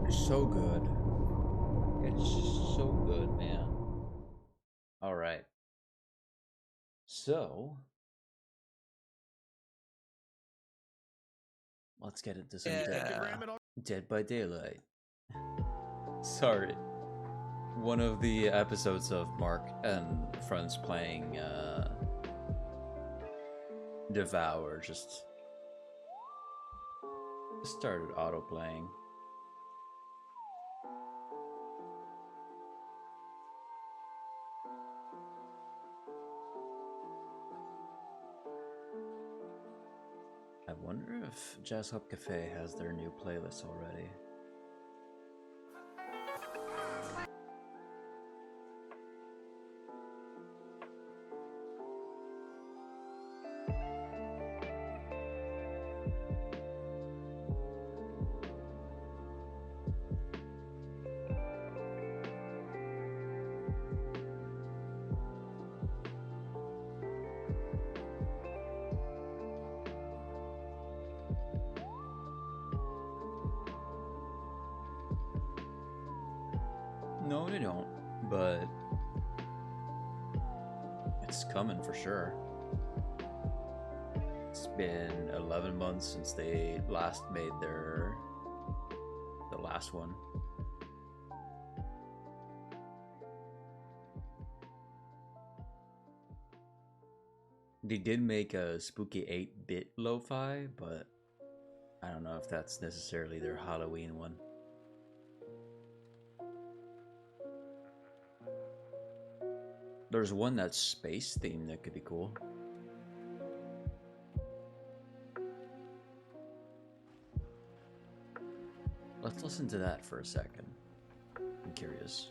So good. It's just so good, man. All right. So, let's get into some Dead by Daylight. Sorry. One of the episodes of Mark and friends playing Devour just started auto-playing. I wonder if Jazz Hop Cafe has their new playlist already. No, they don't, but it's coming for sure. It's been 11 months since they last made the last one. They did make a spooky 8-bit lo-fi, but I don't know if that's necessarily their Halloween one. There's one that's space themed that could be cool. Let's listen to that for a second. I'm curious.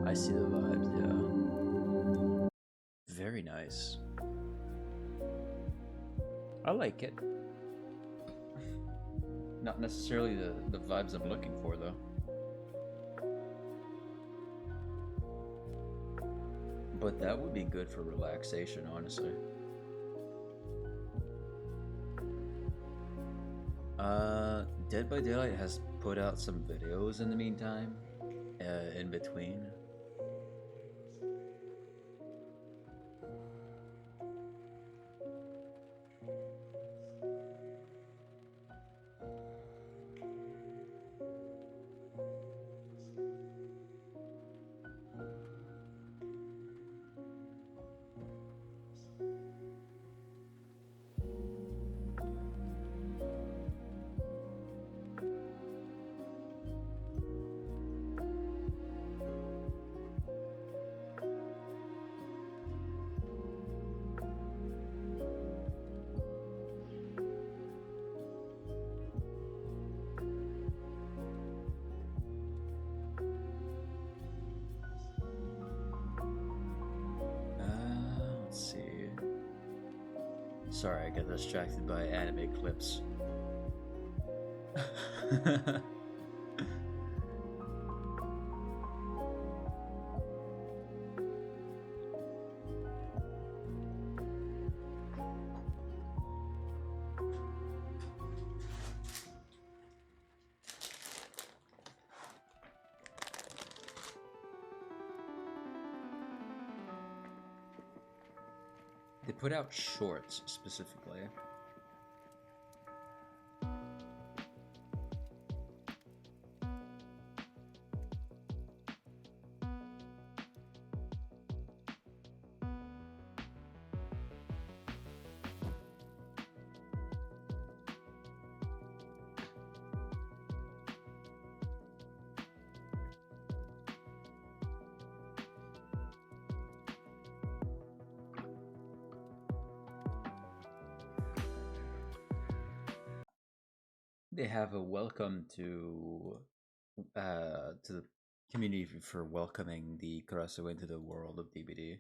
I see the vibes, yeah. Very nice. I like it. Not necessarily the vibes I'm looking for, though. But that would be good for relaxation, honestly. Dead by Daylight has put out some videos in the meantime, in between. Let's see. Sorry, I got distracted by anime clips. They put out shorts specifically. They have a welcome to the community for welcoming the Karasu into the world of DBD.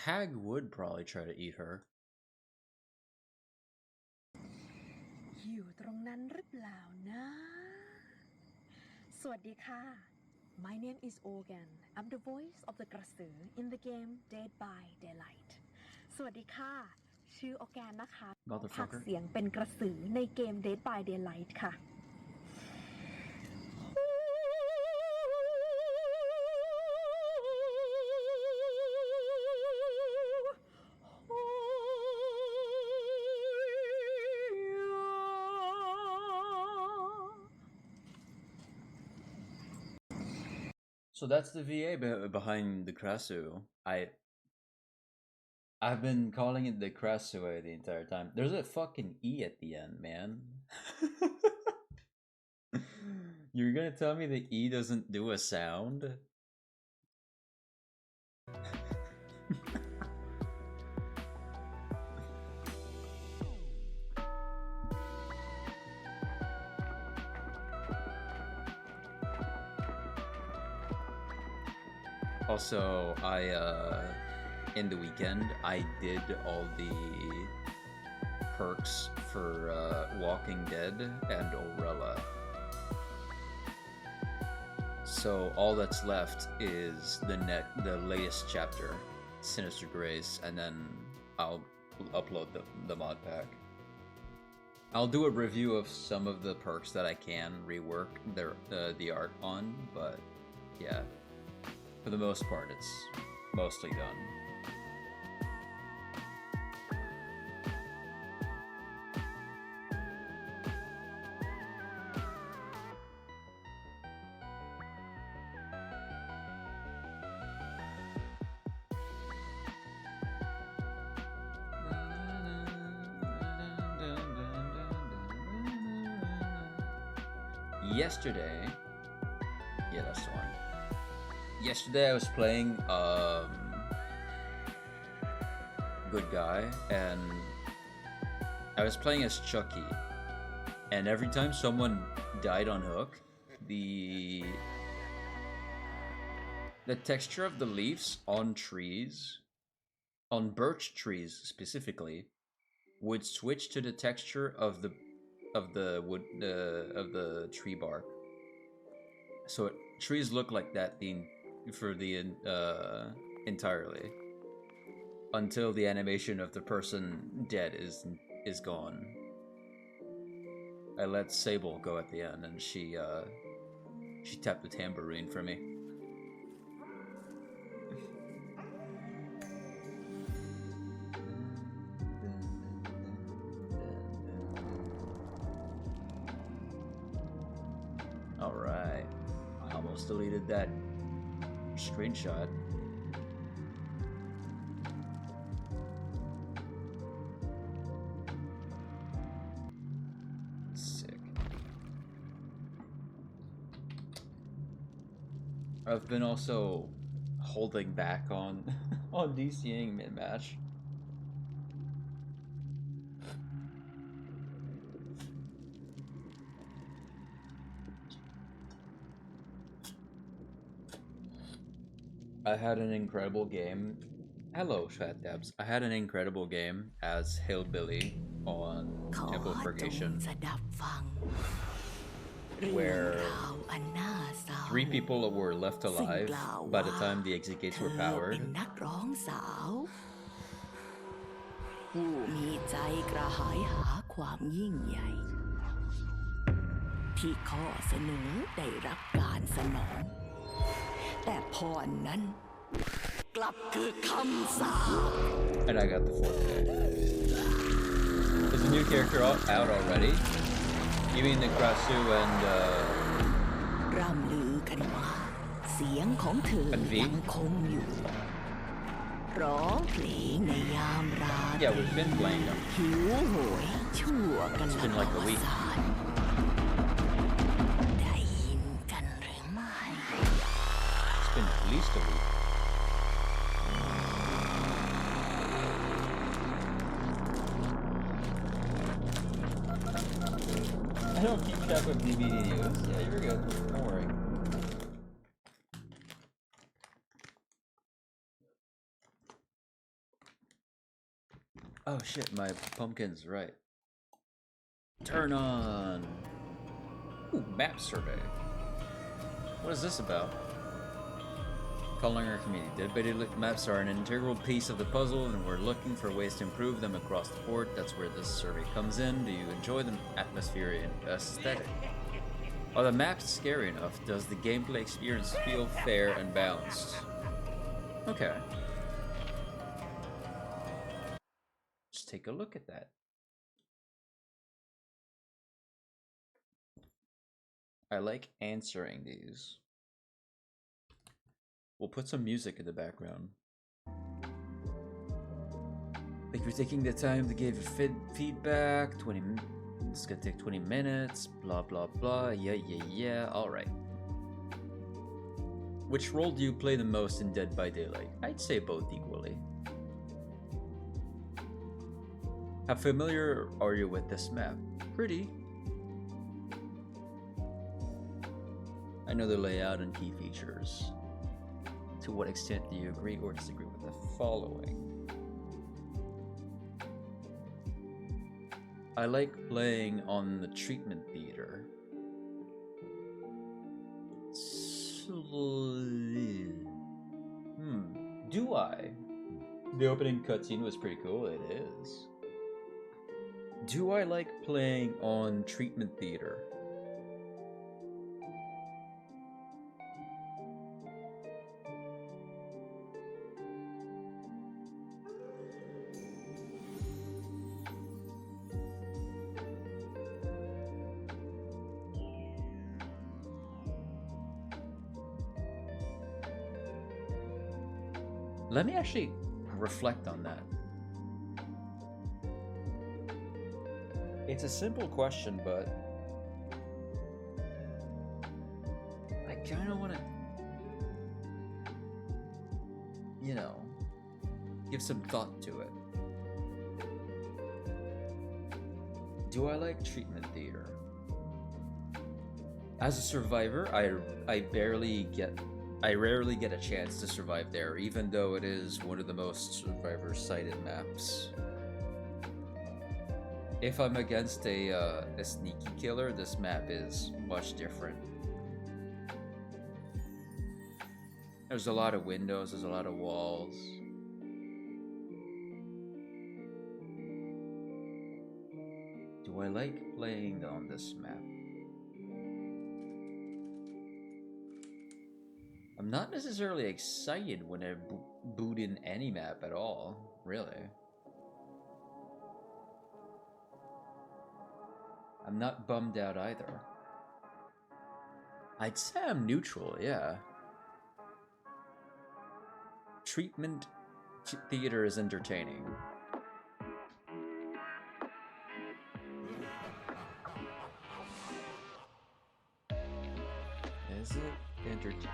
Hag would probably try to eat her. อยู่ตรงนั้นหรือเปล่านะ สวัสดีค่ะ My name is Ogan. I'm the voice of the กระสือ in the game Dead by Daylight. สวัสดีค่ะ ชื่อ Ogan นะคะพากย์เสียงเป็นกระสือในเกม Dead by Daylight ค่ะ So that's the VA behind the Krasu. I've been calling it the Krasue the entire time. There's a fucking E at the end, man. You're gonna tell me the E doesn't do a sound? Also, in the weekend, I did all the perks for Walking Dead and Orella. So all that's left is the latest chapter, Sinister Grace, and then I'll upload the mod pack. I'll do a review of some of the perks that I can rework the art on, but yeah. For the most part, it's mostly done. Yesterday, yeah, that's the one. Yesterday I was playing good guy, and I was playing as Chucky, and every time someone died on hook, the texture of the leaves on trees, on birch trees specifically, would switch to the texture of the wood of the tree bark. So trees look like that for the entirely until the animation of the person dead is gone. I let Sable go at the end, and she tapped the tambourine for me. All right, I almost deleted that screenshot. Sick. I've been also holding back on on DCing mid-match. I had an incredible game. Hello, Chat Dabs. I had an incredible game as Hillbilly on Temple of Purgation, where 3 people were left alive by the time the exit gates were powered. ผู้มีใจกระหายหาความยิ่งใหญ่ที่ข้อเสนอได้รับการสนองแต่พรนั้นกลับคือคำสาป And I got the 4th day. Is the new character out already? You mean the Krasu and ร่ำลือกันว่าเสียงของเธอยังคงอยู่ร้องเพลงในยามราตรี Yeah, we've been playing them. หิวโหยชั่วกันละอวสานได้ยินกันหรือไม่ It's been at least a week. I don't keep track of DVD news. Yeah, you're good. Don't worry. Oh shit, my pumpkin's right. Turn on. Ooh, map survey. What is this about? Calling our community. Dead Betty maps are an integral piece of the puzzle, and we're looking for ways to improve them across the board. That's where this survey comes in. Do you enjoy the atmosphere and aesthetic? Are the maps scary enough? Does the gameplay experience feel fair and balanced? Okay. Let's take a look at that. I like answering these. We'll put some music in the background. Thank you for taking the time to give feedback. It's gonna take 20 minutes. Blah blah blah. Yeah. All right. Which role do you play the most in Dead by Daylight? I'd say both equally. How familiar are you with this map? Pretty. I know the layout and key features. To what extent do you agree or disagree with the following? I like playing on the treatment theater. Do I? The opening cutscene was pretty cool, it is. Do I like playing on treatment theater? Let me actually reflect on that. It's a simple question, but I kind of want to, give some thought to it. Do I like treatment theater? As a survivor, I rarely get a chance to survive there, even though it is one of the most survivor-sided maps. If I'm against a sneaky killer, this map is much different. There's a lot of windows, there's a lot of walls. Do I like playing on this map? I'm not necessarily excited when I boot in any map at all, really. I'm not bummed out either. I'd say I'm neutral, yeah. Treatment theater is entertaining. Is it entertaining?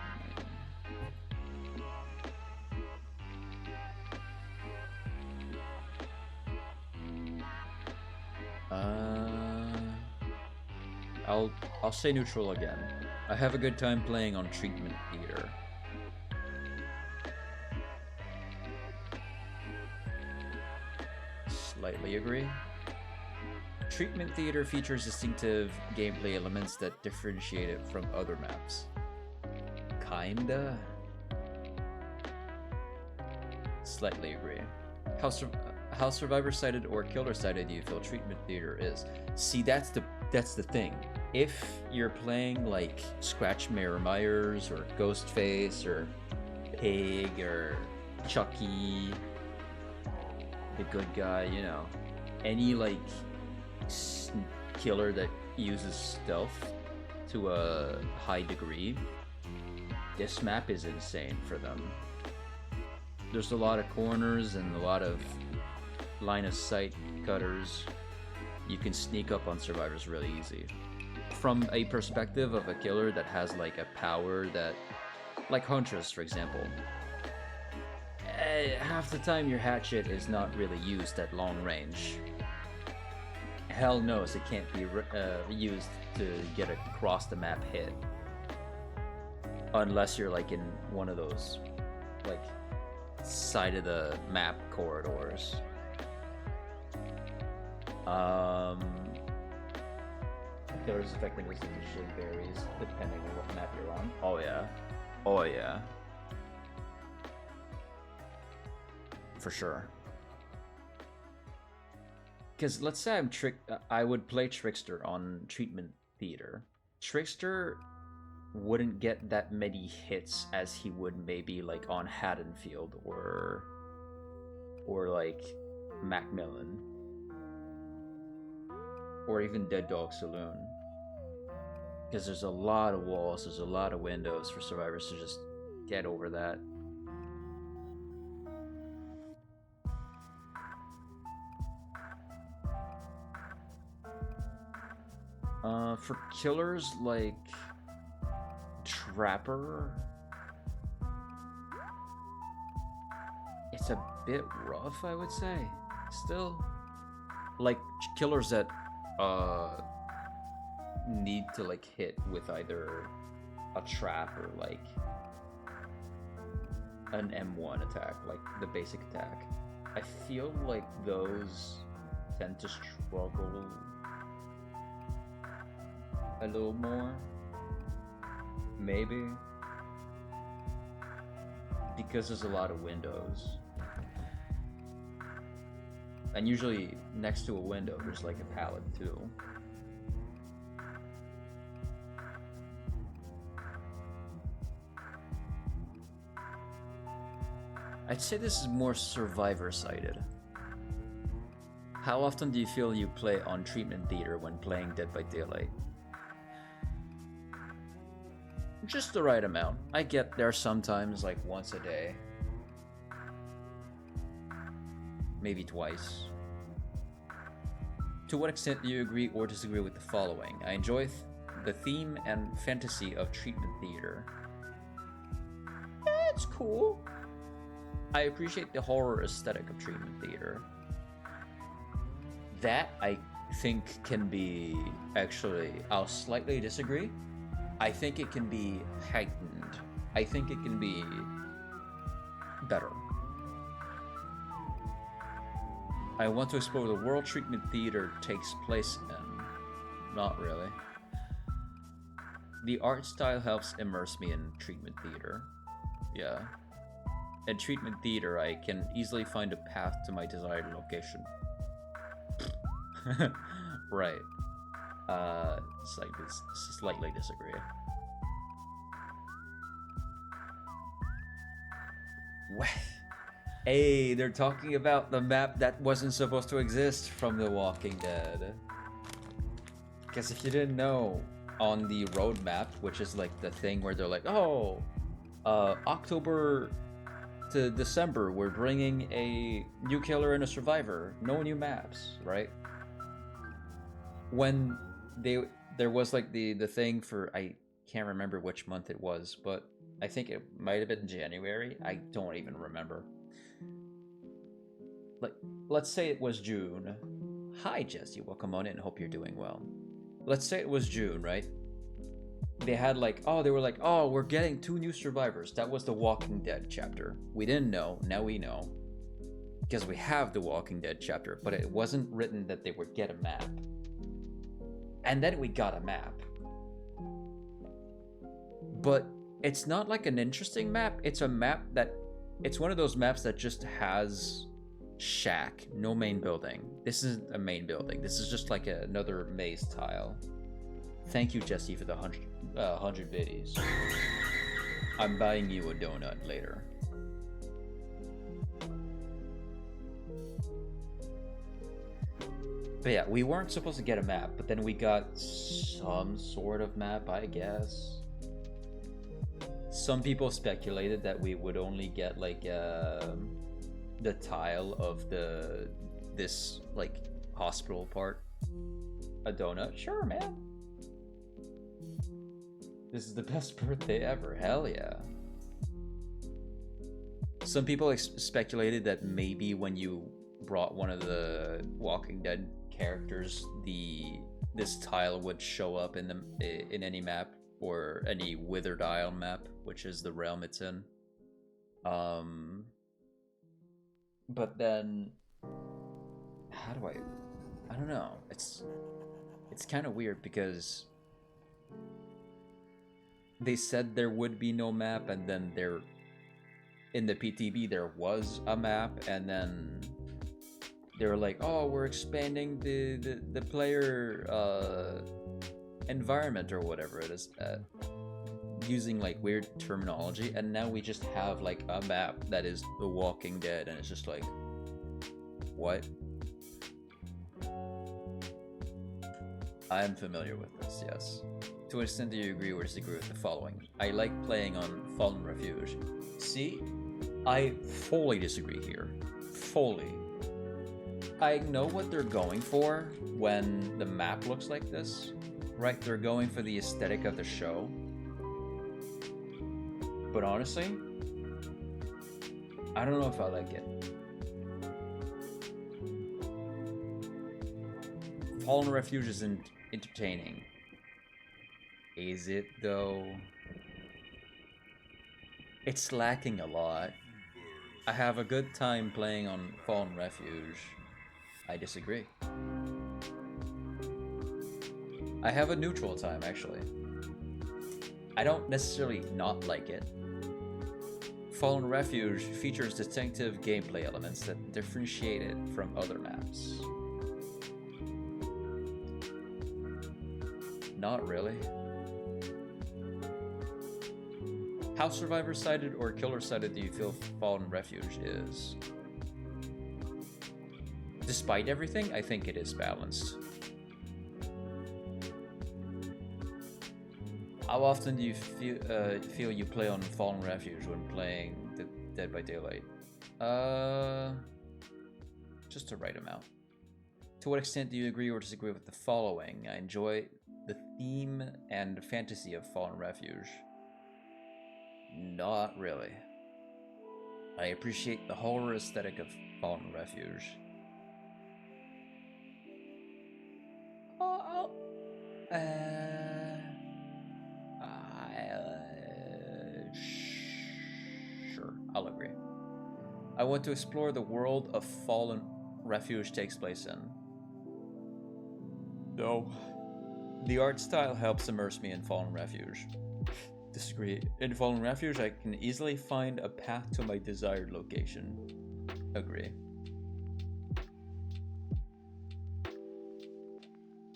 I'll say neutral again. I have a good time playing on treatment theater. Slightly agree. Treatment theater features distinctive gameplay elements that differentiate it from other maps. Kinda. Slightly agree. How survivor-sided or killer-sided do you feel treatment theater is? See, that's the thing. If you're playing like Scratch Mirror Myers or Ghostface or Pig or Chucky, the good guy, you know, any like killer that uses stealth to a high degree, this map is insane for them. There's a lot of corners and a lot of line of sight cutters. You can sneak up on survivors really easy. From a perspective of a killer that has like a power that, like Huntress for example, half the time your hatchet is not really used at long range. Hell knows it can't be used to get a across the map hit. Unless you're like in one of those like side of the map corridors. Killers effectively usually varies depending on what map you're on. Oh yeah. Oh yeah. For sure. Because let's say I would play Trickster on treatment theater. Trickster wouldn't get that many hits as he would maybe like on Haddonfield or like Macmillan or even Dead Dog Saloon, because there's a lot of walls, there's a lot of windows for survivors to just get over that. For killers like Trapper, it's a bit rough, I would say. Still, like killers that need to like hit with either a trap or like an M1 attack, like the basic attack. I feel like those tend to struggle a little more, maybe because there's a lot of windows, and usually next to a window there's like a pallet too. I'd say this is more survivor-sided. How often do you feel you play on treatment theater when playing Dead by Daylight? Just the right amount. I get there sometimes, like once a day. Maybe twice. To what extent do you agree or disagree with the following? I enjoy the theme and fantasy of treatment theater. It's cool. I appreciate the horror aesthetic of treatment theater. That I think can be, actually, I'll slightly disagree. I think it can be heightened. I think it can be better. I want to explore the world treatment theater takes place in. Not really. The art style helps immerse me in treatment theater. Yeah. In treatment theater, I can easily find a path to my desired location. Right. Slightly disagree. What? Hey, they're talking about the map that wasn't supposed to exist from The Walking Dead. Because if you didn't know, on the roadmap, which is like the thing where they're like, oh, October to December, we're bringing a new killer and a survivor. No new maps, right? When there was like the thing for, I can't remember which month it was, but I think it might have been January. I don't even remember. Like, let's say it was June. Hi, Jesse. Welcome on in. Hope you're doing well. Let's say it was June, right? They had like, they were like, we're getting 2 new survivors. That was the Walking Dead chapter. We didn't know. Now we know. Because we have the Walking Dead chapter, but it wasn't written that they would get a map. And then we got a map. But it's not like an interesting map. It's a map that, it's one of those maps that just has shack, no main building. This isn't a main building. This is just like another maze tile. Thank you, Jesse, for the 100 biddies. I'm buying you a donut later. But yeah, we weren't supposed to get a map, but then we got some sort of map, I guess. Some people speculated that we would only get like the tile of this like hospital part. A donut? Sure, man. This is the best birthday ever. Hell yeah. Some people speculated that maybe when you brought one of the Walking Dead characters, this tile would show up in any map, or any Withered Isle map, which is the realm it's in. But then, how do I don't know. It's kind of weird because they said there would be no map, and then in the PTB there was a map, and then they were like, we're expanding the player environment or whatever it is, using like weird terminology, and now we just have like a map that is The Walking Dead, and it's just like, what? I am familiar with this, yes. To what extent do you agree or disagree with the following? I like playing on Fallen Refuge. See, I fully disagree here. Fully. I know what they're going for when the map looks like this, right? They're going for the aesthetic of the show. But honestly, I don't know if I like it. Fallen Refuge isn't entertaining. Is it though? It's lacking a lot. I have a good time playing on Fallen Refuge. I disagree. I have a neutral time, actually. I don't necessarily not like it. Fallen Refuge features distinctive gameplay elements that differentiate it from other maps. Not really. How survivor-sided or killer-sided do you feel Fallen Refuge is? Despite everything, I think it is balanced. How often do you feel you play on Fallen Refuge when playing the Dead by Daylight? Just the right amount. To what extent do you agree or disagree with the following? I enjoy the theme and fantasy of Fallen Refuge. Not really. I appreciate the horror aesthetic of Fallen Refuge. I want to explore the world of Fallen Refuge takes place in. No. The art style helps immerse me in Fallen Refuge. Disagree. In Fallen Refuge, I can easily find a path to my desired location. Agree.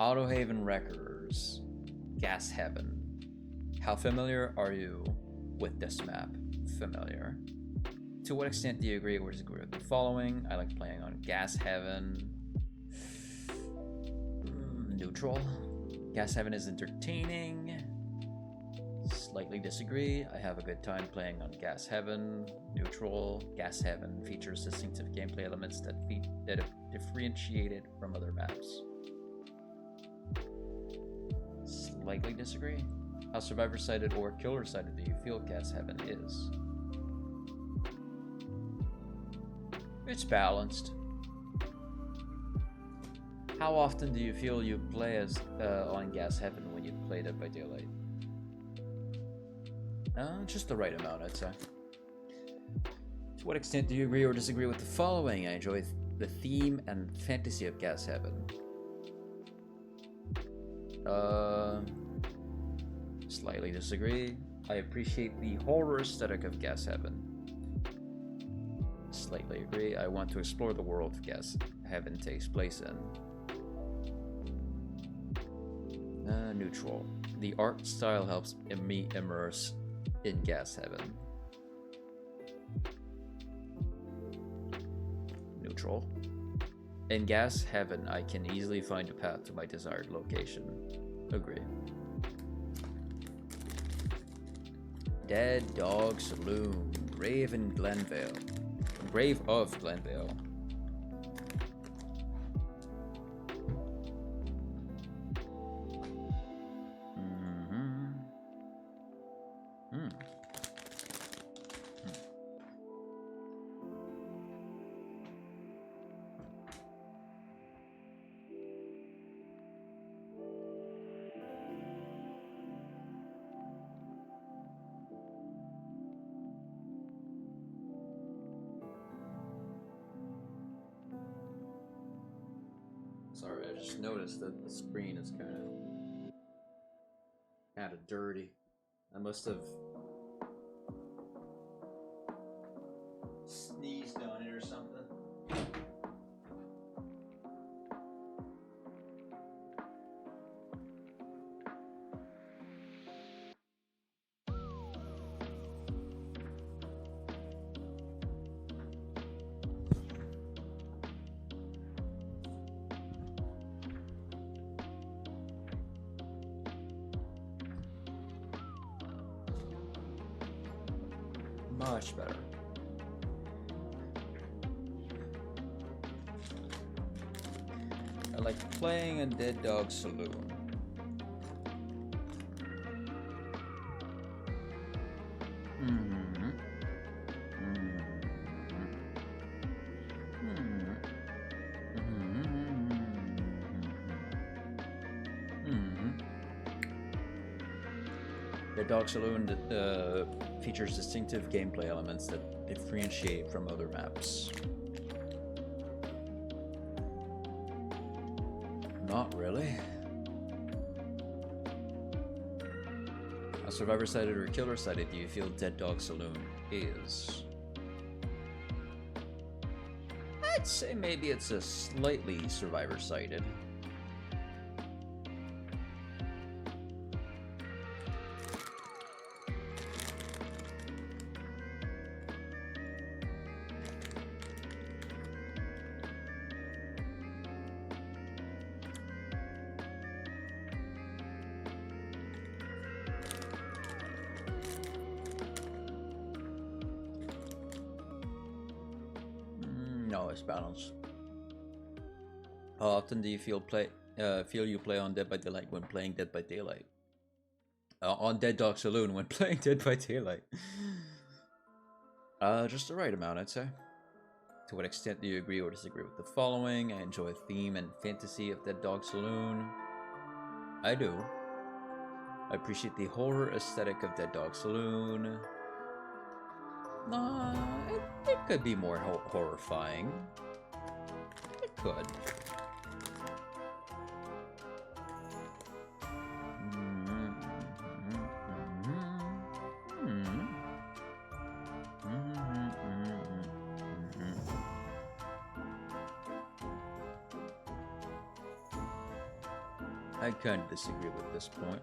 Autohaven Wreckers. Gas Heaven. How familiar are you with this map? Familiar. To what extent do you agree or disagree with the following? I like playing on Gas Heaven. Neutral. Gas Heaven is entertaining. Slightly disagree. I have a good time playing on Gas Heaven. Neutral. Gas Heaven features distinctive gameplay elements that are differentiated from other maps. Slightly disagree. How survivor-sided or killer-sided do you feel Gas Heaven is? It's balanced. How often do you feel you play as on Gas Heaven when you play Dead by Daylight? Just the right amount, I'd say. To what extent do you agree or disagree with the following? I enjoy the theme and fantasy of Gas Heaven. Slightly disagree. I appreciate the horror aesthetic of Gas Heaven. Slightly agree. I want to explore the world Gas Heaven takes place in. Neutral. The art style helps me immerse in Gas Heaven. Neutral. In Gas Heaven, I can easily find a path to my desired location. Agree. Dead Dog Saloon. Grave in Glenvale. Grave of Glenvale. Sorry, I just noticed that the screen is kind of dirty. I must have sneezed on it or something. Much better. I like playing in Dead Dog Saloon. Dead Dog Saloon features distinctive gameplay elements that differentiate from other maps. Not really. How survivor-sided or killer-sided do you feel Dead Dog Saloon is? I'd say maybe it's a slightly survivor-sided. No, it's balanced. How often do you feel you play on Dead by Daylight when playing Dead by Daylight? On Dead Dog Saloon when playing Dead by Daylight. Just the right amount, I'd say. To what extent do you agree or disagree with the following? I enjoy theme and fantasy of Dead Dog Saloon. I do. I appreciate the horror aesthetic of Dead Dog Saloon. It could be more horrifying. It could. I kind of disagree with this point.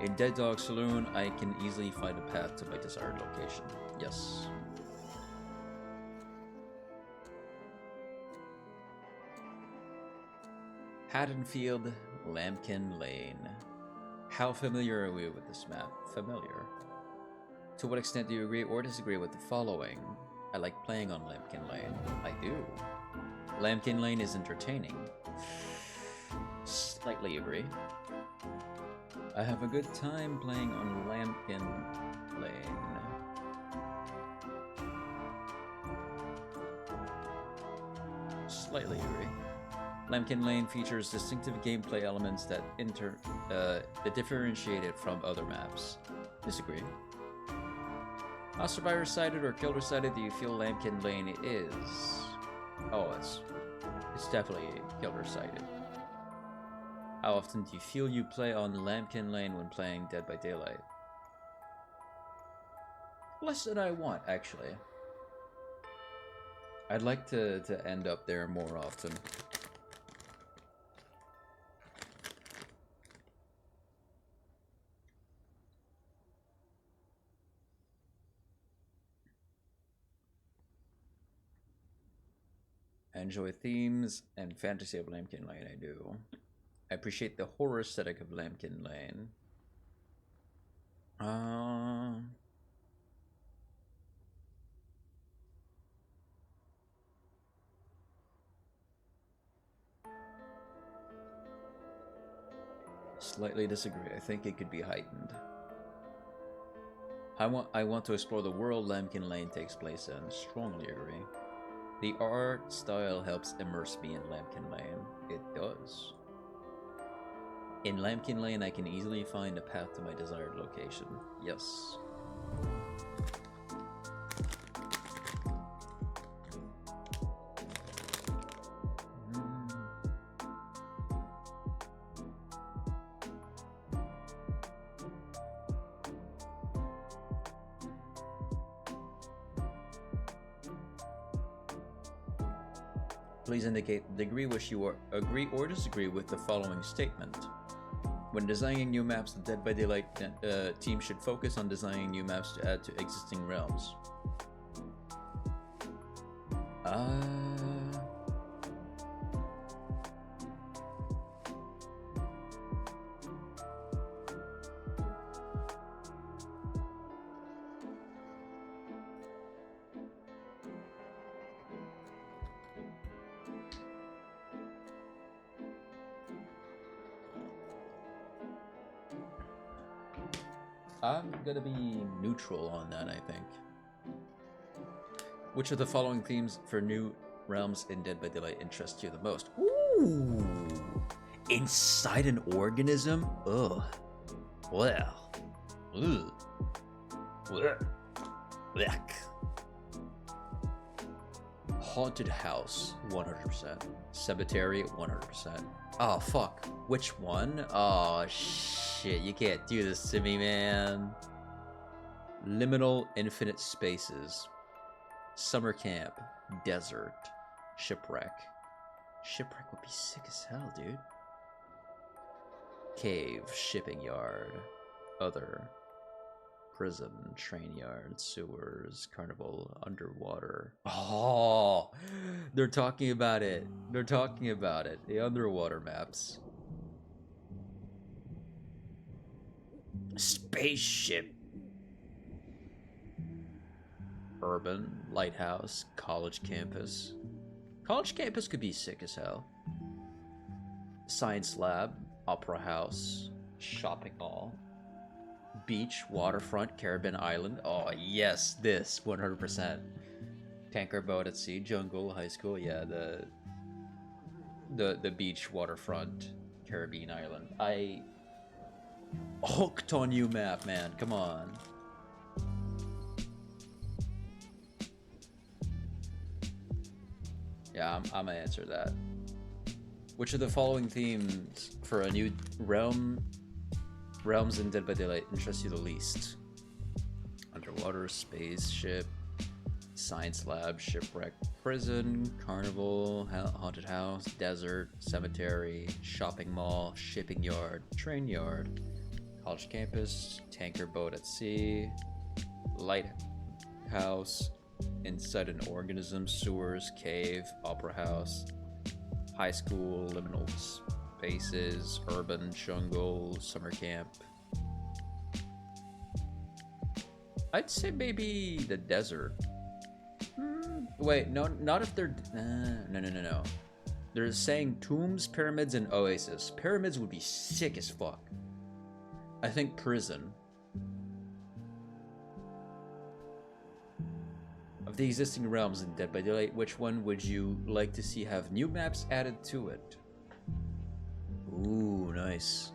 In Dead Dog Saloon, I can easily find a path to my desired location. Yes. Haddonfield, Lambkin Lane. How familiar are we with this map? Familiar. To what extent do you agree or disagree with the following? I like playing on Lambkin Lane. I do. Lambkin Lane is entertaining. Slightly agree. I have a good time playing on Lambkin Lane. Slightly agree. Lambkin Lane features distinctive gameplay elements that differentiate it from other maps. Disagree. How survivor-sided or killer-sided do you feel Lambkin Lane is? Oh, it's definitely killer-sided. How often do you feel you play on Lambkin Lane when playing Dead by Daylight? Less than I want, actually. I'd like to end up there more often. I enjoy themes and fantasy of Lambkin Lane, I do. I appreciate the horror aesthetic of Lambkin Lane. Slightly disagree. I think it could be heightened. I want to explore the world Lambkin Lane takes place in. Strongly agree. The art style helps immerse me in Lambkin Lane. It does. In Lambkin Lane, I can easily find a path to my desired location. Yes. Please indicate the degree which you agree or disagree with the following statement. When designing new maps, the Dead by Daylight team should focus on designing new maps to add to existing realms. I'm gonna be neutral on that, I think. Which of the following themes for new realms in Dead by Daylight interest you the most? Ooh! Inside an organism? Ugh. Well. Ugh. Blech. Haunted house, 100%. Cemetery, 100%. Oh, fuck. Which one? Oh, shit. You can't do this to me, man. Liminal infinite spaces. Summer camp. Desert. Shipwreck. Shipwreck would be sick as hell, dude. Cave. Shipping yard. Other. Prison. Train yard. Sewers. Carnival. Underwater. Oh! They're talking about it. They're talking about it. The underwater maps. Spaceship. Urban. Lighthouse. College campus. College campus could be sick as hell. Science lab. Opera house. Shopping mall. Beach. Waterfront. Caribbean island. Oh, yes. This. 100%. Tanker boat at sea. Jungle. High school. Yeah, the beach. Waterfront. Caribbean island. Hooked on you map, man. Come on. Yeah, I'm gonna answer that. Which of the following themes for a new realms in Dead by Daylight interest you the least? Underwater, spaceship, science lab, shipwreck, prison, carnival, haunted house, desert, cemetery, shopping mall, shipping yard, train yard, college campus, tanker boat at sea, lighthouse, inside an organism, sewers, cave, opera house, high school, liminal spaces, urban, jungle, summer camp. I'd say maybe the desert. Wait, no, not if they're... No. They're saying tombs, pyramids, and oasis. Pyramids would be sick as fuck. I think prison. Of the existing realms in Dead by Daylight, which one would you like to see have new maps added to it? Ooh, nice.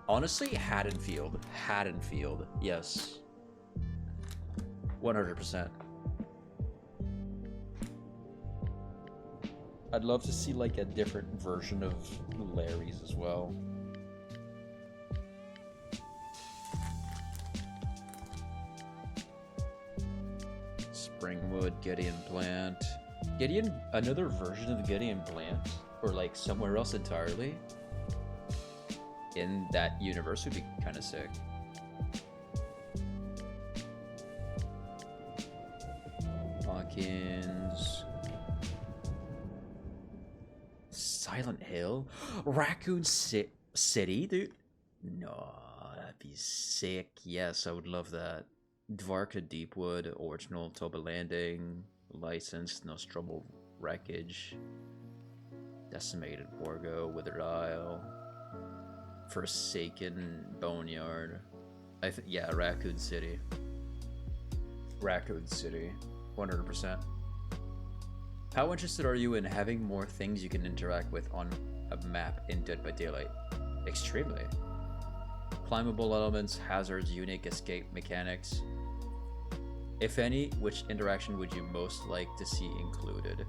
Honestly, Haddonfield. Haddonfield, yes. 100%. I'd love to see like a different version of Larry's as well. Springwood, Gideon Plant. Gideon, another version of Gideon Plant? Or like somewhere else entirely? In that universe would be kind of sick. Hawkins. Silent Hill? Raccoon City, dude? No, that'd be sick. Yes, I would love that. Dvarka Deepwood, Original Toba Landing, Licensed Nostromo Wreckage, Decimated Borgo, Withered Isle, Forsaken Boneyard. Yeah, Raccoon City. Raccoon City, 100%. How interested are you in having more things you can interact with on a map in Dead by Daylight? Extremely. Climbable elements, hazards, unique escape mechanics. If any, which interaction would you most like to see included?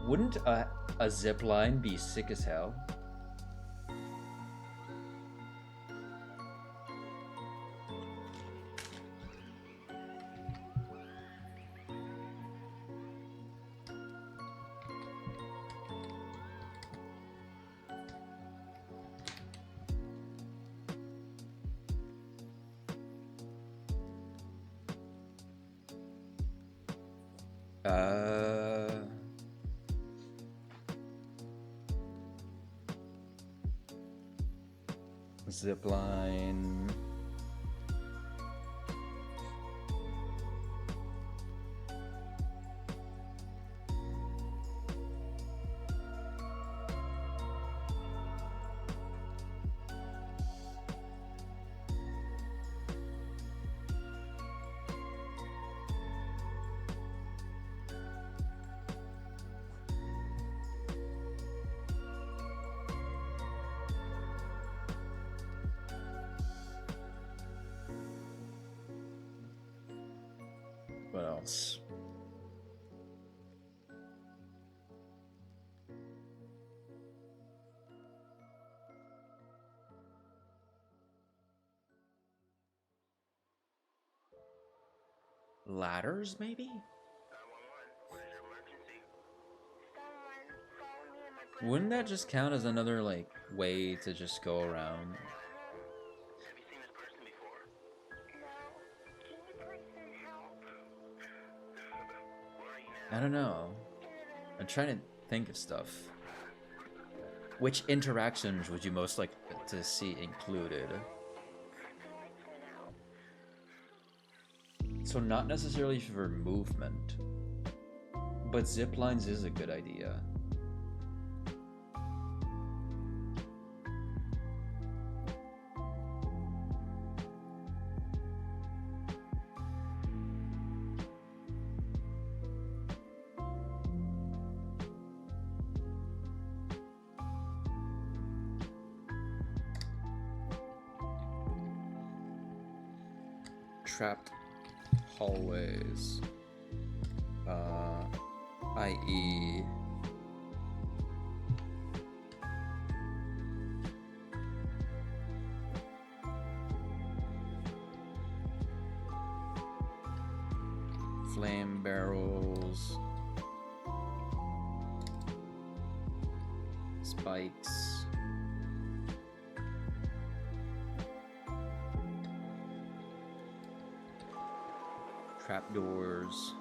Wouldn't a zip line be sick as hell? Zipline. What else? Ladders, maybe? Wouldn't that just count as another, like, way to just go around? I don't know. I'm trying to think of stuff. Which interactions would you most like to see included? So not necessarily for movement, but zip lines is a good idea. trapped hallways, i.e. flame barrels, spikes, trapdoors,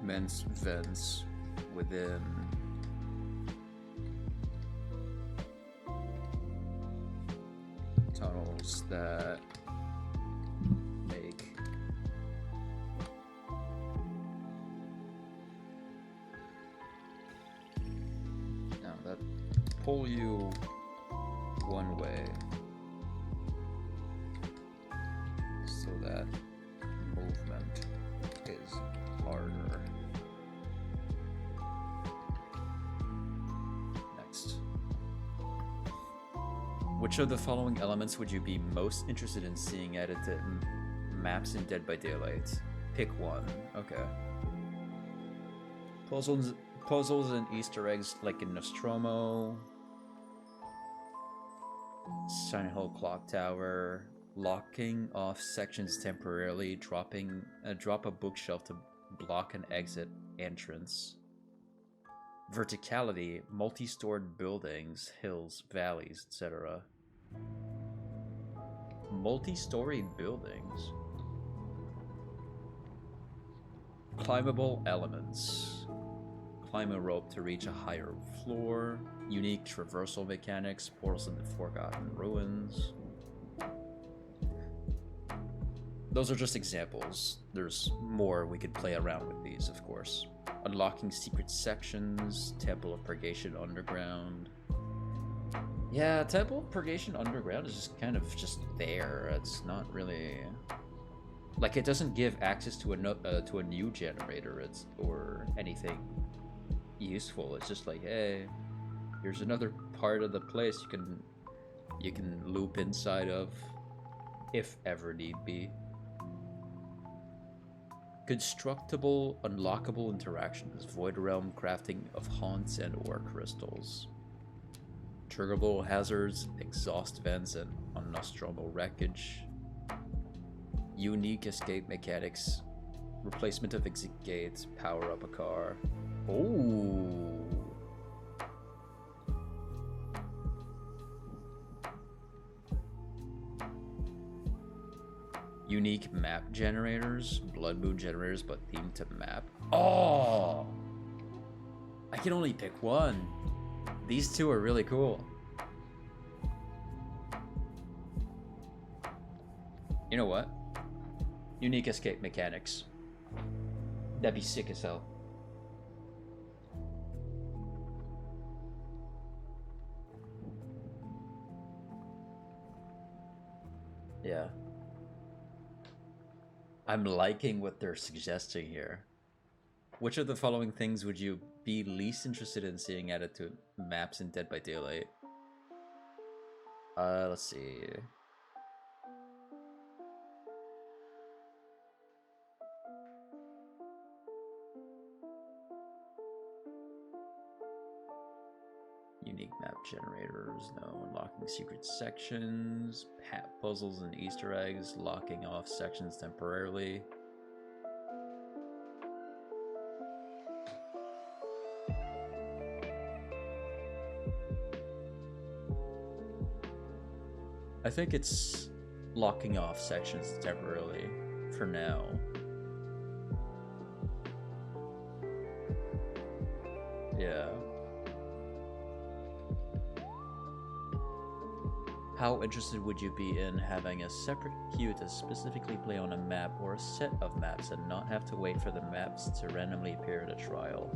immense vents within. Tunnels that make now that pull you one way so that movement is harder. Next. Which of the following elements would you be most interested in seeing added to maps in Dead by Daylight? Pick one. Okay. Puzzles and Easter eggs like in Nostromo, Silent Hill Clock Tower, locking off sections temporarily, drop a bookshelf to block an exit entrance. Verticality, multi-stored buildings, hills, valleys, etc. Multi-story buildings. Climbable elements. Climb a rope to reach a higher floor. Unique traversal mechanics, portals into forgotten ruins. Those are just examples. There's more we could play around with these, of course. Unlocking secret sections, Temple of Purgation Underground. Yeah, Temple of Purgation Underground is just kind of just there. It's not really like it doesn't give access to a new generator. Or anything useful. It's just like, hey, here's another part of the place you can loop inside of, if ever need be. Constructible, unlockable interactions, Void Realm crafting of haunts and ore crystals. Triggerable hazards, exhaust vents, and Nostromo wreckage. Unique escape mechanics, replacement of exit gates, power up a car. Oh. Unique map generators, Blood Moon generators, but themed to map. Oh! I can only pick one. These two are really cool. You know what? Unique escape mechanics. That'd be sick as hell. Yeah. I'm liking what they're suggesting here. Which of the following things would you be least interested in seeing added to maps in Dead by Daylight? Let's see. Unique map generators, no. Unlocking secret sections, puzzles and Easter eggs, locking off sections temporarily. I think it's locking off sections temporarily for now. Yeah. How interested would you be in having a separate queue to specifically play on a map or a set of maps and not have to wait for the maps to randomly appear at a trial?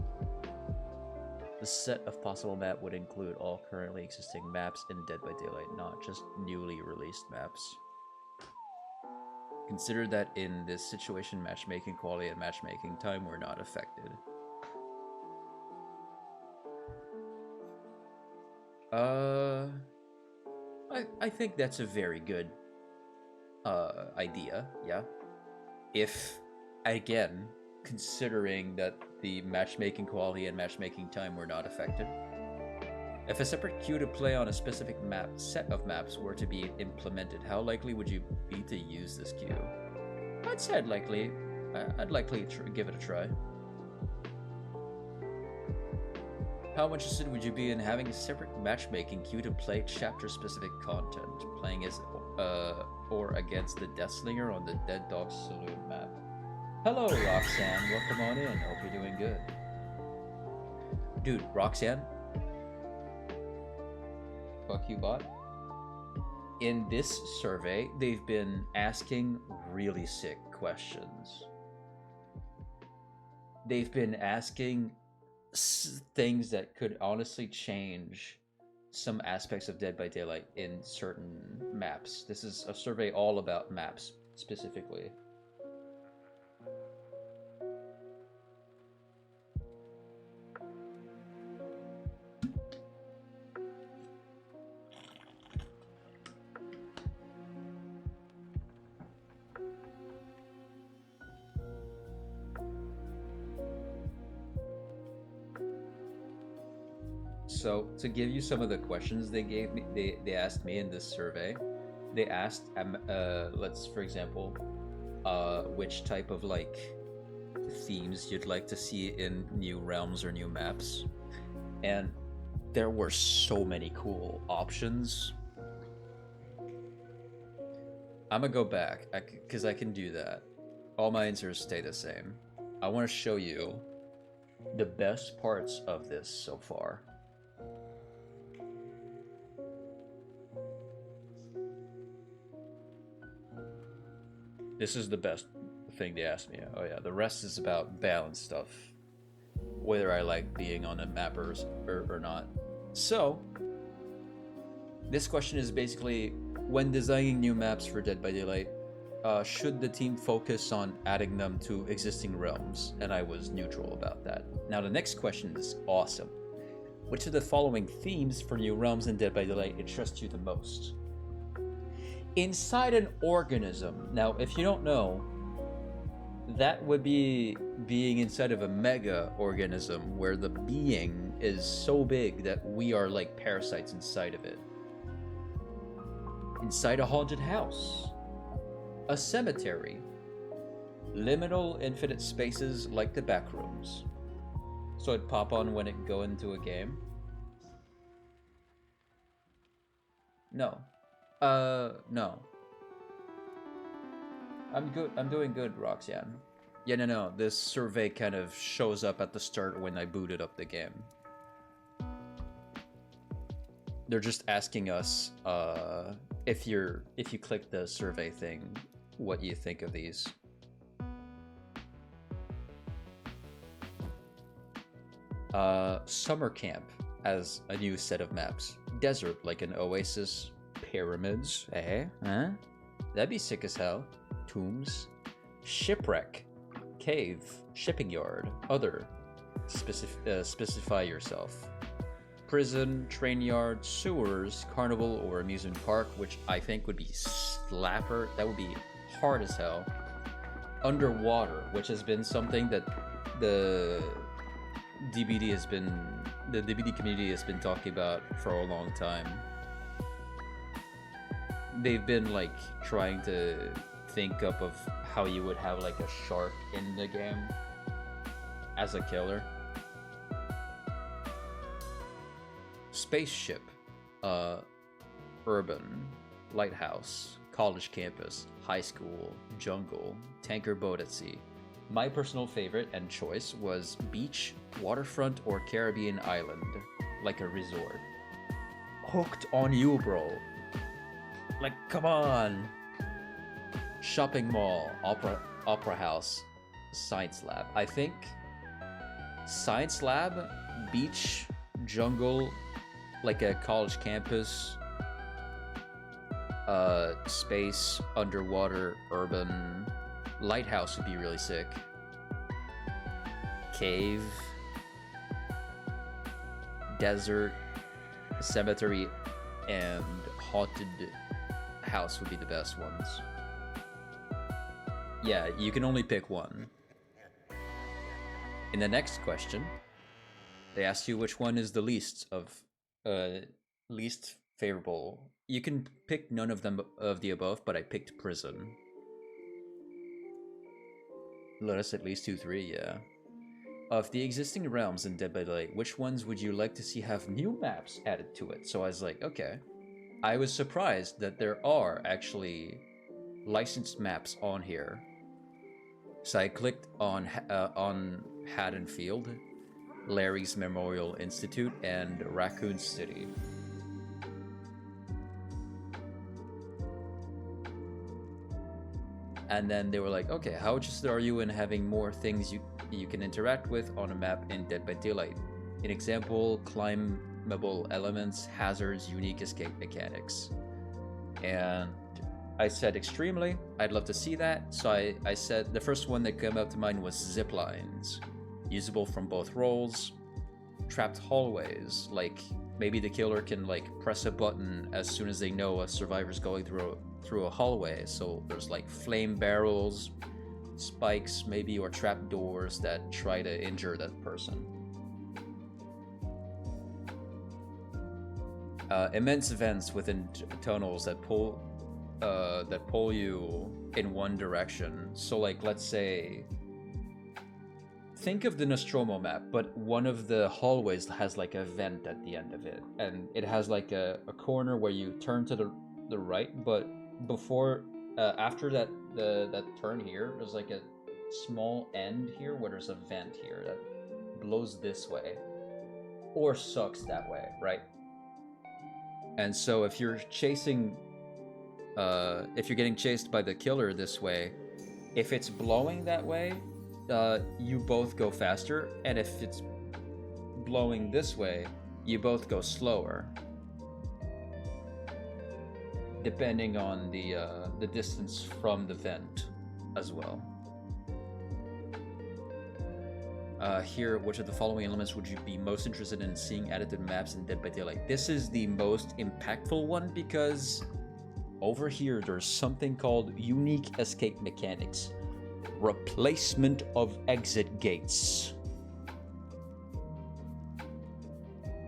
The set of possible map would include all currently existing maps in Dead by Daylight, not just newly released maps. Consider that in this situation, matchmaking quality and matchmaking time were not affected. I think that's a very good idea, yeah. If, again, considering that the matchmaking quality and matchmaking time were not affected. If a separate queue to play on a specific set of maps were to be implemented, how likely would you be to use this queue? I'd say I'd likely give it a try. How interested would you be in having a separate matchmaking queue to play chapter-specific content, playing as or against the Deathslinger on the Dead Dog Saloon map? Hello, Roxanne. Welcome on in. Hope you're doing good. Dude, Roxanne? Fuck you, bot. In this survey, they've been asking really sick questions. They've been asking things that could honestly change some aspects of Dead by Daylight in certain maps. This is a survey all about maps, specifically. So to give you some of the questions they gave me, they asked me in this survey. They asked, let's for example, which type of like themes you'd like to see in new realms or new maps, and there were so many cool options. I'm gonna go back because I can do that. All my answers stay the same. I want to show you the best parts of this so far. This is the best thing they asked me. Oh yeah, the rest is about balance stuff. Whether I like being on a map or not. So, this question is basically, when designing new maps for Dead by Daylight, should the team focus on adding them to existing realms? And I was neutral about that. Now the next question is awesome. Which of the following themes for new realms in Dead by Daylight interests you the most? Inside an organism. Now, if you don't know, that would be being inside of a mega organism where the being is so big that we are like parasites inside of it. Inside a haunted house. A cemetery. Liminal infinite spaces like the back rooms. So it'd pop on when it go into a game? No. No. I'm good. I'm doing good, Roxanne. Yeah, no. This survey kind of shows up at the start when I booted up the game. They're just asking us, if you click the survey thing, what you think of these. Summer camp as a new set of maps. Desert like an oasis. Pyramids, Huh? That'd be sick as hell. Tombs. Shipwreck. Cave. Shipping yard. Other. Specify yourself. Prison, train yard, sewers, carnival, or amusement park, which I think would be slapper. That would be hard as hell. Underwater, which has been something that the DBD community has been talking about for a long time. They've been like trying to think up of how you would have like a shark in the game as a killer. Spaceship, urban, lighthouse, college campus, high school, jungle, tanker boat at sea, My personal favorite and choice was beach, waterfront, or Caribbean island, like a resort. Hooked on you, bro. Like, come on. Shopping mall, opera house, science lab. I think science lab, beach, jungle, like a college campus, space, underwater, urban, lighthouse would be really sick. Cave, desert, cemetery, and haunted house would be the best ones. Yeah, you can only pick one. In the next question, they ask you which one is the least favorable. You can pick none of them of the above, but I picked prison. Let us at least 2-3, yeah. Of the existing realms in Dead by Daylight, which ones would you like to see have new maps added to it? So I was like, okay. I was surprised that there are actually licensed maps on here. So I clicked on Haddonfield, Larry's Memorial Institute, and Raccoon City. And then they were like, okay, how interested are you in having more things you can interact with on a map in Dead by Daylight? An example, climbable elements, hazards, unique escape mechanics. And I said extremely, I'd love to see that. So I said the first one that came up to mind was zip lines. Usable from both roles. Trapped hallways, like maybe the killer can like press a button as soon as they know a survivor's going through a hallway. So there's like flame barrels, spikes maybe, or trap doors that try to injure that person. Immense vents within tunnels that pull you in one direction. So like, let's say, think of the Nostromo map, but one of the hallways has like a vent at the end of it, and it has like a corner where you turn to the right, but before after that turn here, there's like a small end here where there's a vent here that blows this way or sucks that way, right? And so if you're chasing if you're getting chased by the killer this way, if it's blowing that way, you both go faster, and if it's blowing this way, you both go slower, depending on the distance from the vent as well. Here, which of the following elements would you be most interested in seeing added to maps in Dead by Daylight? This is the most impactful one because over here there's something called unique escape mechanics. Replacement of exit gates.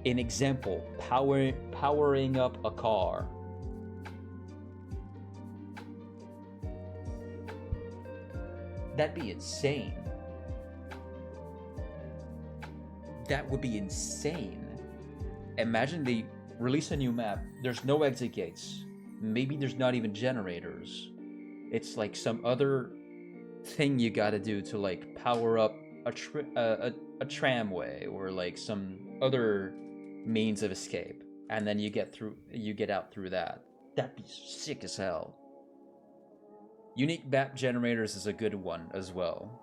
An example, powering up a car. That'd be insane. That would be insane. Imagine they release a new map, there's no exit gates. Maybe there's not even generators. It's like some other thing you gotta do to like power up a tramway or like some other means of escape, and then you get out through that. That'd be sick as hell. Unique map generators is a good one as well.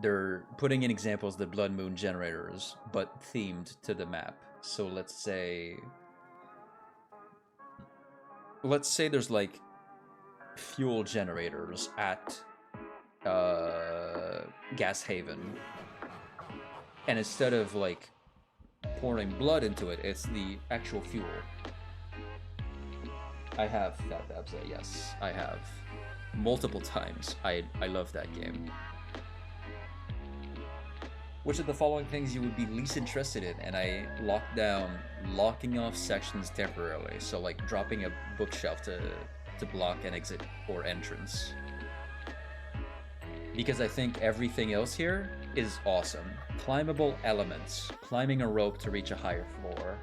They're putting in examples the Blood Moon generators, but themed to the map. So let's say there's like fuel generators at Gas Haven, and instead of like pouring blood into it, it's the actual fuel. I have Fat Babs, yes, I have multiple times. I love that game. Which of the following things you would be least interested in? And I locked down locking off sections temporarily, so like dropping a bookshelf to block an exit or entrance. Because I think everything else here is awesome. Climbable elements, climbing a rope to reach a higher floor.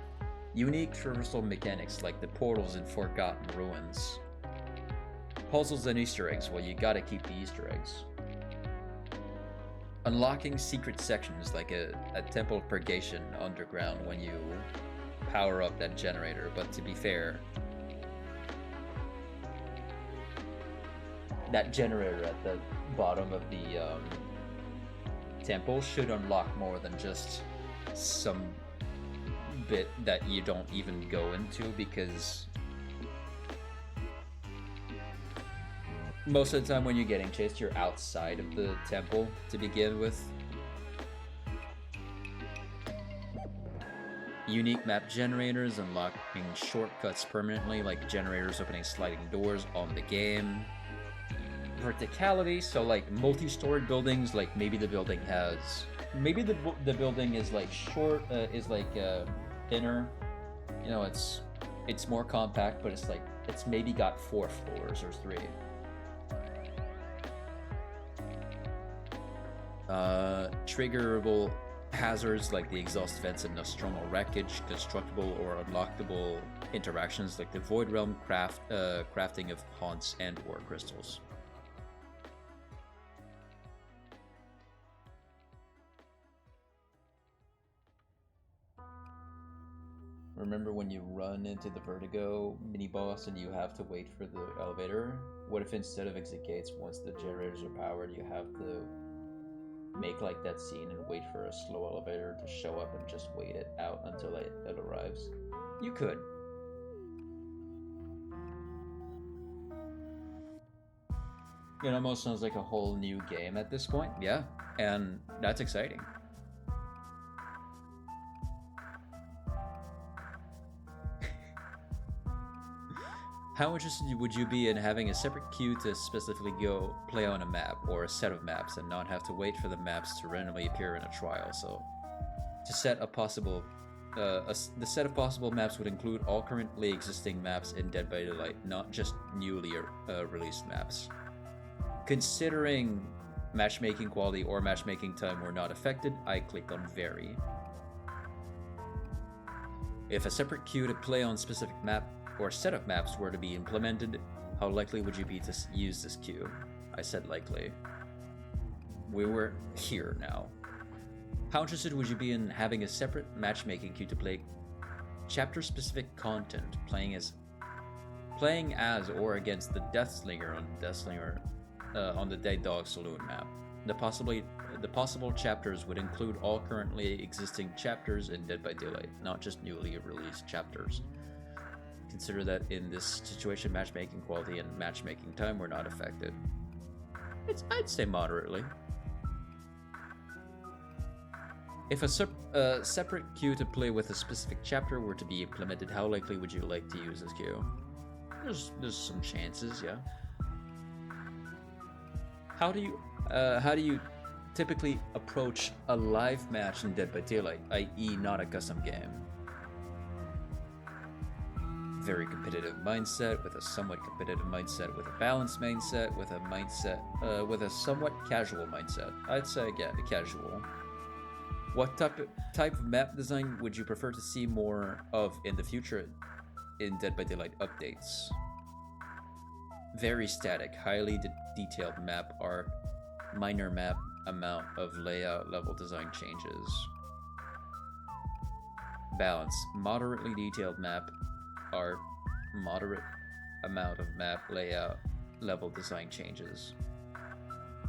Unique traversal mechanics like the portals in Forgotten Ruins. Puzzles and Easter eggs, well, you gotta keep the Easter eggs. unlocking secret sections like a temple purgation underground when you power up that generator, but to be fair, that generator at the bottom of the temple should unlock more than just some bit that you don't even go into, because most of the time when you're getting chased, you're outside of the temple to begin with. Unique map generators, unlocking shortcuts permanently, like generators opening sliding doors on the game. Verticality, so like multi-story buildings, like maybe the building has, maybe the building is like short, is like thinner, you know, it's more compact, but it's like, it's maybe got 4 floors or 3. Triggerable hazards like the exhaust vents and nostromal wreckage, constructible or unlockable interactions like the void realm crafting of haunts and or crystals. Remember when you run into the Vertigo mini-boss and you have to wait for the elevator? What if instead of exit gates, once the generators are powered, you have to make like that scene and wait for a slow elevator to show up and just wait it out until it arrives? You could. It almost sounds like a whole new game at this point, yeah, and that's exciting. How interested would you be in having a separate queue to specifically go play on a map or a set of maps and not have to wait for the maps to randomly appear in a trial? So, to set a possible, the set of possible maps would include all currently existing maps in Dead by Daylight, not just newly released maps. Considering matchmaking quality or matchmaking time were not affected, I clicked on Vary. If a separate queue to play on specific map or set of maps were to be implemented, how likely would you be to use this queue? I said likely. We were here now. How interested would you be in having a separate matchmaking queue to play chapter-specific content, playing as or against the Deathslinger on the Dead Dog Saloon map? The possible chapters would include all currently existing chapters in Dead by Daylight, not just newly released chapters. Consider that in this situation, matchmaking quality and matchmaking time were not affected. I'd say moderately. If a separate queue to play with a specific chapter were to be implemented, how likely would you like to use this queue? There's some chances, yeah. How do you typically approach a live match in Dead by Daylight, i.e. not a custom game? Very competitive mindset, with a somewhat competitive mindset, with a balanced mindset, with a somewhat casual mindset. I'd say, yeah, casual. What type of map design would you prefer to see more of in the future in Dead by Daylight updates? Very static, highly detailed map art, minor map amount of layout level design changes. Balance, moderately detailed map art, moderate amount of map layout level design changes.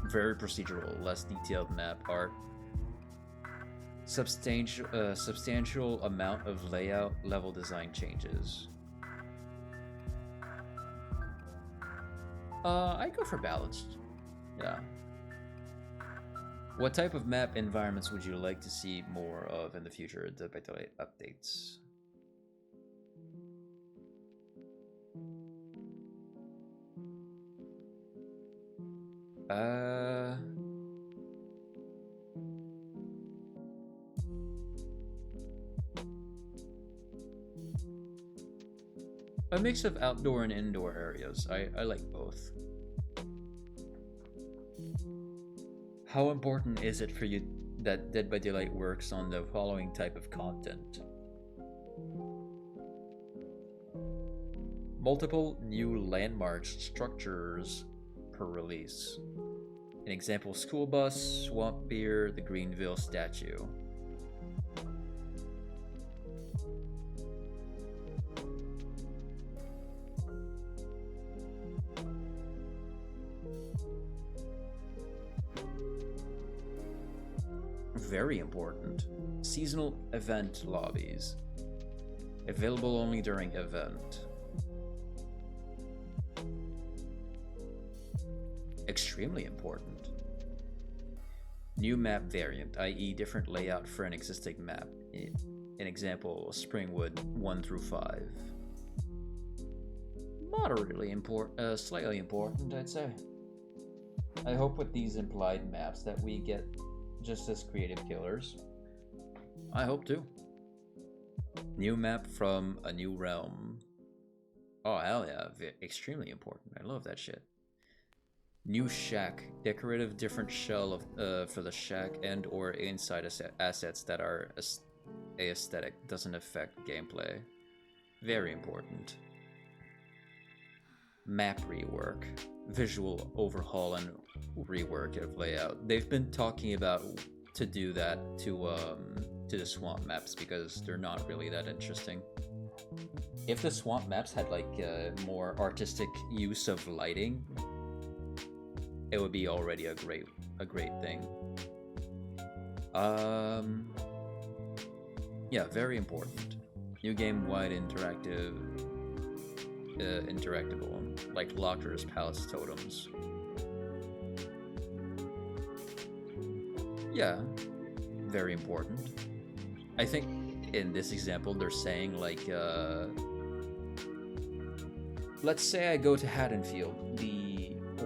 Very procedural, less detailed map art, substantial amount of layout level design changes. I go for balanced. Yeah. What type of map environments would you like to see more of in the future Dead by Daylight updates? A mix of outdoor and indoor areas. I like both. How important is it for you that Dead by Daylight works on the following type of content? Multiple new landmarks structures per release. An example: school bus, swamp beer, the Greenville statue. Very important. Seasonal event lobbies. Available only during event. Extremely important. New map variant, i.e. different layout for an existing map. An example, Springwood 1 through 5. Moderately important, slightly important, I'd say. I hope with these implied maps that we get just as creative killers. I hope too. New map from a new realm. Oh, hell yeah. Extremely important. I love that shit. New shack. Decorative different shell of, for the shack and or inside assets that are aesthetic. Doesn't affect gameplay. Very important. Map rework. Visual overhaul and rework of layout. They've been talking about to do that to the swamp maps because they're not really that interesting. If the swamp maps had like more artistic use of lighting, it would be already a great thing. Yeah, very important. New game-wide interactable, like lockers, palace, totems. Yeah, very important. I think in this example they're saying like, let's say I go to Haddonfield,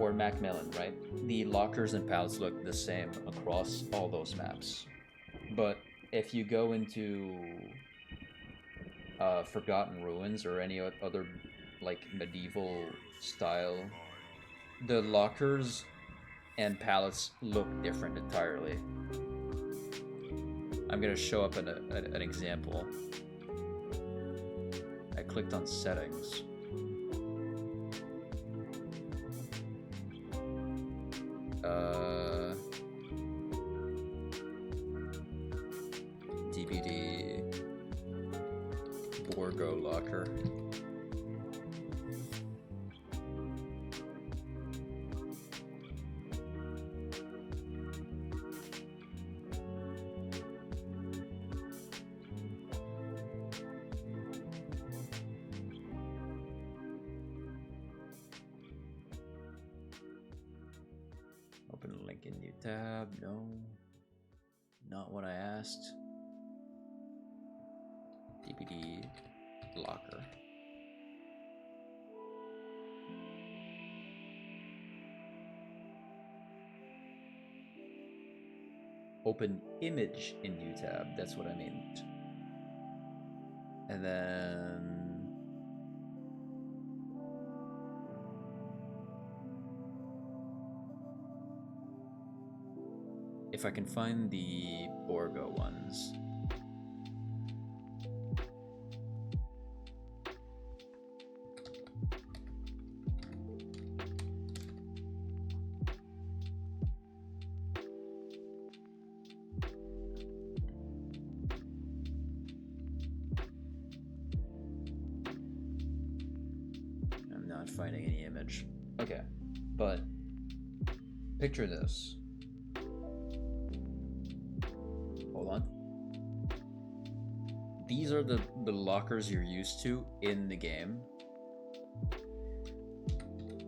or Macmillan, right? The lockers and pallets look the same across all those maps. But if you go into Forgotten Ruins or any other like medieval style, the lockers and pallets look different entirely. I'm gonna show up an example. I clicked on settings. DVD Borgo locker. Open a link in new tab. No, not what I asked. DVD locker. Open image in new tab. That's what I meant. And then if I can find the Borgo ones. I'm not finding any image. Okay, but picture this. Hold on. These are the lockers you're used to in the game.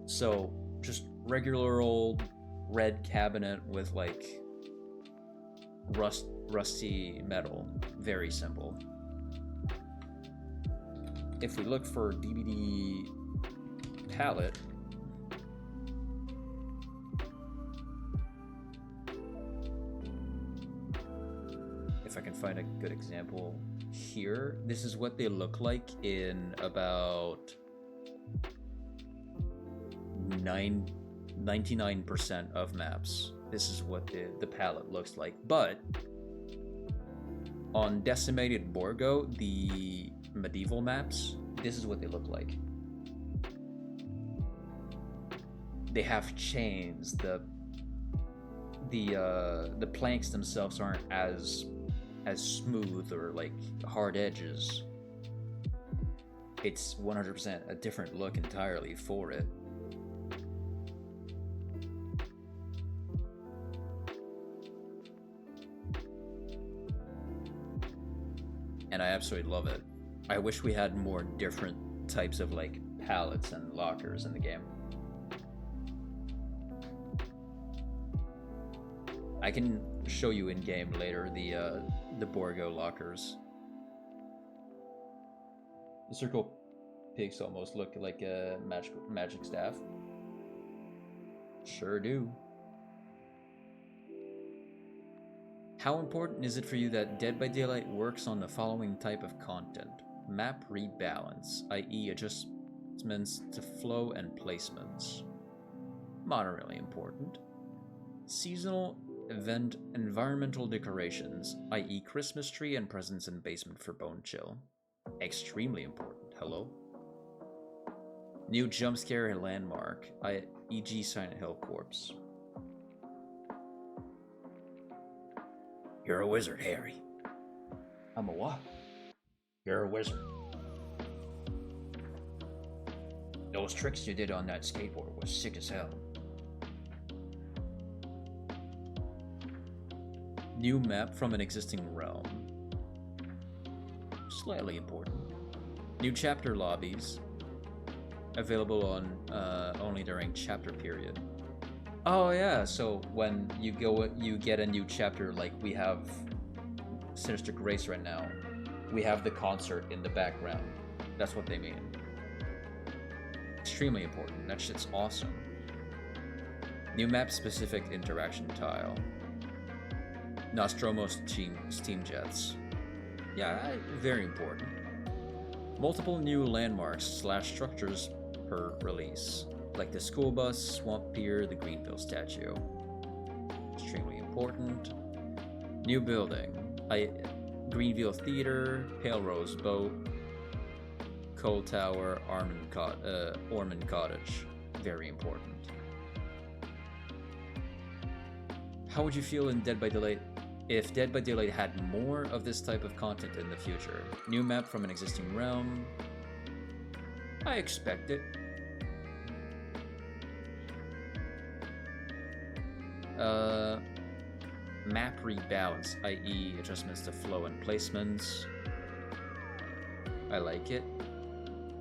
So just regular old red cabinet with like rusty metal. Very simple. If we look for DVD palette, if I can find a good example here, this is what they look like in about 99% of maps. This is what the palette looks like. But on Decimated Borgo, the medieval maps, this is what they look like. They have chains, the planks themselves aren't as smooth or like hard edges. It's 100% a different look entirely for it. And I absolutely love it. I wish we had more different types of like pallets and lockers in the game. I can show you in game later the Borgo lockers. The circle pigs almost look like a magic staff. Sure do. How important is it for you that Dead by Daylight works on the following type of content? Map rebalance, i.e. adjustments to flow and placements. Moderately important. Seasonal event environmental decorations, i.e. Christmas tree and presents in basement for Bone Chill. Extremely important. Hello? New jump scare and landmark, e.g. Silent Hill Corpse. You're a wizard, Harry. I'm a what? You're a wizard. Those tricks you did on that skateboard was sick as hell. New map from an existing realm. Slightly important. New chapter lobbies. Available on only during chapter period. Oh yeah, so when you get a new chapter, like we have Sinister Grace right now, we have the concert in the background. That's what they mean. Extremely important. That shit's awesome. New map specific interaction tile. Nostromo's steam jets. Yeah, very important. Multiple new landmarks / structures per release, like the school bus, swamp pier, the Greenville statue. Extremely important. New building. Greenville Theater, Pale Rose Boat, Coal Tower, Ormond Cottage. Very important. How would you feel in Dead by Daylight if Dead by Daylight had more of this type of content in the future? New map from an existing realm. I expect it. Map rebalance, i.e. adjustments to flow and placements. I like it.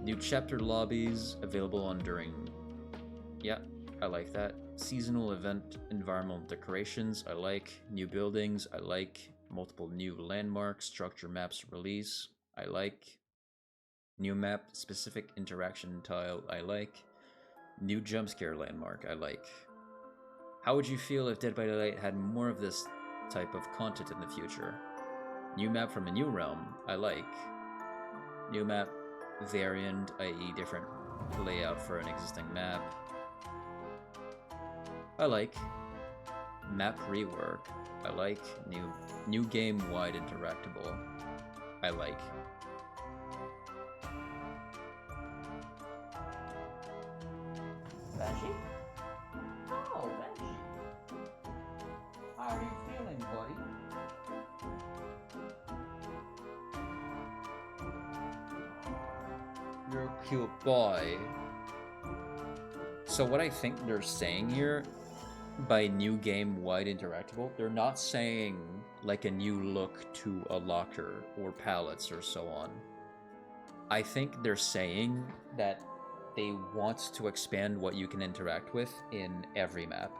New chapter lobbies available on during. Yeah, I like that. Seasonal event environmental decorations, I like. New buildings, I like. Multiple new landmarks, structure maps release, I like. New map specific interaction tile, I like. New jump scare landmark, I like. How would you feel if Dead by Daylight had more of this type of content in the future? New map from a new realm, I like. New map variant, i.e. different layout for an existing map, I like. Map rework, I like. New game-wide interactable, I like. Banshee? Oh, Banshee. How are you feeling, buddy? You're a cute boy. So what I think they're saying here, by new game-wide interactable, they're not saying like a new look to a locker or pallets or so on. I think they're saying that they want to expand what you can interact with in every map.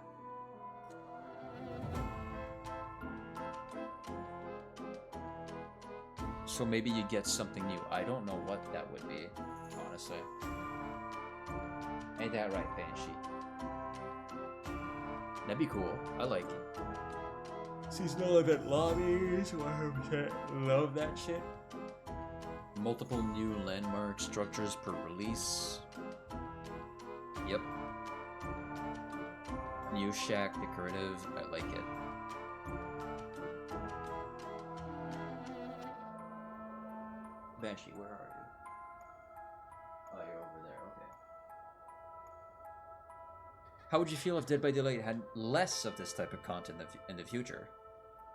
So maybe you get something new. I don't know what that would be, honestly. Ain't that right, Banshee? That'd be cool. I like it. Seasonal event lobbies, 100% love that shit. Multiple new landmark structures per release. Yep. New shack decorative, I like it. Banshee, where are you? Oh, you're over there, okay. How would you feel if Dead by Daylight had less of this type of content in the future?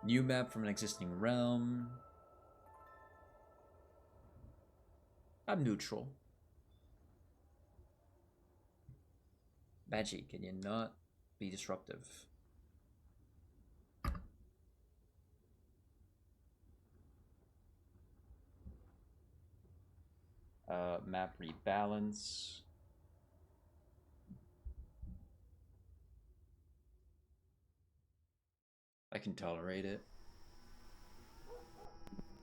New map from an existing realm. I'm neutral. Banshee, can you not be disruptive? Map rebalance. I can tolerate it.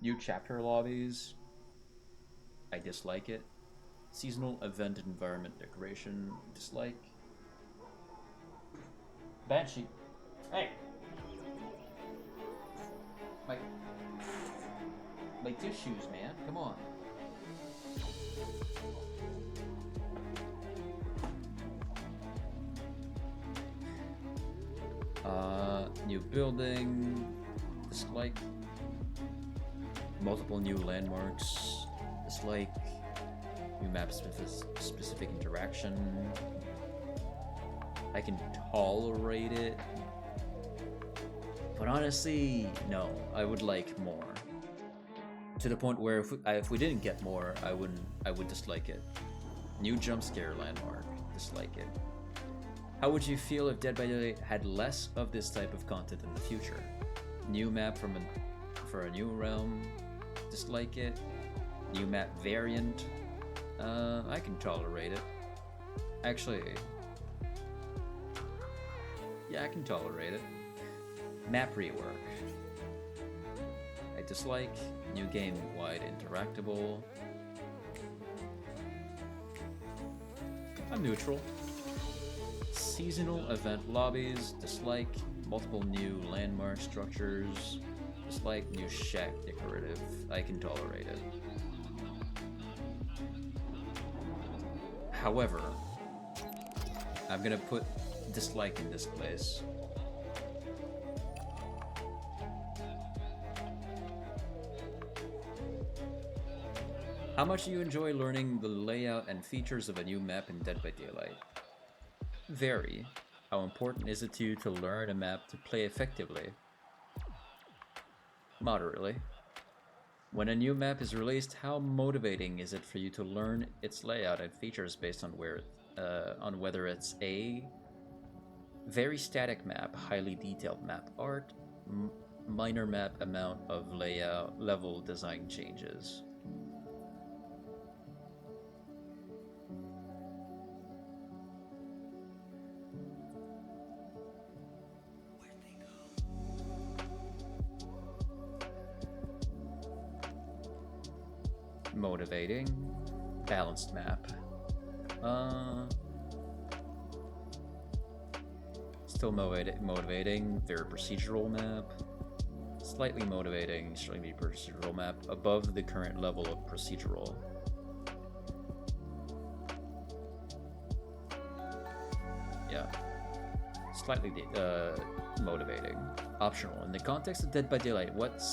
New chapter lobbies. I dislike it. Seasonal event environment decoration. Dislike. Banshee. Hey! My tissues, man. Come on. New building. Dislike. Multiple new landmarks. Dislike. New map specific interaction. I can tolerate it. But honestly, no. I would like more. To the point where if we didn't get more, I would dislike it. New jump scare landmark. Dislike it. How would you feel if Dead by Daylight had less of this type of content in the future? New map for a new realm. Dislike it. New map variant. I can tolerate it. Actually, yeah, I can tolerate it. Map rework. I dislike. New game-wide interactable. I'm neutral. Seasonal event lobbies. Dislike. Multiple new landmark structures. Dislike. New shack decorative. I can tolerate it. However, I'm gonna put dislike in this place. How much do you enjoy learning the layout and features of a new map in Dead by Daylight? Very. How important is it to you to learn a map to play effectively? Moderately. When a new map is released, how motivating is it for you to learn its layout and features based on whether it's a very static map, highly detailed map art, minor map amount of layout, level design changes? Motivating. Balanced map. Still motivating. Very procedural map. Slightly motivating, slightly procedural map. Above the current level of procedural. Yeah. Slightly motivating. Optional. In the context of Dead by Daylight, what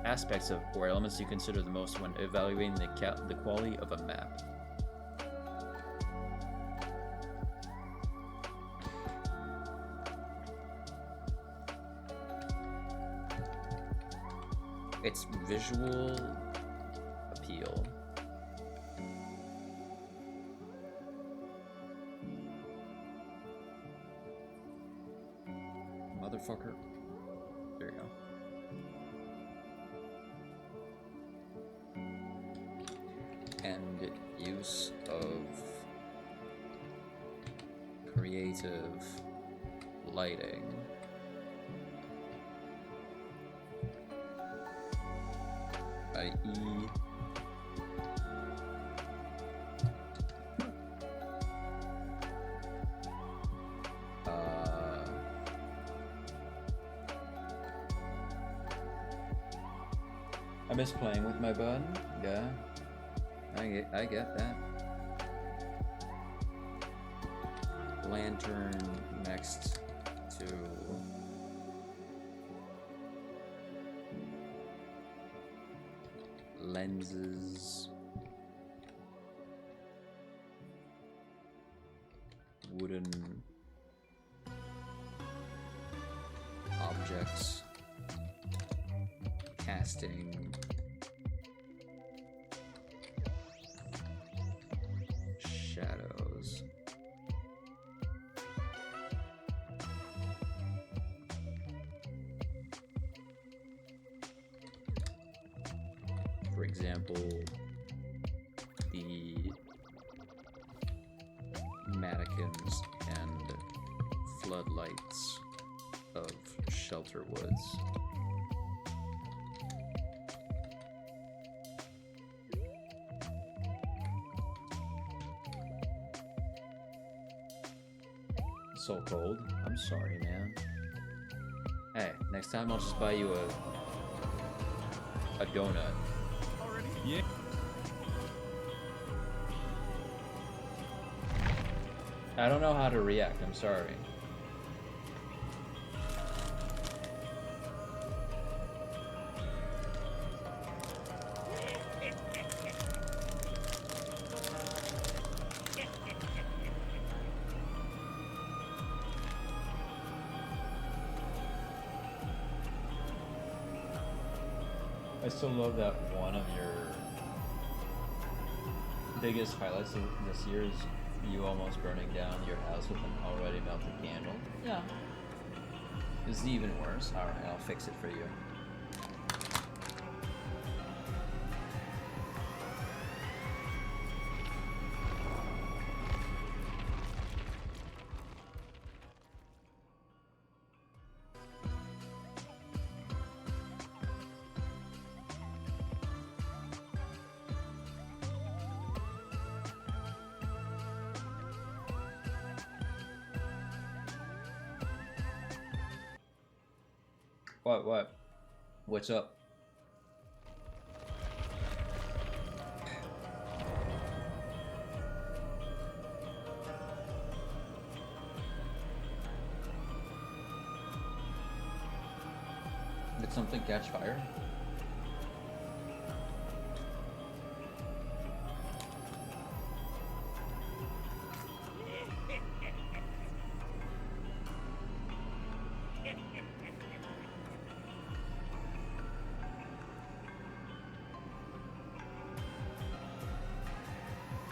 aspects of or elements do you consider the most when evaluating the quality of a map? Its visual appeal. Motherfucker. There you go. And use of creative lighting. i.e. I miss playing with my button. Yeah, I get that. Lantern next to lenses. Wooden Casting. Shadows. For example, the mannequins and floodlights of Shelter Woods. So cold. I'm sorry, man. Hey, next time I'll just buy you a donut. Already? Yeah. I don't know how to react. I'm sorry. I still love that one of your biggest highlights of this year is you almost burning down your house with an already melted candle. Yeah. This is even worse. Alright, I'll fix it for you. What? What's up? Did something catch fire?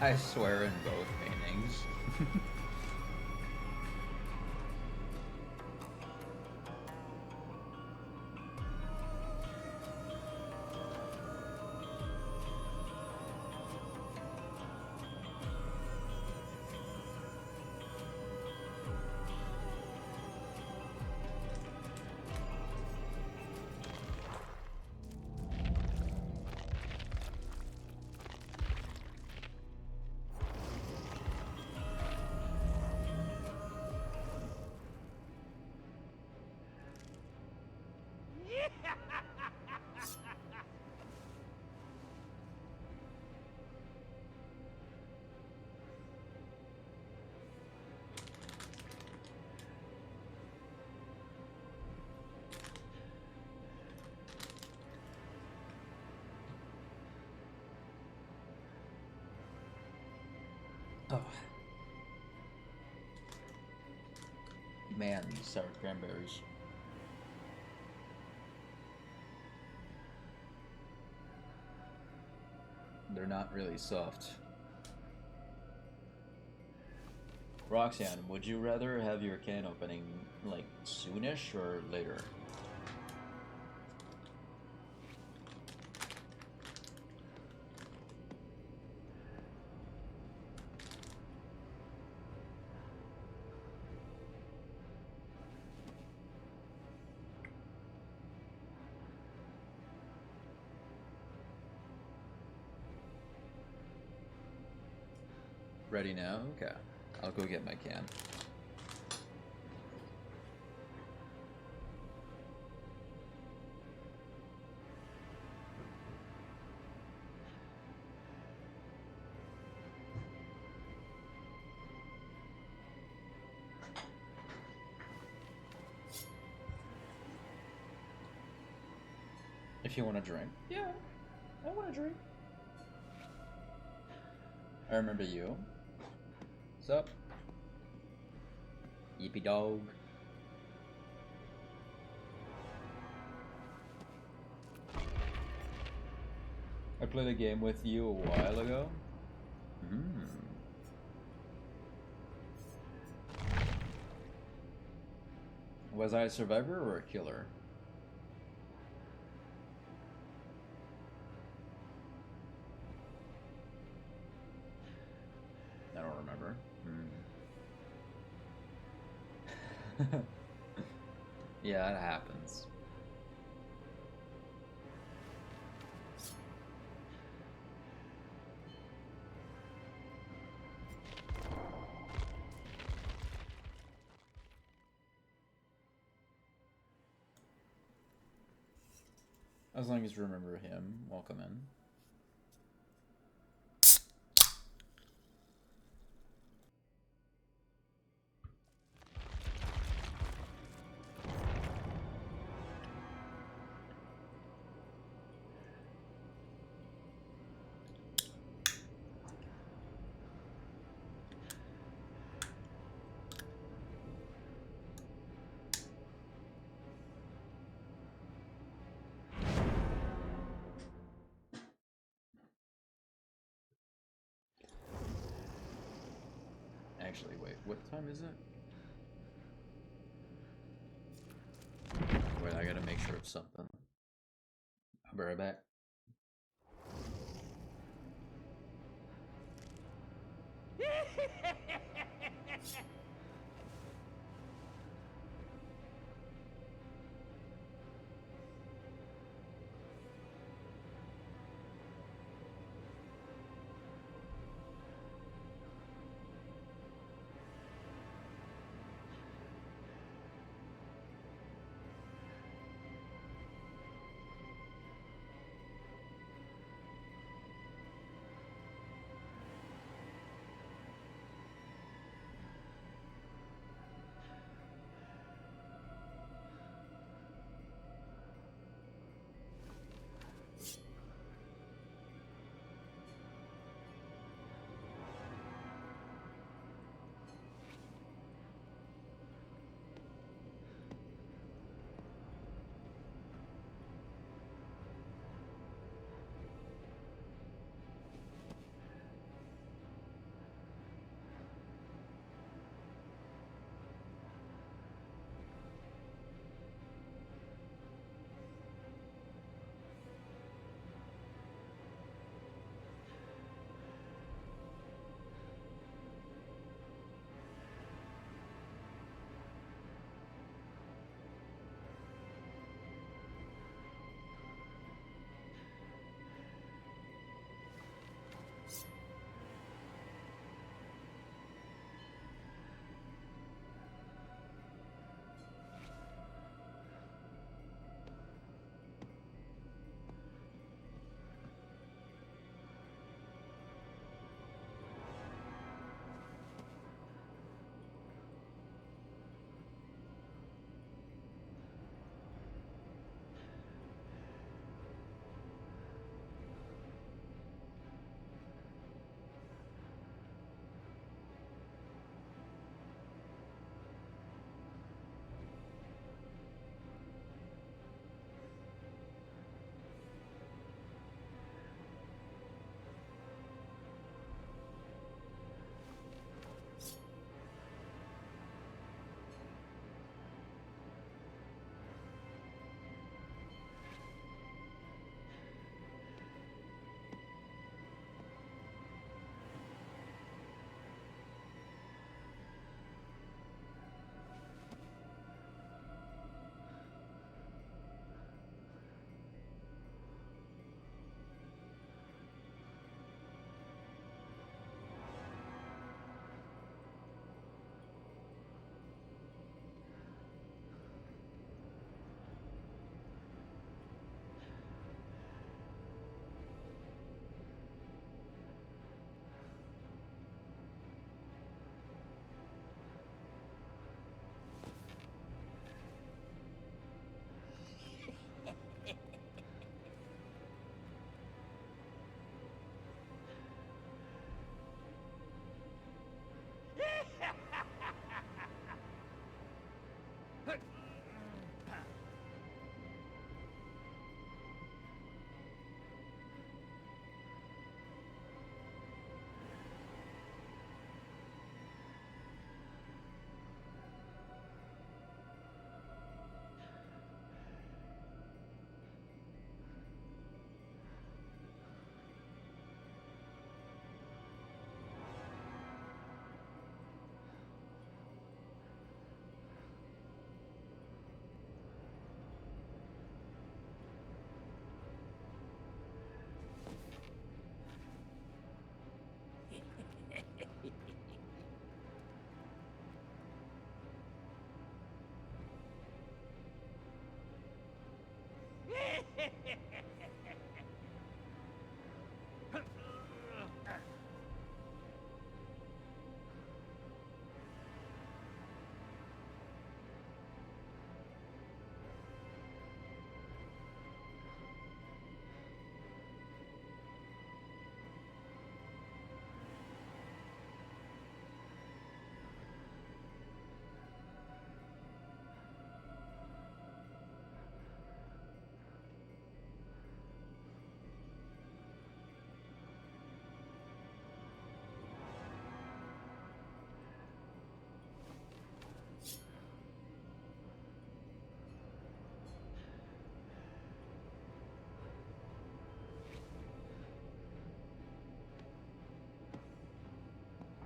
I swear in both paintings. Oh. Man, these sour cranberries. They're not really soft. Roxanne, would you rather have your can opening like soonish or later? Ready now? Okay. I'll go get my can. If you want a drink. Yeah, I want a drink. I remember you. What's up? Yippee dog. played a game with you a while ago. Was I a survivor or a killer? I don't remember. Yeah, it happens. As long as you remember him, welcome in. Actually, wait, what time is it? Wait, I gotta make sure of something. I'll be right back.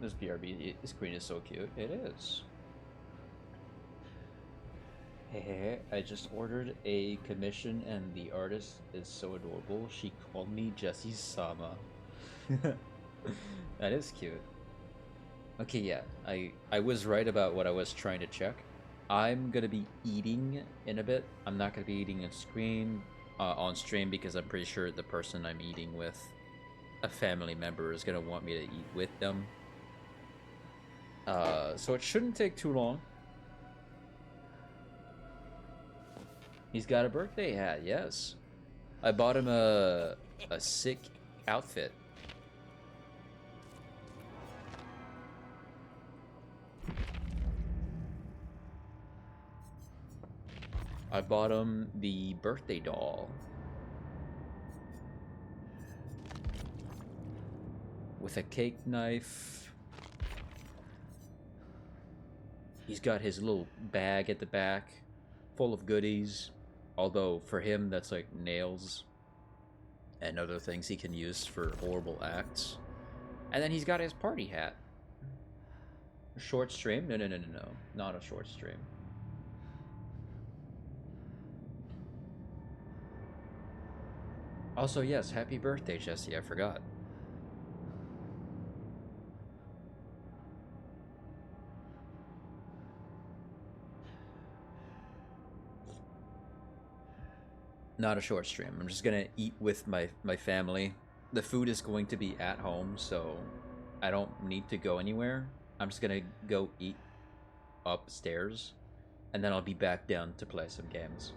This BRB screen is so cute. It is. Hey, I just ordered a commission and the artist is so adorable. She called me Jessie Sama. That is cute. Okay, yeah, I was right about what I was trying to check. I'm gonna be eating in a bit. I'm not gonna be eating on stream because I'm pretty sure the person I'm eating with, a family member, is gonna want me to eat with them. So it shouldn't take too long. He's got a birthday hat, yes. I bought him a sick outfit. I bought him the birthday doll. With a cake knife. He's got his little bag at the back, full of goodies. Although, for him, that's like nails and other things he can use for horrible acts. And then he's got his party hat. A short stream? No. Not a short stream. Also, yes, happy birthday, Jesse. I forgot. Not a short stream. I'm just gonna eat with my family. The food is going to be at home, so I don't need to go anywhere. I'm just gonna go eat upstairs, and then I'll be back down to play some games.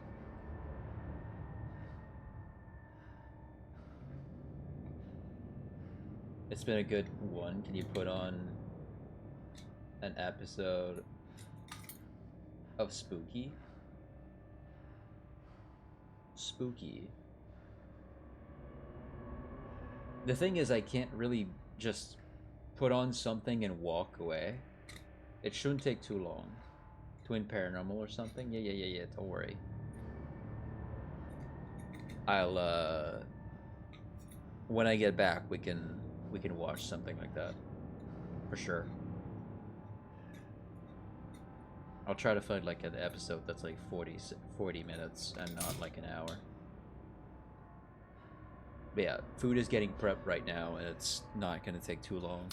It's been a good one. Can you put on an episode of Spooky? Spooky. The thing is, I can't really just put on something and walk away. It shouldn't take too long. Twin Paranormal or something? Yeah, don't worry. I'll, when I get back, we can watch something like that. For sure. I'll try to find like an episode that's like 40 minutes and not like an hour. But yeah, food is getting prepped right now and it's not gonna take too long.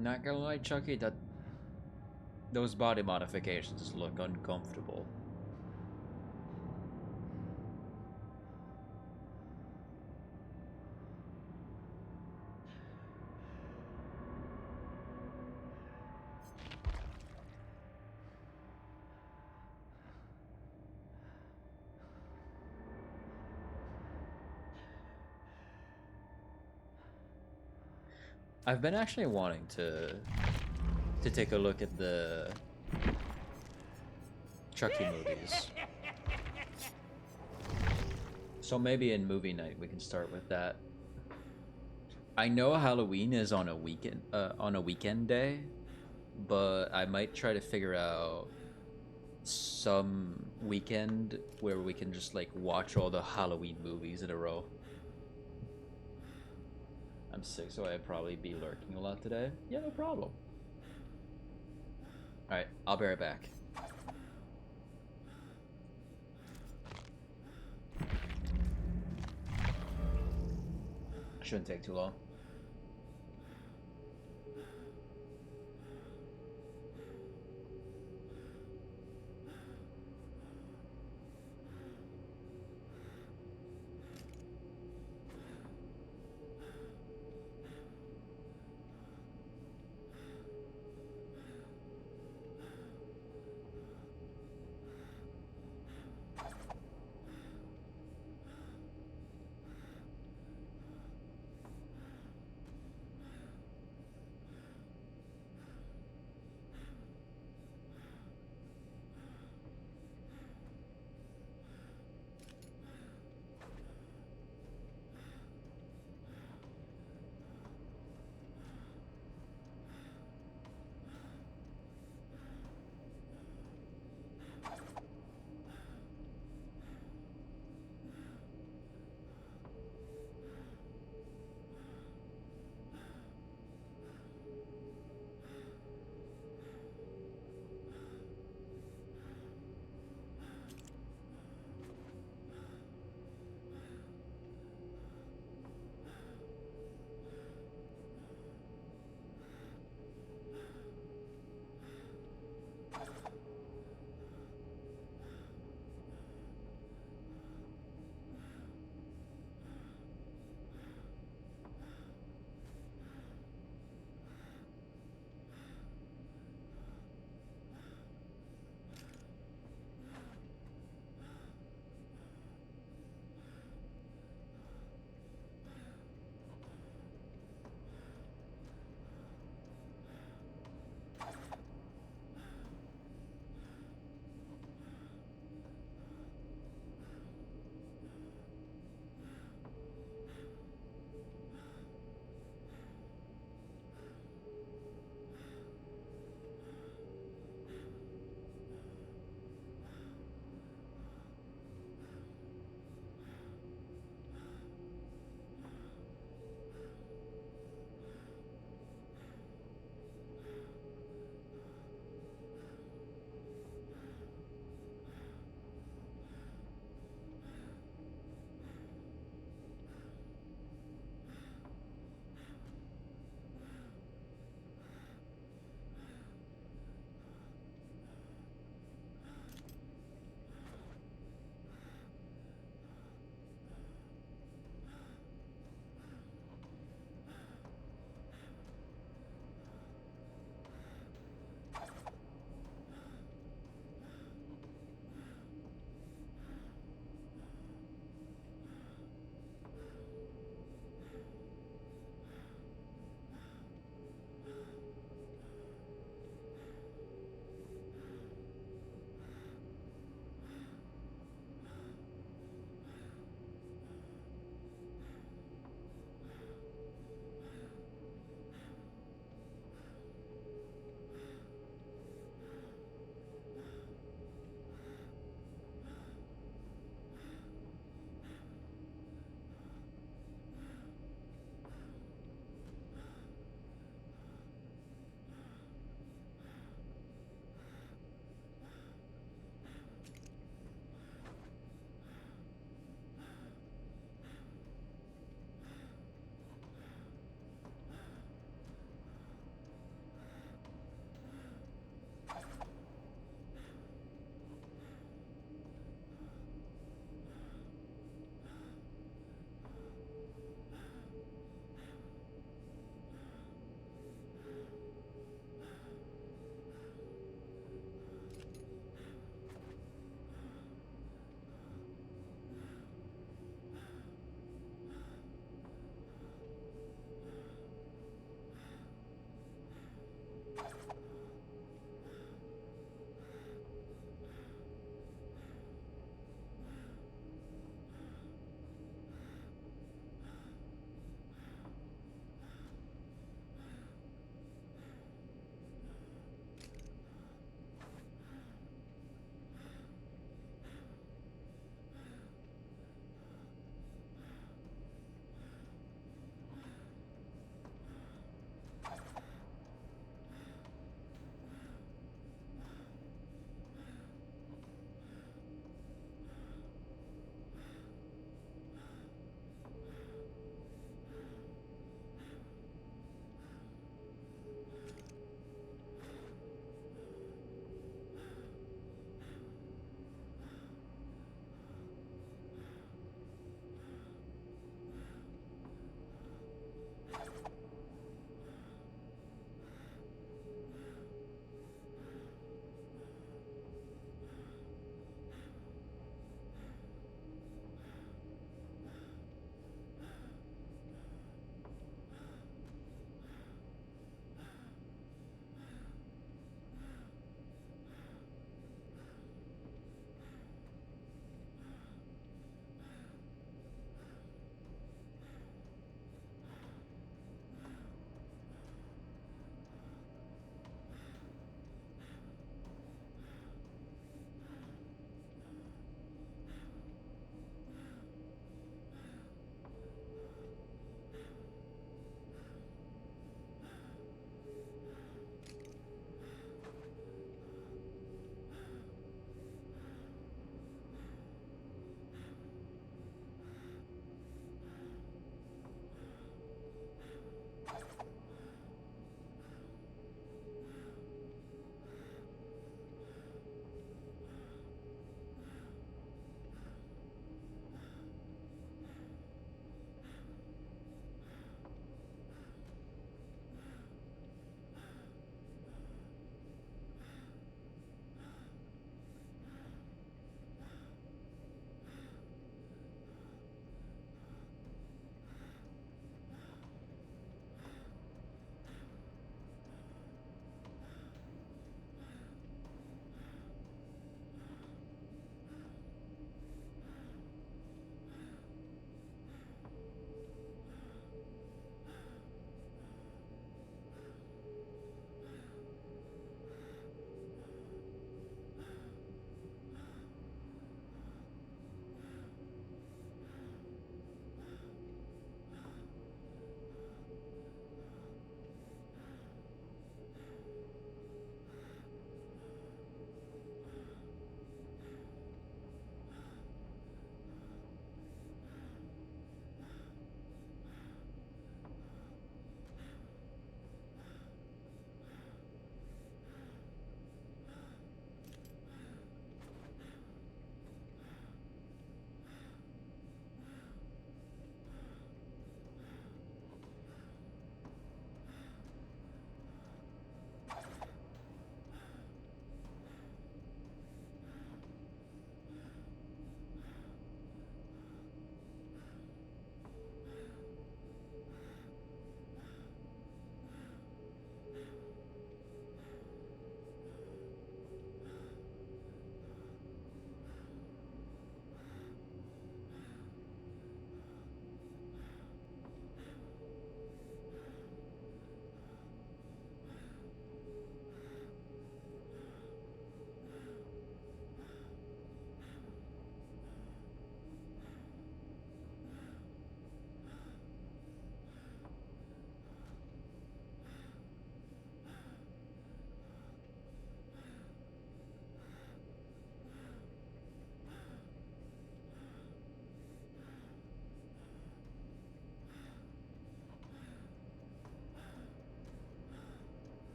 Not gonna lie, Chucky, those body modifications look uncomfortable. I've been actually wanting to take a look at the Chucky movies. So maybe in movie night we can start with that. I know Halloween is on a weekend day, but I might try to figure out some weekend where we can just like watch all the Halloween movies in a row. I'm sick, so I'd probably be lurking a lot today. Yeah, no problem. Alright, I'll be right back. Shouldn't take too long.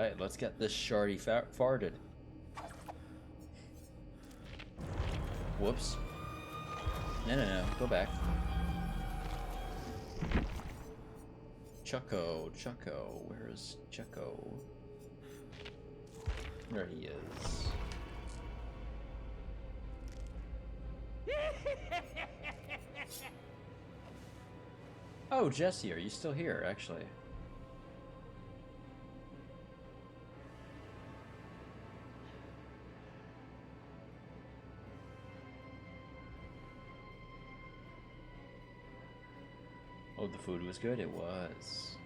Alright, let's get this shardy farted. Whoops. No, go back. Chucko, where is Chucko? There he is. Oh, Jesse, are you still here, actually? Oh, the food was good? It was.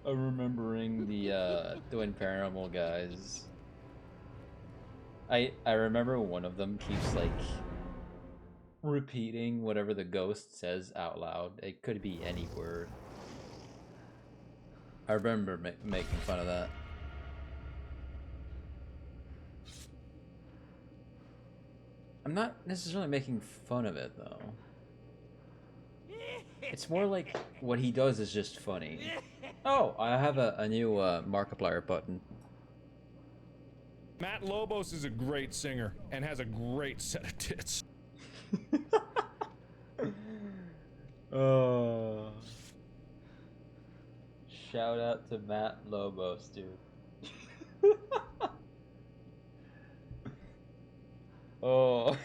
I'm remembering the Twin Paranormal guys. I remember one of them keeps like repeating whatever the ghost says out loud. It could be any word. I remember making fun of that. I'm not necessarily making fun of it though. It's more like what he does is just funny. Oh, I have a new Markiplier button. Matt Lobos is a great singer and has a great set of tits. Oh. Shout out to Matt Lobos, dude. Oh.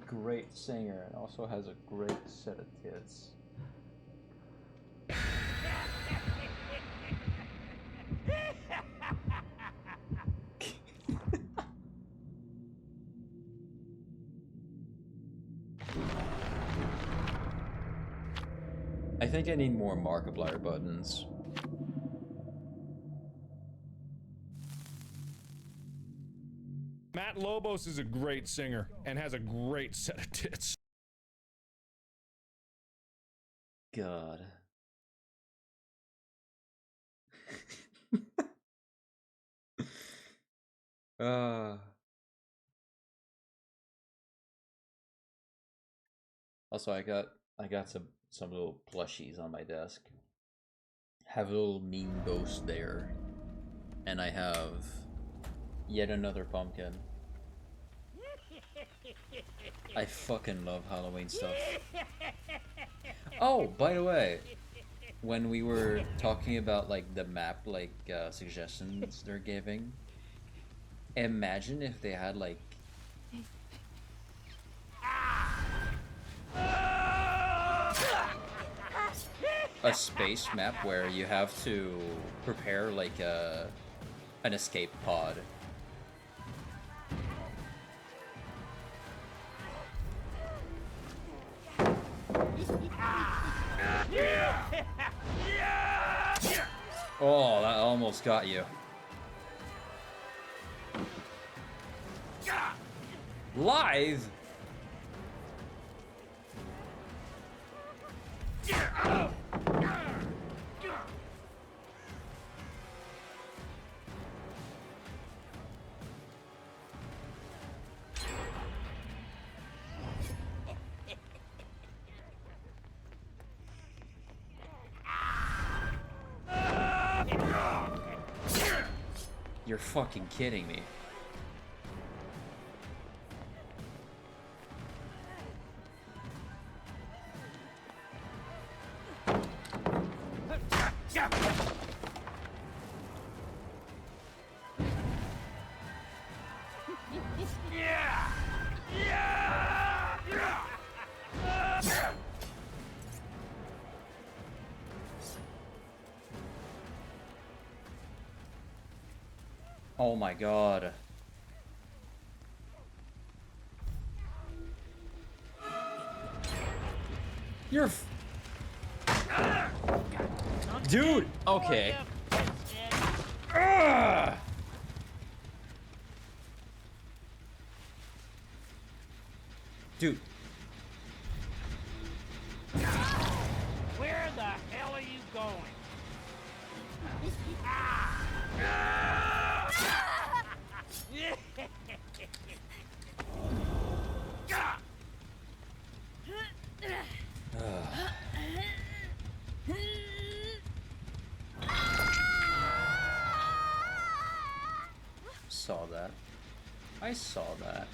Great singer and also has a great set of tits. I think I need more Markiplier buttons. Matt Lobos is a great singer and has a great set of tits. God. Also, I got some little plushies on my desk. Have a little mean ghost there, and I have yet another pumpkin. I fucking love Halloween stuff. Oh, by the way, when we were talking about like the map, like suggestions they're giving, imagine if they had like a space map where you have to prepare like an escape pod. Oh, that almost got you. Live? You're fucking kidding me. Oh my god. You're Dude! Okay. Dude. Where the hell are you going? Saw that. I saw that.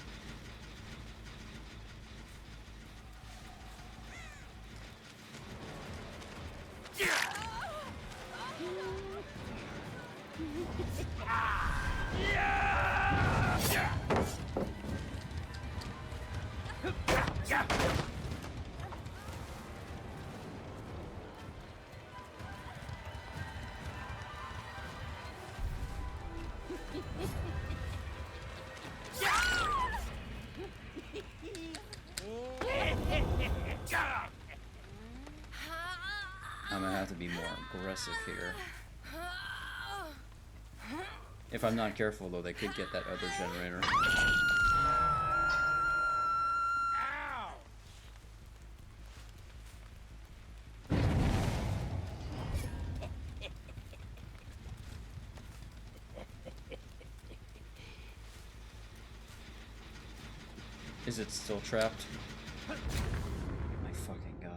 I'm gonna have to be more aggressive here. If I'm not careful, though, they could get that other generator. Ow! Is it still trapped? My fucking god.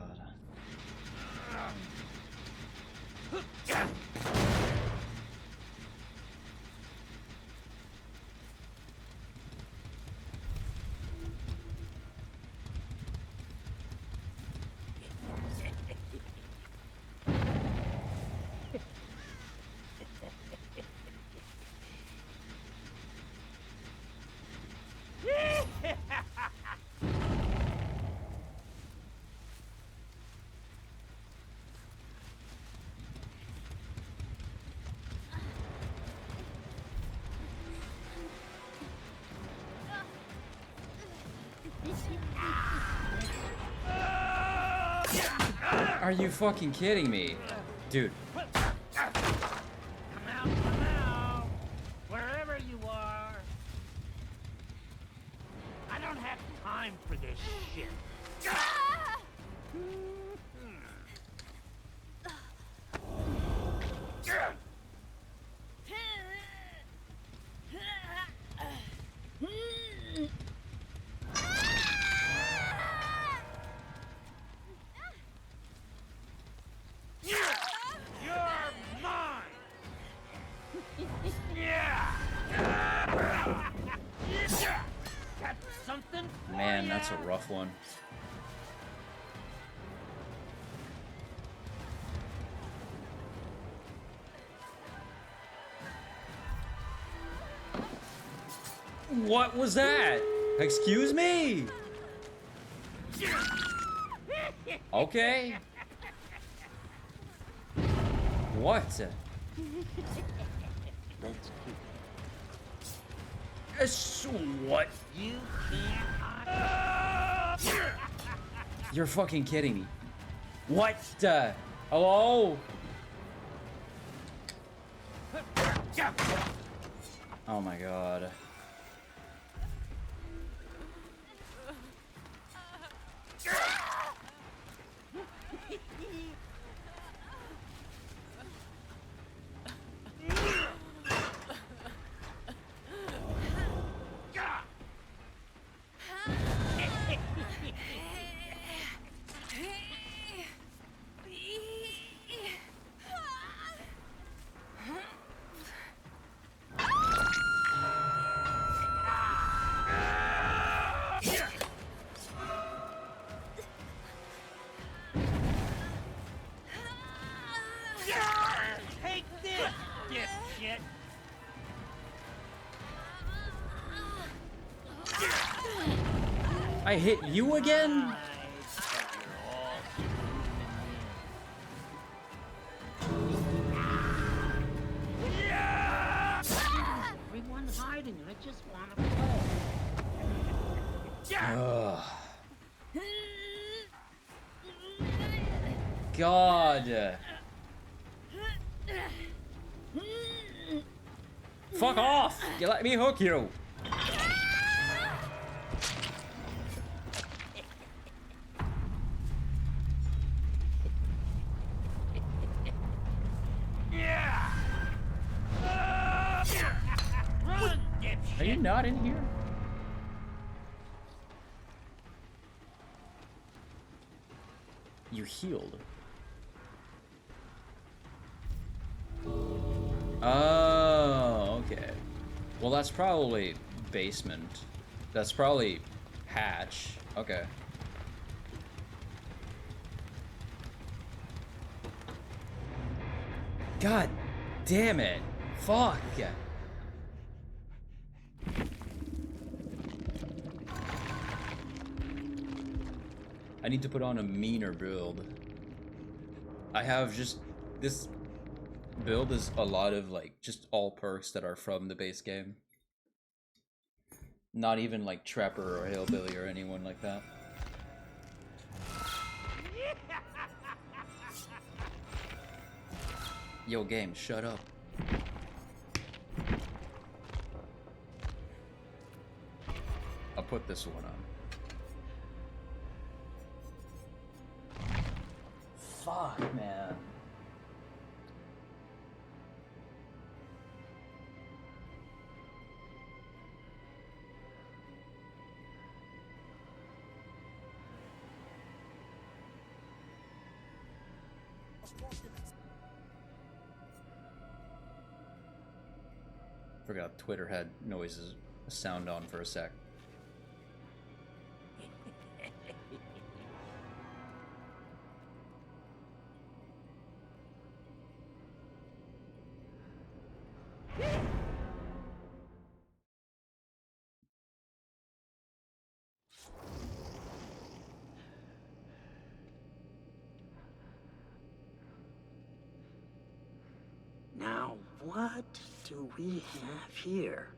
Are you fucking kidding me? Dude. Come out, wherever you are. I don't have time for this shit. Man, that's a rough one. What was that? Excuse me? Okay. What? What? You can't. You're fucking kidding me. What? Hello? Oh my god. Take this, dipshit. I hit you again? Everyone's hiding, and I just want to play. Ugh. God. Fuck off! You let me hook you. it not in here? You healed. Oh, okay. Well, that's probably basement. That's probably hatch. Okay. God damn it. Fuck. I need to put on a meaner build. I have just... This build is a lot of, like, just all perks that are from the base game. Not even, like, Trapper or Hillbilly or anyone like that. Yo, game, shut up. I'll put this one on. Fuck, man. Forgot Twitter had noises sound on for a sec. Now, what do we have here?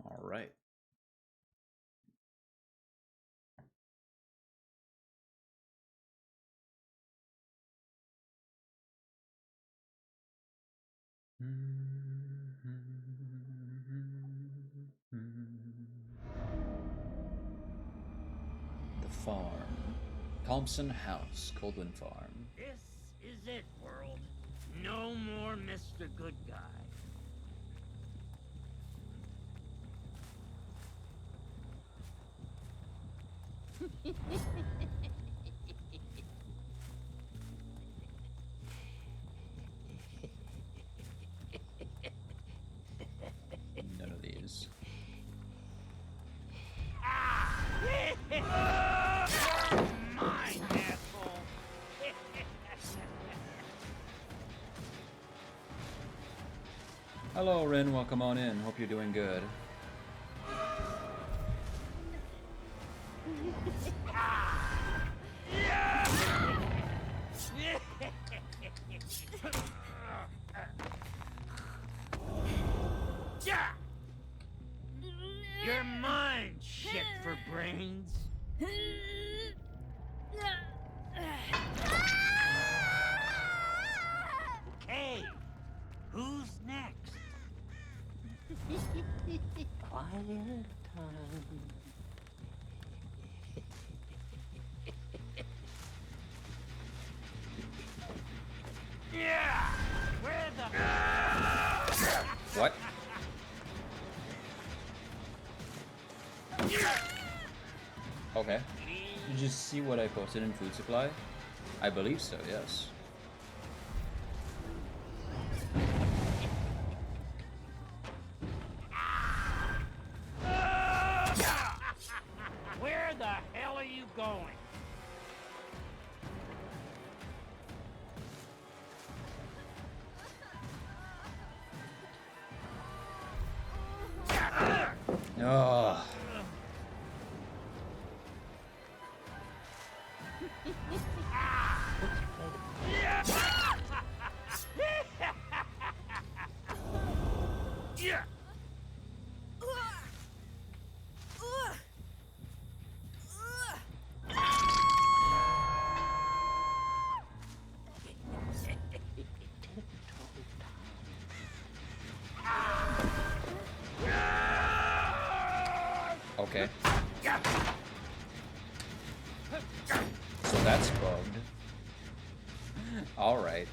All right. The farm. Thompson House, Coldwin Farm. This is it, world. No more Mr. Good Guy. None of these. Mine, asshole. Hello, Rin. Welcome on in. Hope you're doing good. You're mine, shit for brains. Okay, who's next? Quiet time. Yeah! Where the... What? you see what I posted in Food Supply? I believe so, yes. Where the hell are you going? Oh. Okay. So that's bugged. Alright.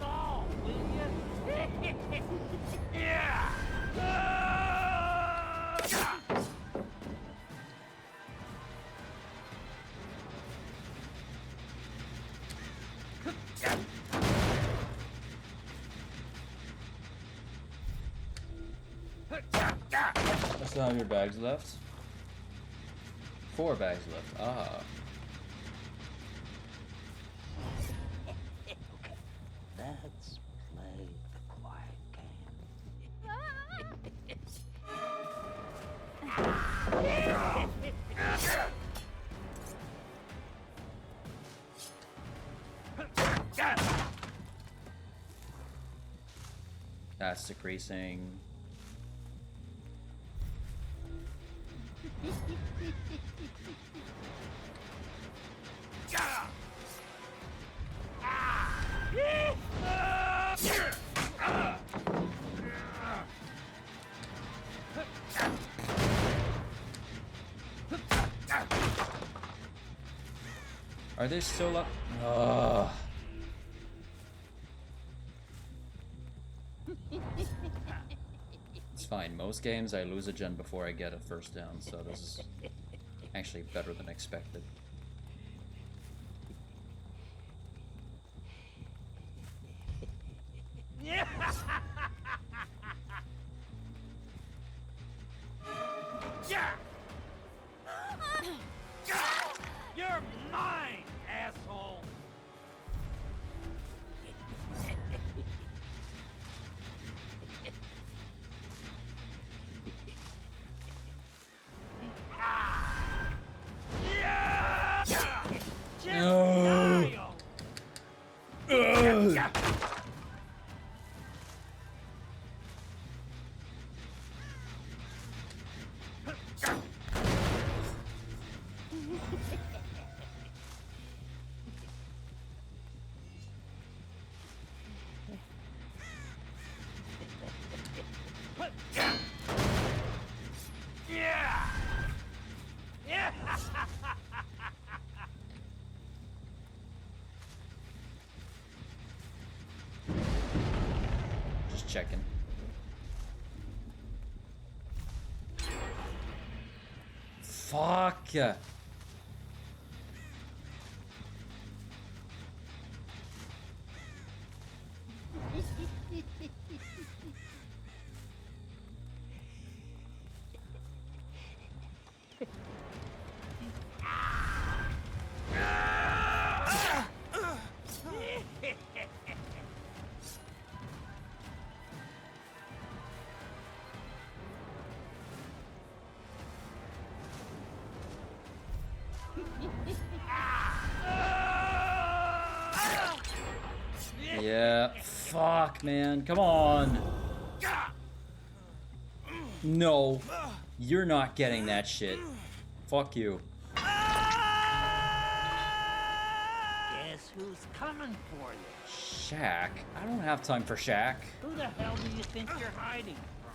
Oh, will you? Yeah! Still have your bags left? 4 bags left. Ah. Let's play the quiet game. That's decreasing. Are they still up? Ugh. It's fine. Most games I lose a gen before I get a first down, so this is actually better than expected. Yeah! You're mine, asshole! No. Just checking. Fuck. Yeah, fuck, man. Come on. No, you're not getting that shit. Fuck you. Guess who's coming for you? Shaq? I don't have time for Shaq. Who the hell do you think you're hiding from?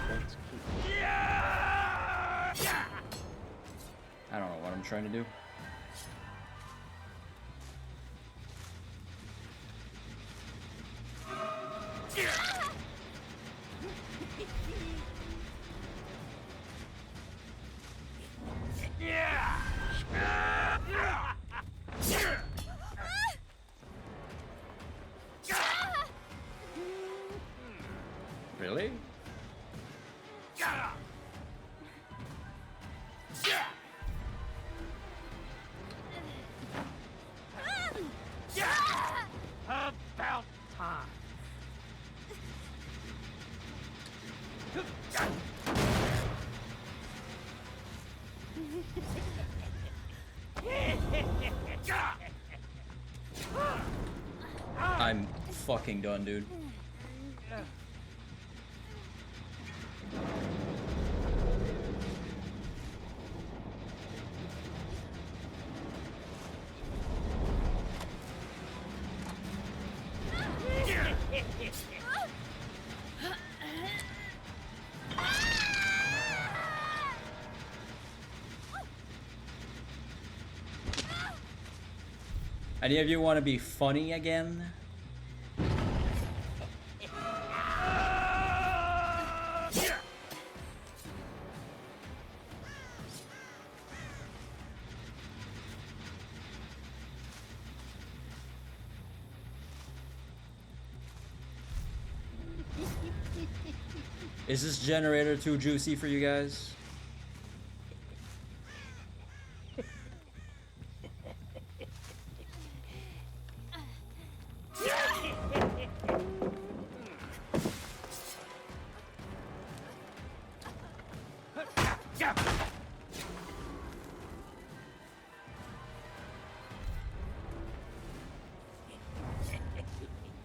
Let's keep... I don't know what I'm trying to do. Really? About time. I'm fucking done, dude. Any of you want to be funny again? Is this generator too juicy for you guys?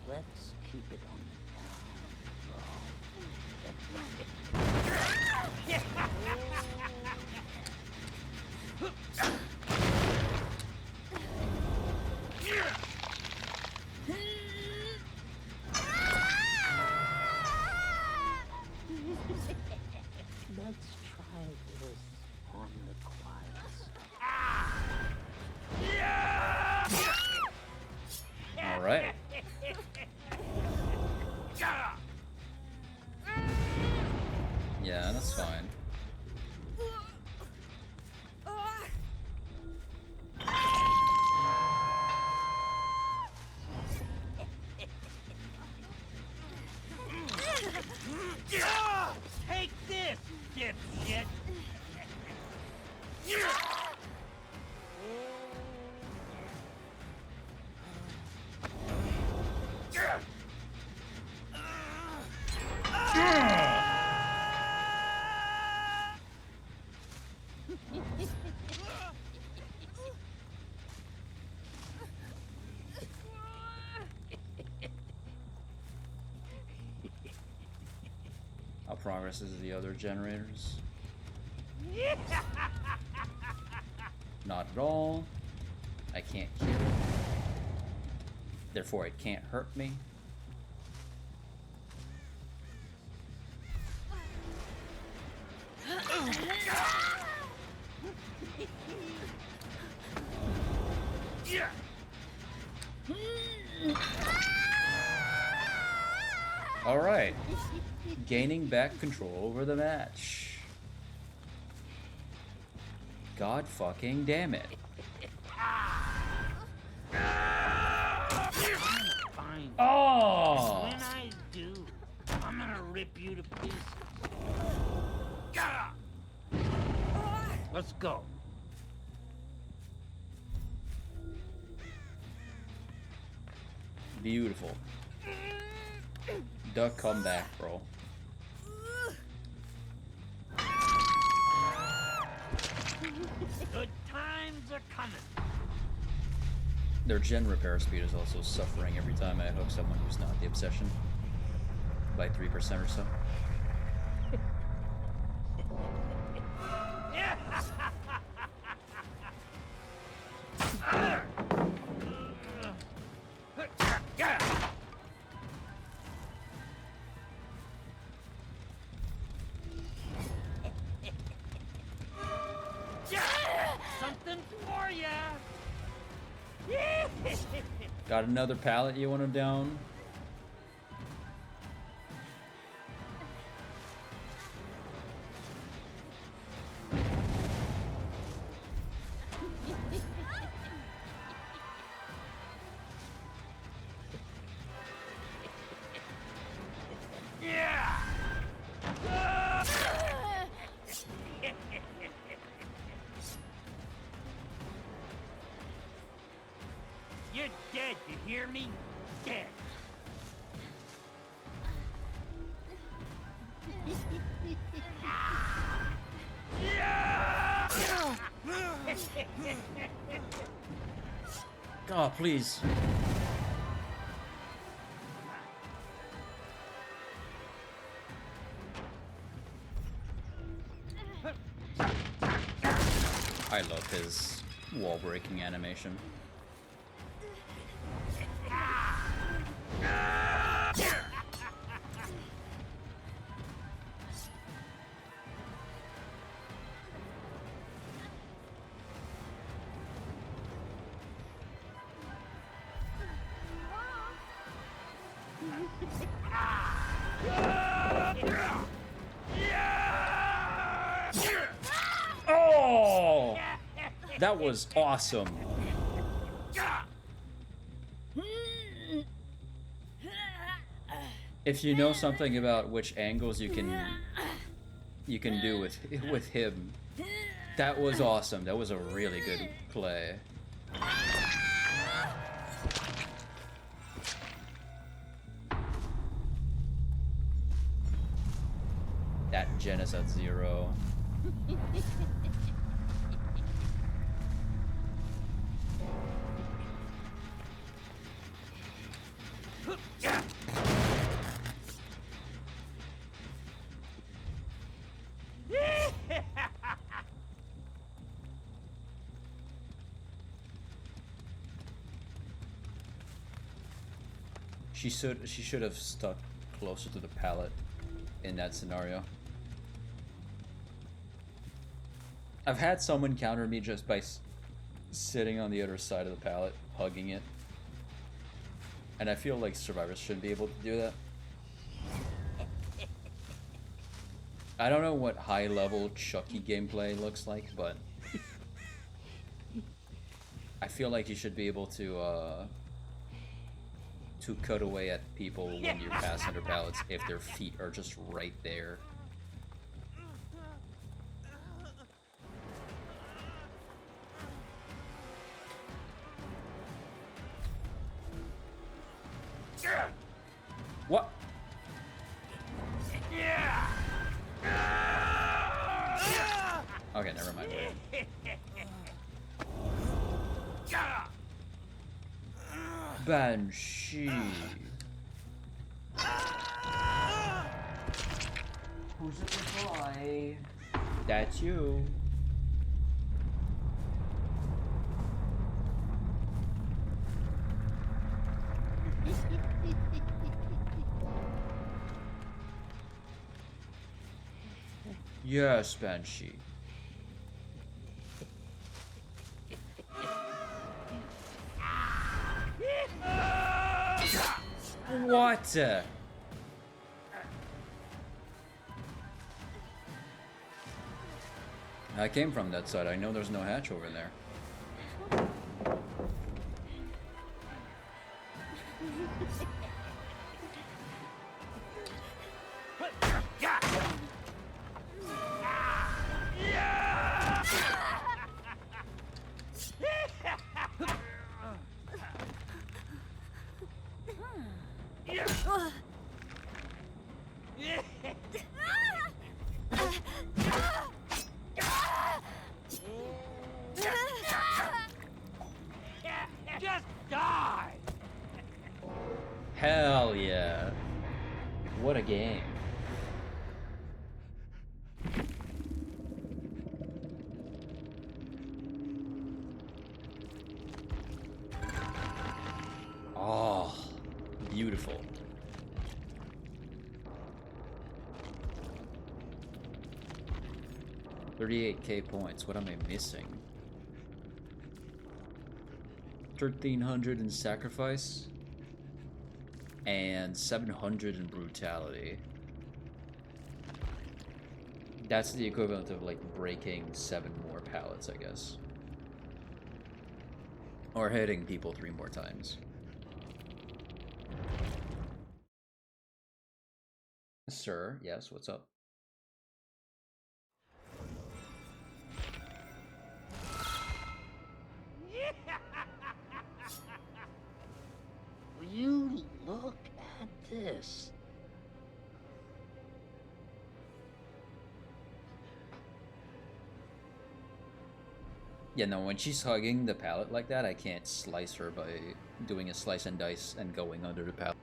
Let's keep it on Let's try this on the quiet side. All right. Yeah, that's fine. Take this, dipshit. How progress is the other generators? Not at all. I can't kill it. Therefore, it can't hurt me. All right. Gaining back control over the match. God fucking damn it. Fine. Oh! When I do, I'm gonna rip you to pieces. Let's go. Beautiful. Duck comeback, bro. Good times are coming. Their gen repair speed is also suffering every time I hook someone who's not the obsession. By 3% or so. Something for ya. Got another pallet you want to down? Yeah. hear me? Dead. God, please. I love his wall breaking animation. Oh! That was awesome. If you know something about which angles you can do with him, that was awesome. That was a really good play. That Jen is at 0. She should have stuck closer to the pallet in that scenario. I've had someone counter me just by sitting on the other side of the pallet, hugging it. And I feel like survivors shouldn't be able to do that. I don't know what high-level Chucky gameplay looks like, but I feel like you should be able to cut away at people when you pass under pallets if their feet are just right there. What? Okay, never mind. Banshee. Who's it the boy? That's you. Yes, Banshee. What? I came from that side. I know there's no hatch over there. Just die! Hell yeah. What a game. Oh, beautiful. $38K points. What am I missing? 1,300 in sacrifice and 700 in brutality. That's the equivalent of like breaking 7 more pallets, I guess. Or hitting people 3 more times. Sir, yes, what's up? this. Yeah, no, when she's hugging the pallet like that, I can't slice her by doing a slice and dice and going under the pallet.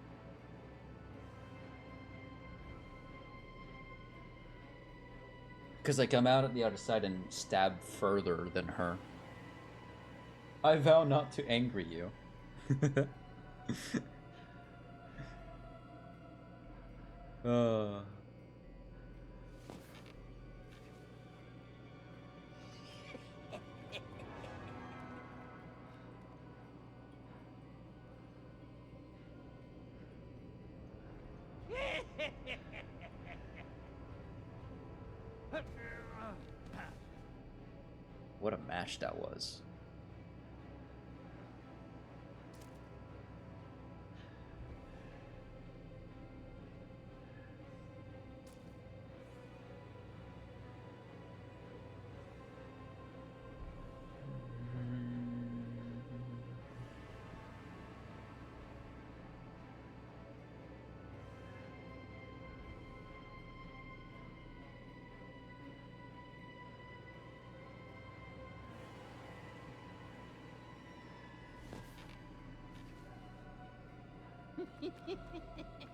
Because I come out at the other side and stab further than her. I vow not to angry you. What a match that was.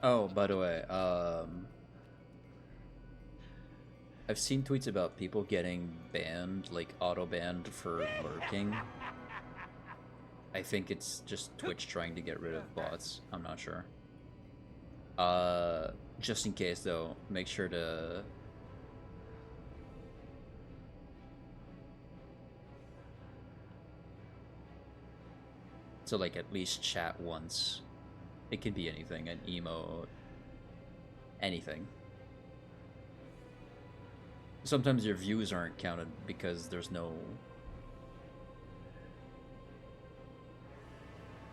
Oh, by the way, I've seen tweets about people getting banned, like auto-banned for lurking. I think it's just Twitch trying to get rid of bots. I'm not sure. Just in case though, make sure to like at least chat once. It could be anything, an emote, anything. Sometimes your views aren't counted because there's no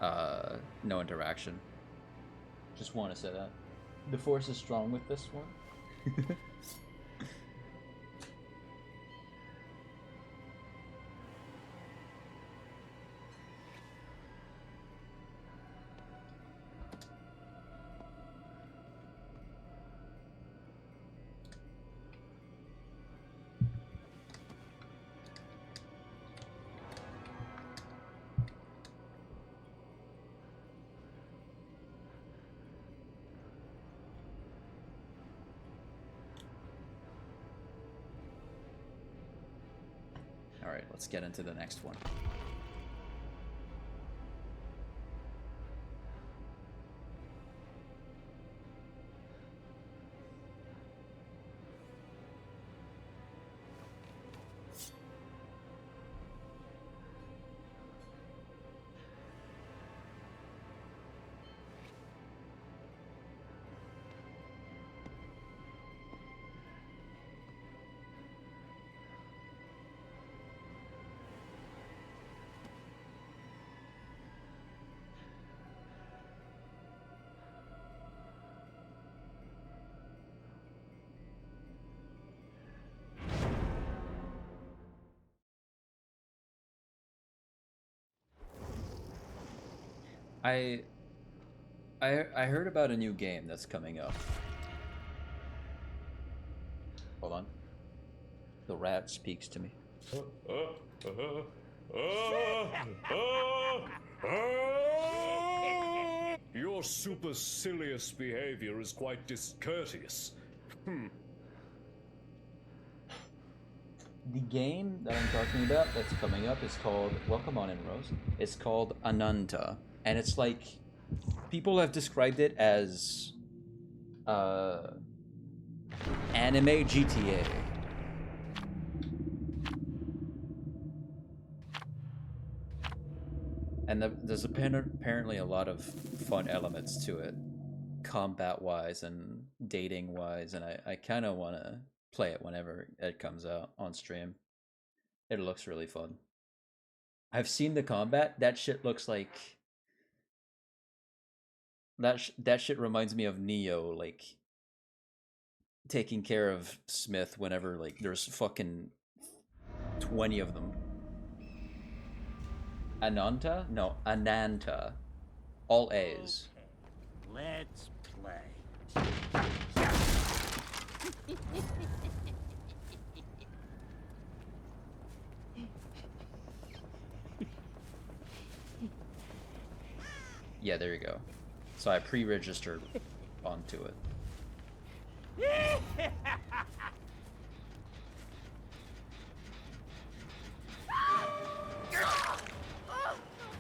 no interaction. Just want to say that. The force is strong with this one. Alright, let's get into the next one. I heard about a new game that's coming up. Hold on. The rat speaks to me. Your supercilious behavior is quite discourteous. The game that I'm talking about that's coming up is called, welcome on in, Rose. It's called Ananta. And it's like, people have described it as anime GTA. And there's apparently a lot of fun elements to it, combat-wise and dating-wise, and I kind of want to play it whenever it comes out on stream. It looks really fun. I've seen the combat. That shit looks like... That shit reminds me of Neo, like, taking care of Smith whenever, like, there's fucking 20 of them. Ananta? No, Ananta. All A's. Okay, let's play. Yeah, there you go. So I pre-registered onto it.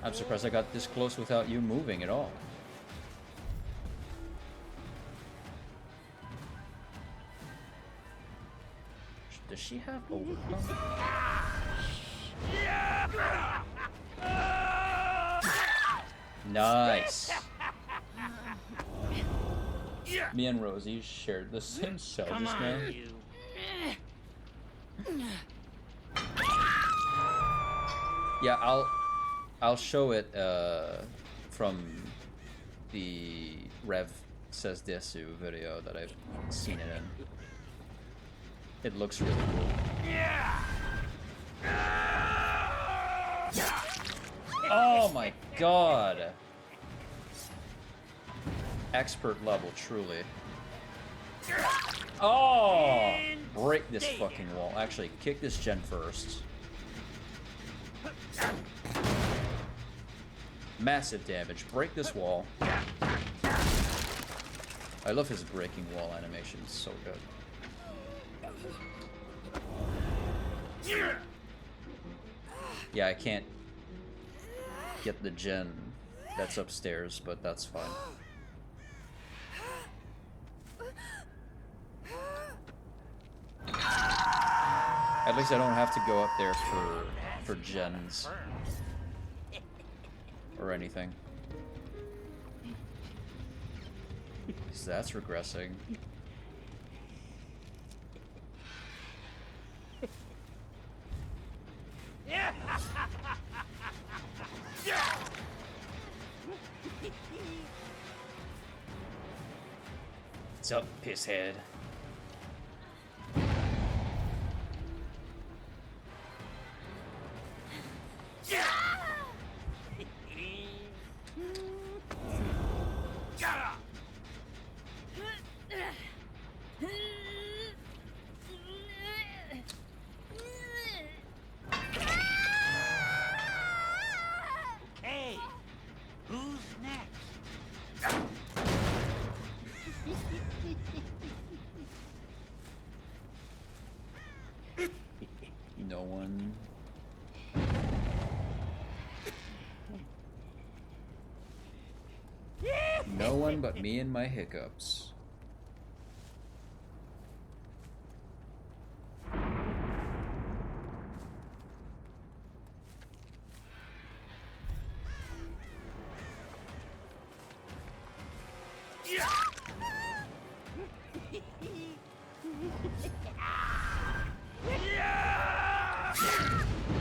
I'm surprised I got this close without you moving at all. Does she have overcome? Nice. Me and Rosie shared the same cell just now. Yeah, I'll show it from the Rev Says Desu video that I've seen it in. It looks really cool. Oh my god! Expert level, truly. Oh! Break this fucking wall. Actually, kick this gen first. Massive damage. Break this wall. I love his breaking wall animation. It's so good. Yeah, I can't get the gen that's upstairs, but that's fine. At least I don't have to go up there for gens or anything. So that's regressing. What's up, pisshead? Okay, who's next? No one. No one but me and my hiccups.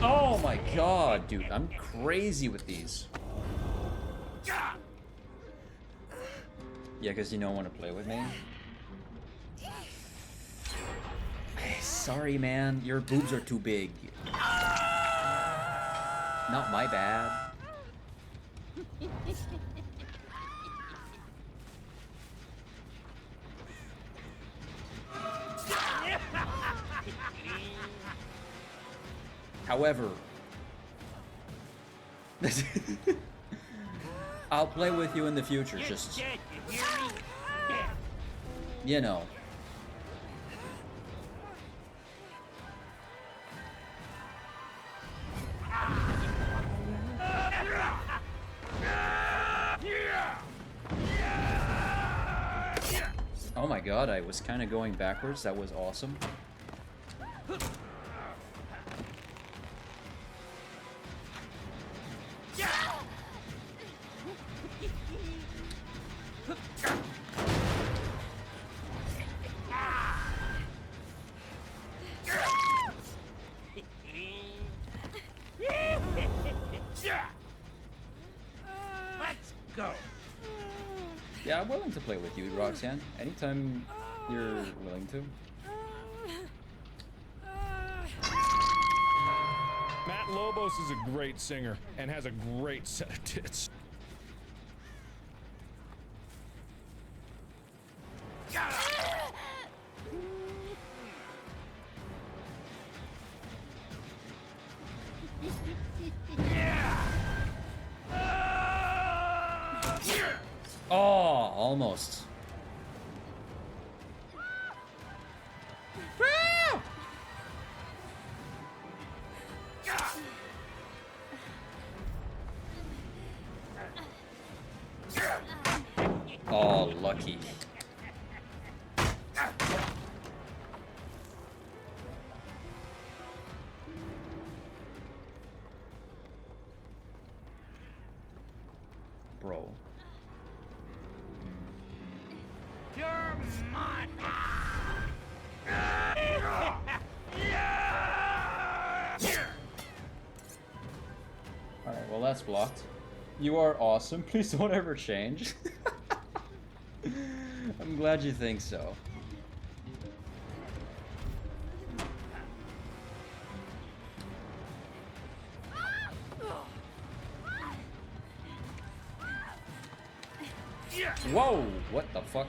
Oh my god, dude, I'm crazy with these. Yeah, because you don't want to play with me. Sorry, man, your boobs are too big. Not my bad. However, I'll play with you in the future, just, you know. Oh my god, I was kind of going backwards. That was awesome. Let's go. Yeah, I'm willing to play with you, Roxanne. Anytime you're willing to. Matt Lobos is a great singer and has a great set of tits. Oh, almost. Oh, lucky. Bro. You're mine. Alright, well that's blocked. You are awesome. Please don't ever change. I'm glad you think so. Whoa! What the fuck?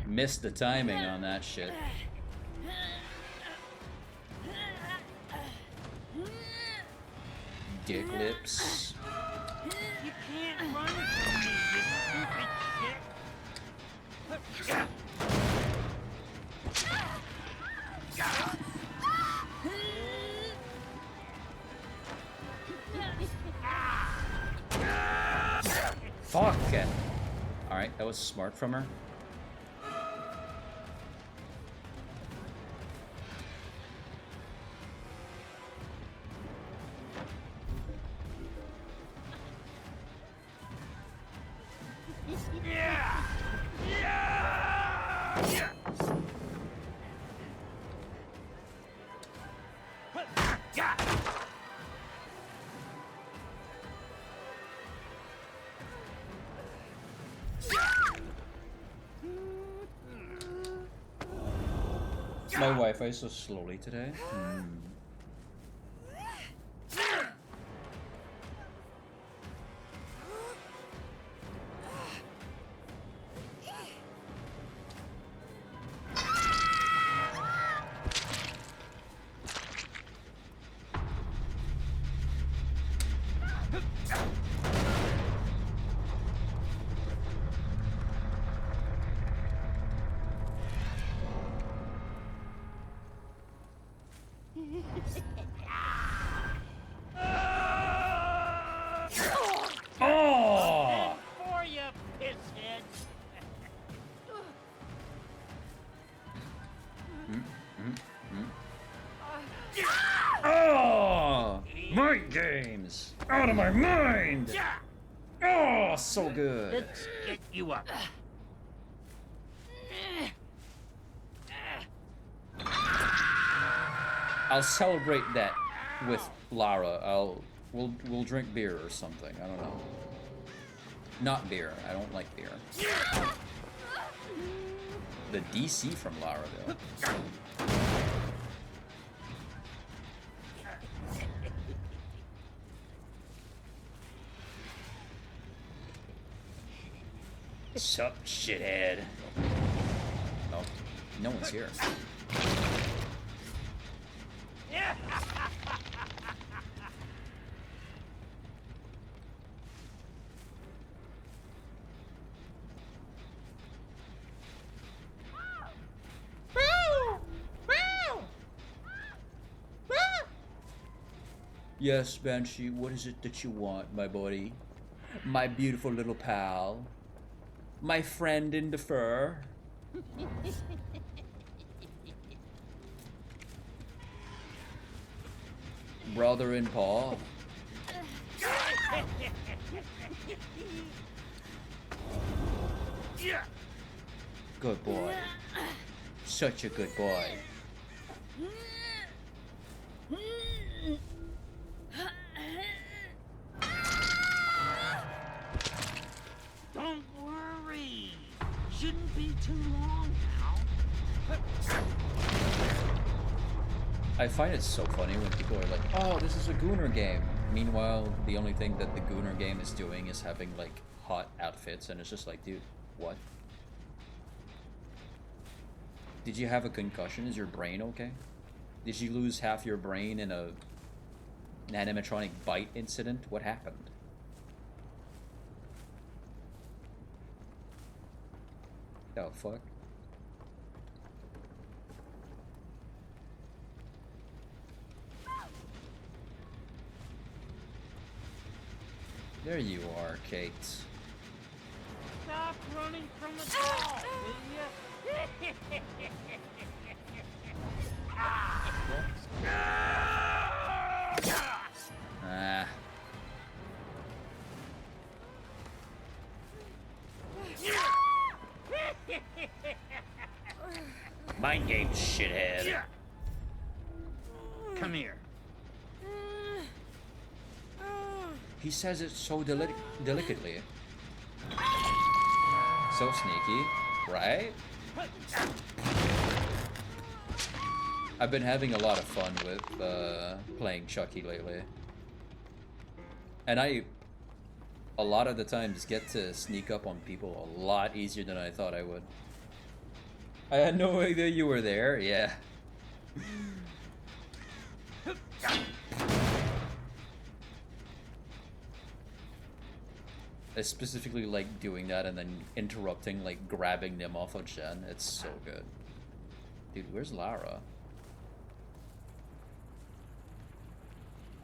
Missed the timing on that shit. Dick lips. You can't run from me, you stupid shit. Fuck it. Alright, that was smart from her. My Wi-Fi is so slowly today. Oh! For you, pisshead. Oh! Mind games! Out of my mind! Oh, so good! Let's get you up. I'll celebrate that with Lara. We'll drink beer or something. I don't know. Not beer. I don't like beer. The DC from Lara though. Sup, shithead? Oh, no one's here. Yes, Banshee, what is it that you want, my buddy? My beautiful little pal? My friend in the fur? Brother in paw? Good boy. Such a good boy. Don't worry. Shouldn't be too long now. I find it so funny when people are like, oh, this is a Gooner game. Meanwhile, the only thing that the Gooner game is doing is having, like, hot outfits, and it's just like, dude, what? Did you have a concussion? Is your brain okay? Did you lose half your brain in an animatronic bite incident? What happened? The fuck? There you are, Kate. Stop running from the ball, will ya? Ah. Mind games, shithead. Come here. He says it so delicately. So sneaky, right? I've been having a lot of fun with playing Chucky lately. And I, a lot of the times, get to sneak up on people a lot easier than I thought I would. I had no idea you were there, yeah. I specifically like doing that and then interrupting, like grabbing them off of Jen. It's so good. Dude, where's Lara?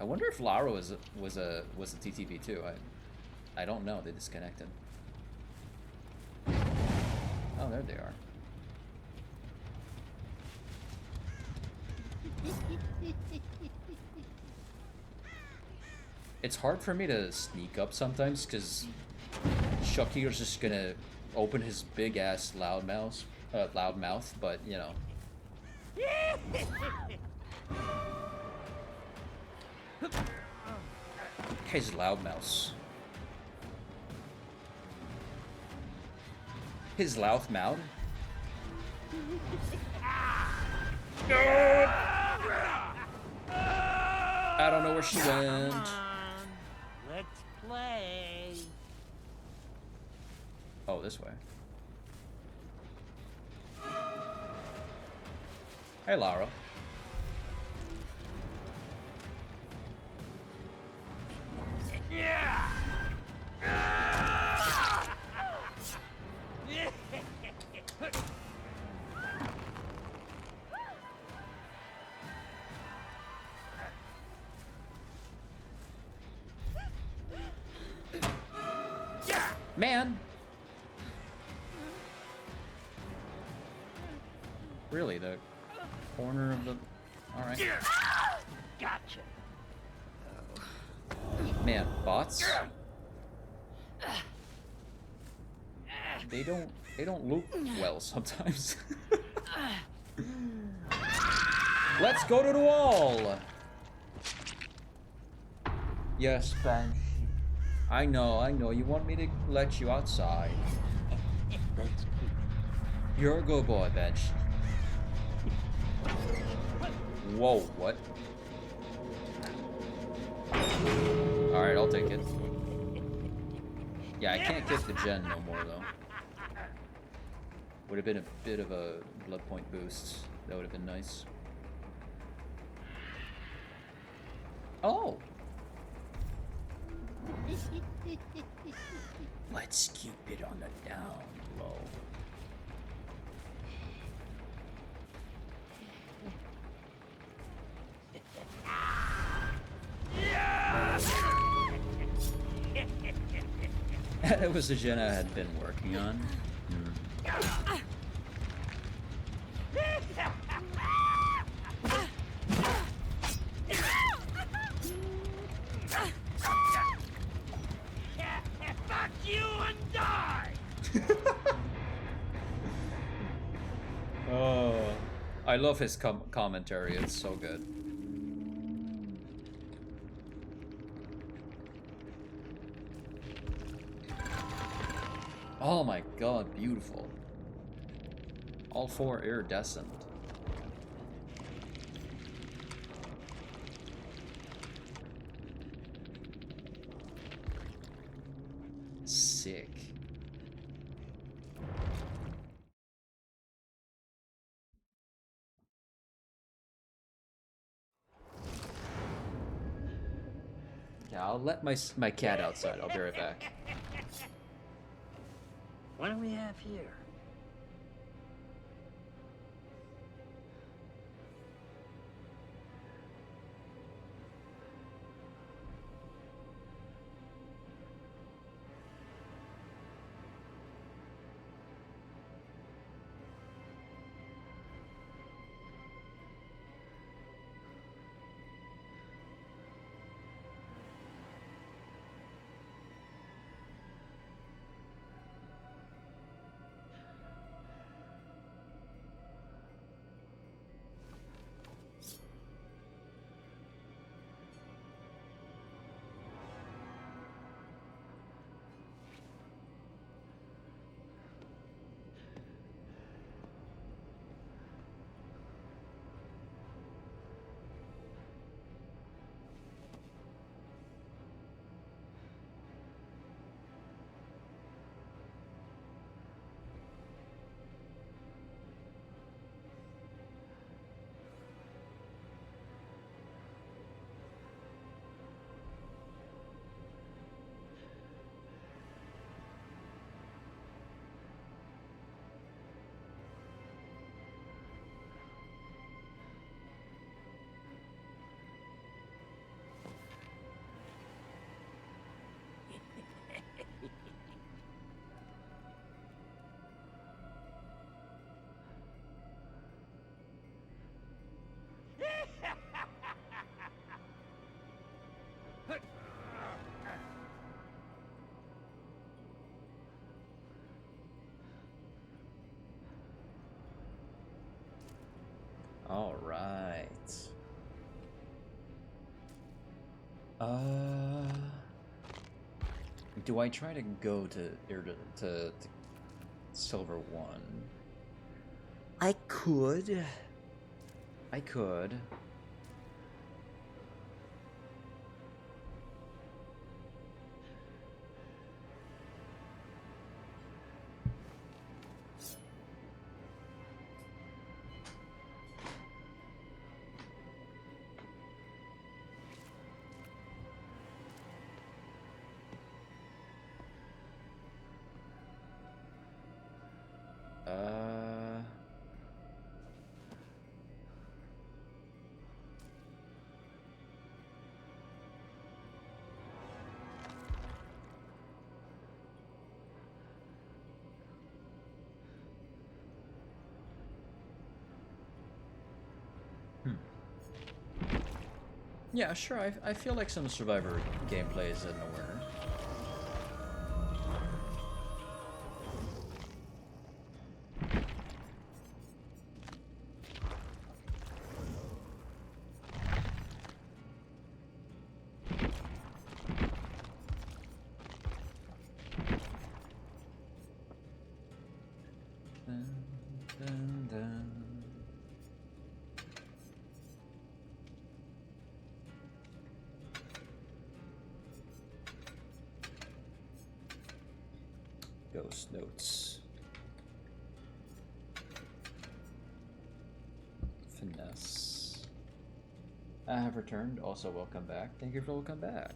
I wonder if Lara was a TTV too. I don't know. They disconnected. Oh, there they are. It's hard for me to sneak up sometimes because Chucky is just gonna open his big ass loud mouth, but you know. His loud mouse. His loud mouth. I don't know where she went. Let's play. Oh, this way. Hey, Lara. Man! Really, the corner of the... Alright. Gotcha. Man, bots? They don't loop well sometimes. Let's go to the wall! Yes, Banshee. I know, you want me to let you outside. You're a good boy, Banshee. Whoa, what? Alright, I'll take it. Yeah, I can't get the gen no more, though. Would have been a bit of a blood point boost. That would have been nice. Oh! Let's keep it on the down low. That was the gen I had been working on. Fuck you and die! Oh, I love his commentary. It's so good. Oh my god, beautiful. All four iridescent. Sick. Yeah, I'll let my cat outside. I'll be right back. What do we have here? All right. Do I try to go to Silver 1? I could. I could. Yeah, sure. I feel like some Survivor gameplay is in the winner. Dun, dun, dun. Ghost notes. Finesse. I have returned. Also, welcome back. Thank you for welcome back.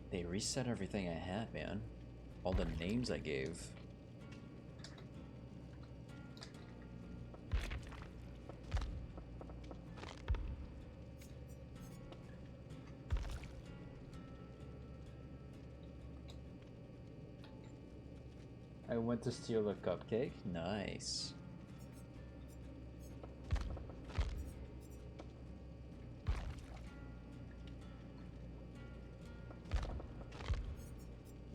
They reset everything I had, man. All the names I gave. I went to steal a cupcake. Nice.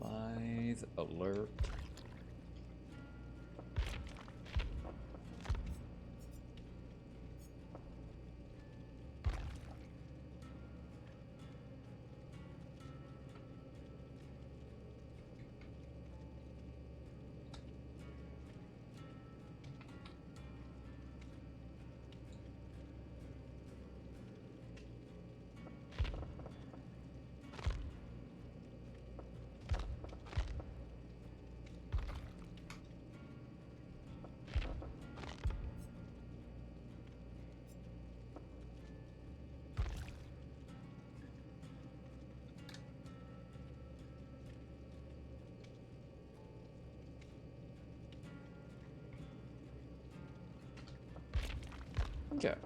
Live alert. Okay.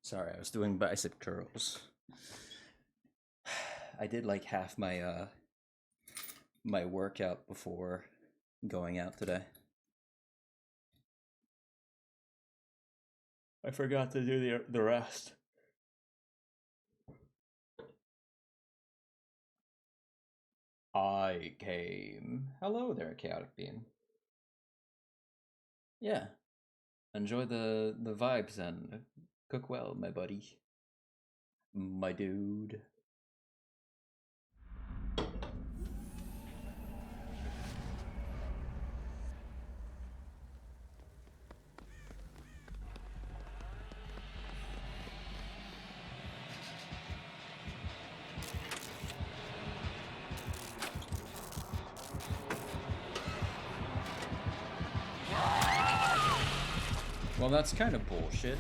Sorry, I was doing bicep curls. I did like half my my workout before going out today. I forgot to do the rest. I came. Hello there, Chaotic Bean. Yeah. Enjoy the vibes and cook well, my buddy. My dude. Well, that's kind of bullshit.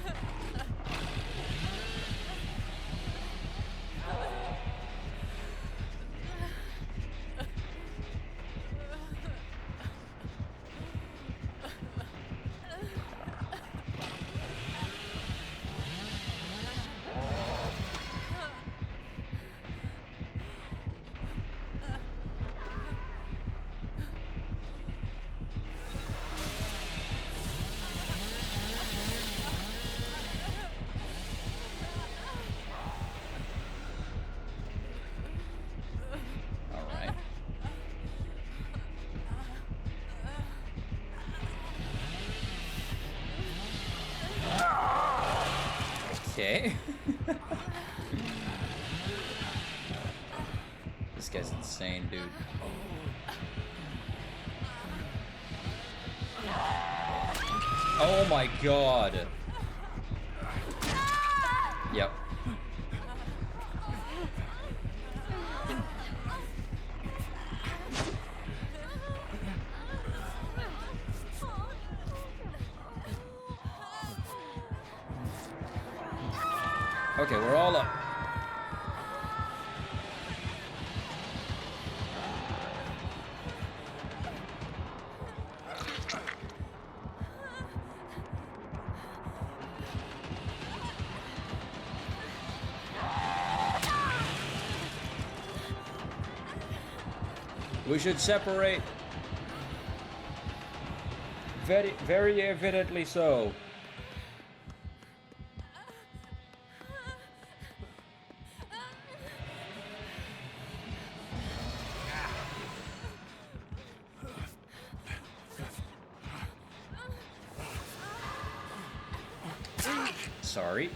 Okay. This guy's insane, dude. Oh my god. Yep. Okay, we're all up. We should separate. Very, very evidently so. Sorry.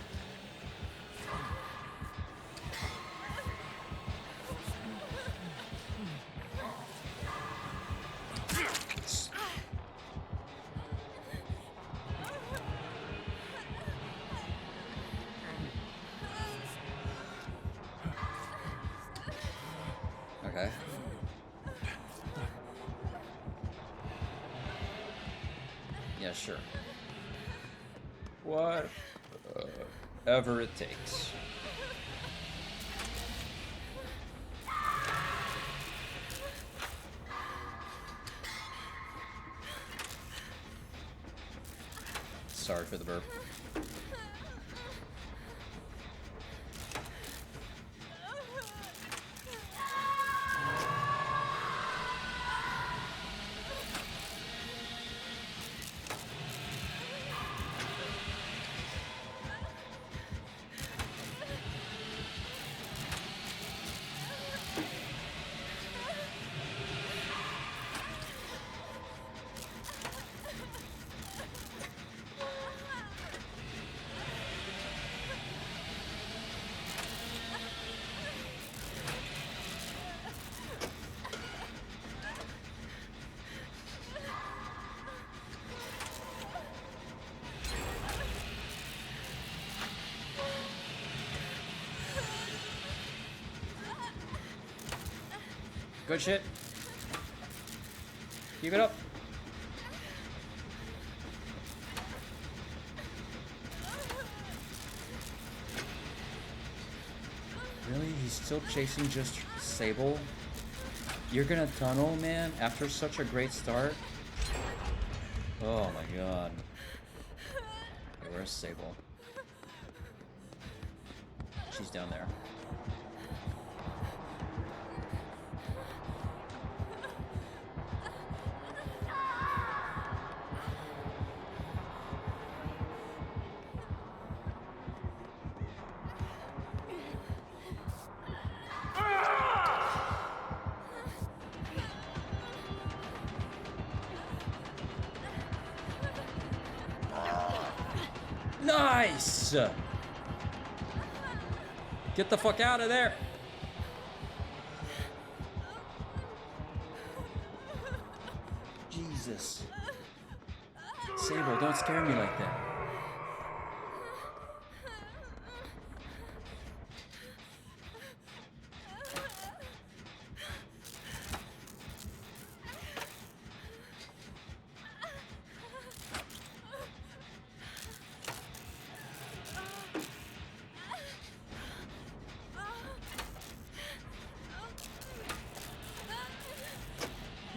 Okay. Yeah, sure. Whatever it takes. Sorry for the burp. Good shit. Keep it up. Really? He's still chasing just Sable? You're gonna tunnel, man, after such a great start? Oh my god. Okay, where's Sable? She's down there. Nice! Get the fuck out of there! Jesus. Sable, don't scare me like that.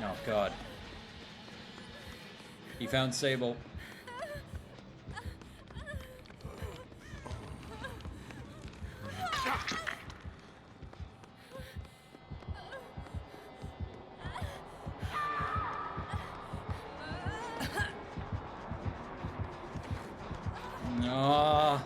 Oh god. He found Sable. Ah.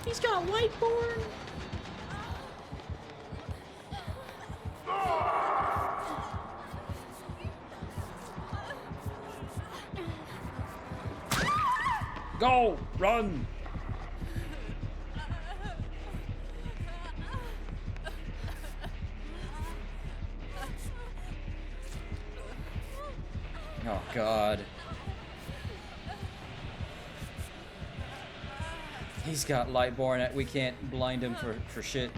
He's got Lightborn. Go! Run! Oh god. He's got Lightborn. We can't blind him for shit.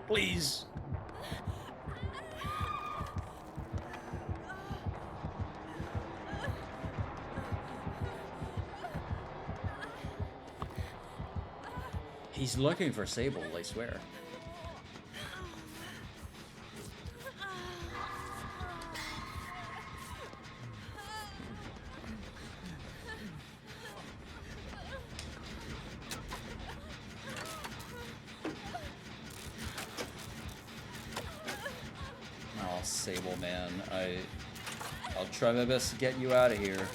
Please. He's looking for Sable, I swear. Oh, Sable, man. I'll try my best to get you out of here.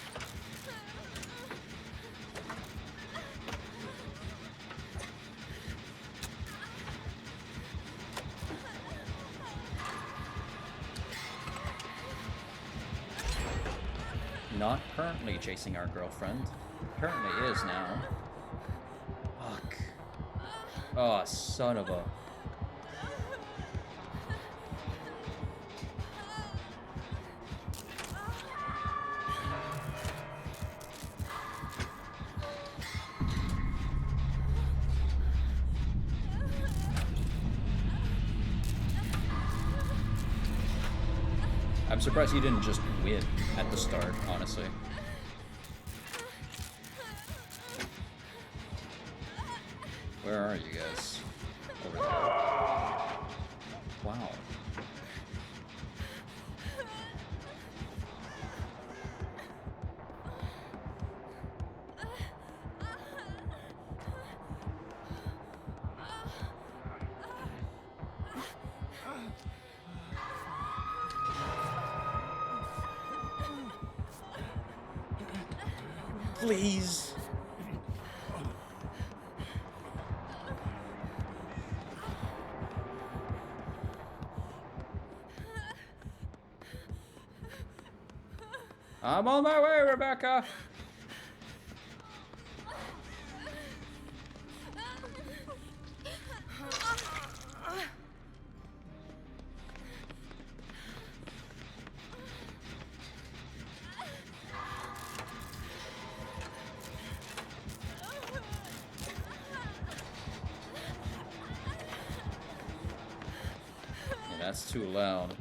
Not currently chasing our girlfriend. Apparently is now. Fuck. Oh, son of a... I'm surprised he didn't just win at the start, honestly. Where are you guys? Over there. Wow. Please. I'm on my way, Rebecca. That's too loud.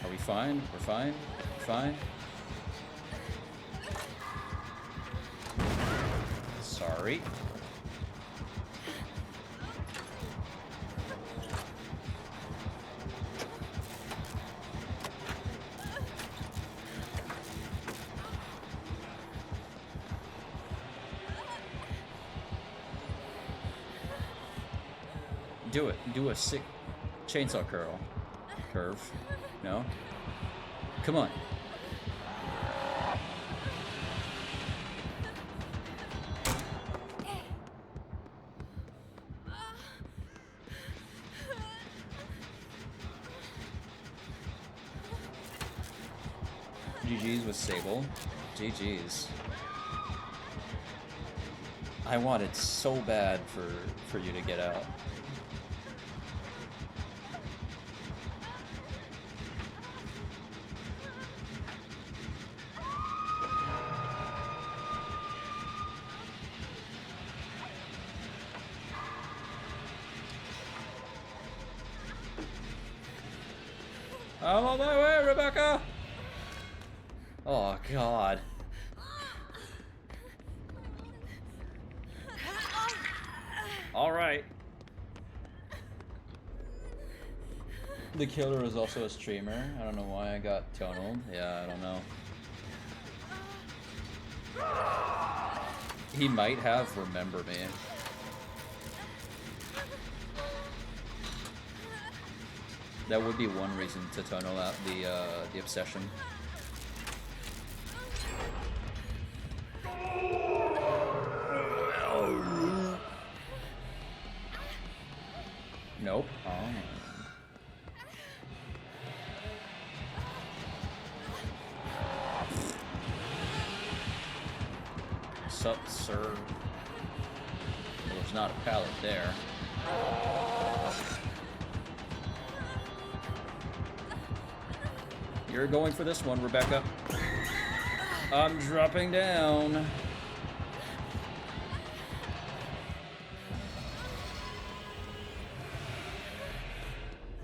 Are we fine? We're fine? We're fine? Sorry. Do it. Do a sick chainsaw curl. Curve. No? Come on. GG's with Sable. GG's. I wanted so bad for you to get out. I'm on my way, Rebecca! Oh, God. Alright. The killer is also a streamer. I don't know why I got tonal. Yeah, I don't know. He might have Remember Me. That would be one reason to tonal out the obsession. Nope. Oh. Sup, sir? Well, there's not a pallet there. You're going for this one, Rebecca. I'm dropping down.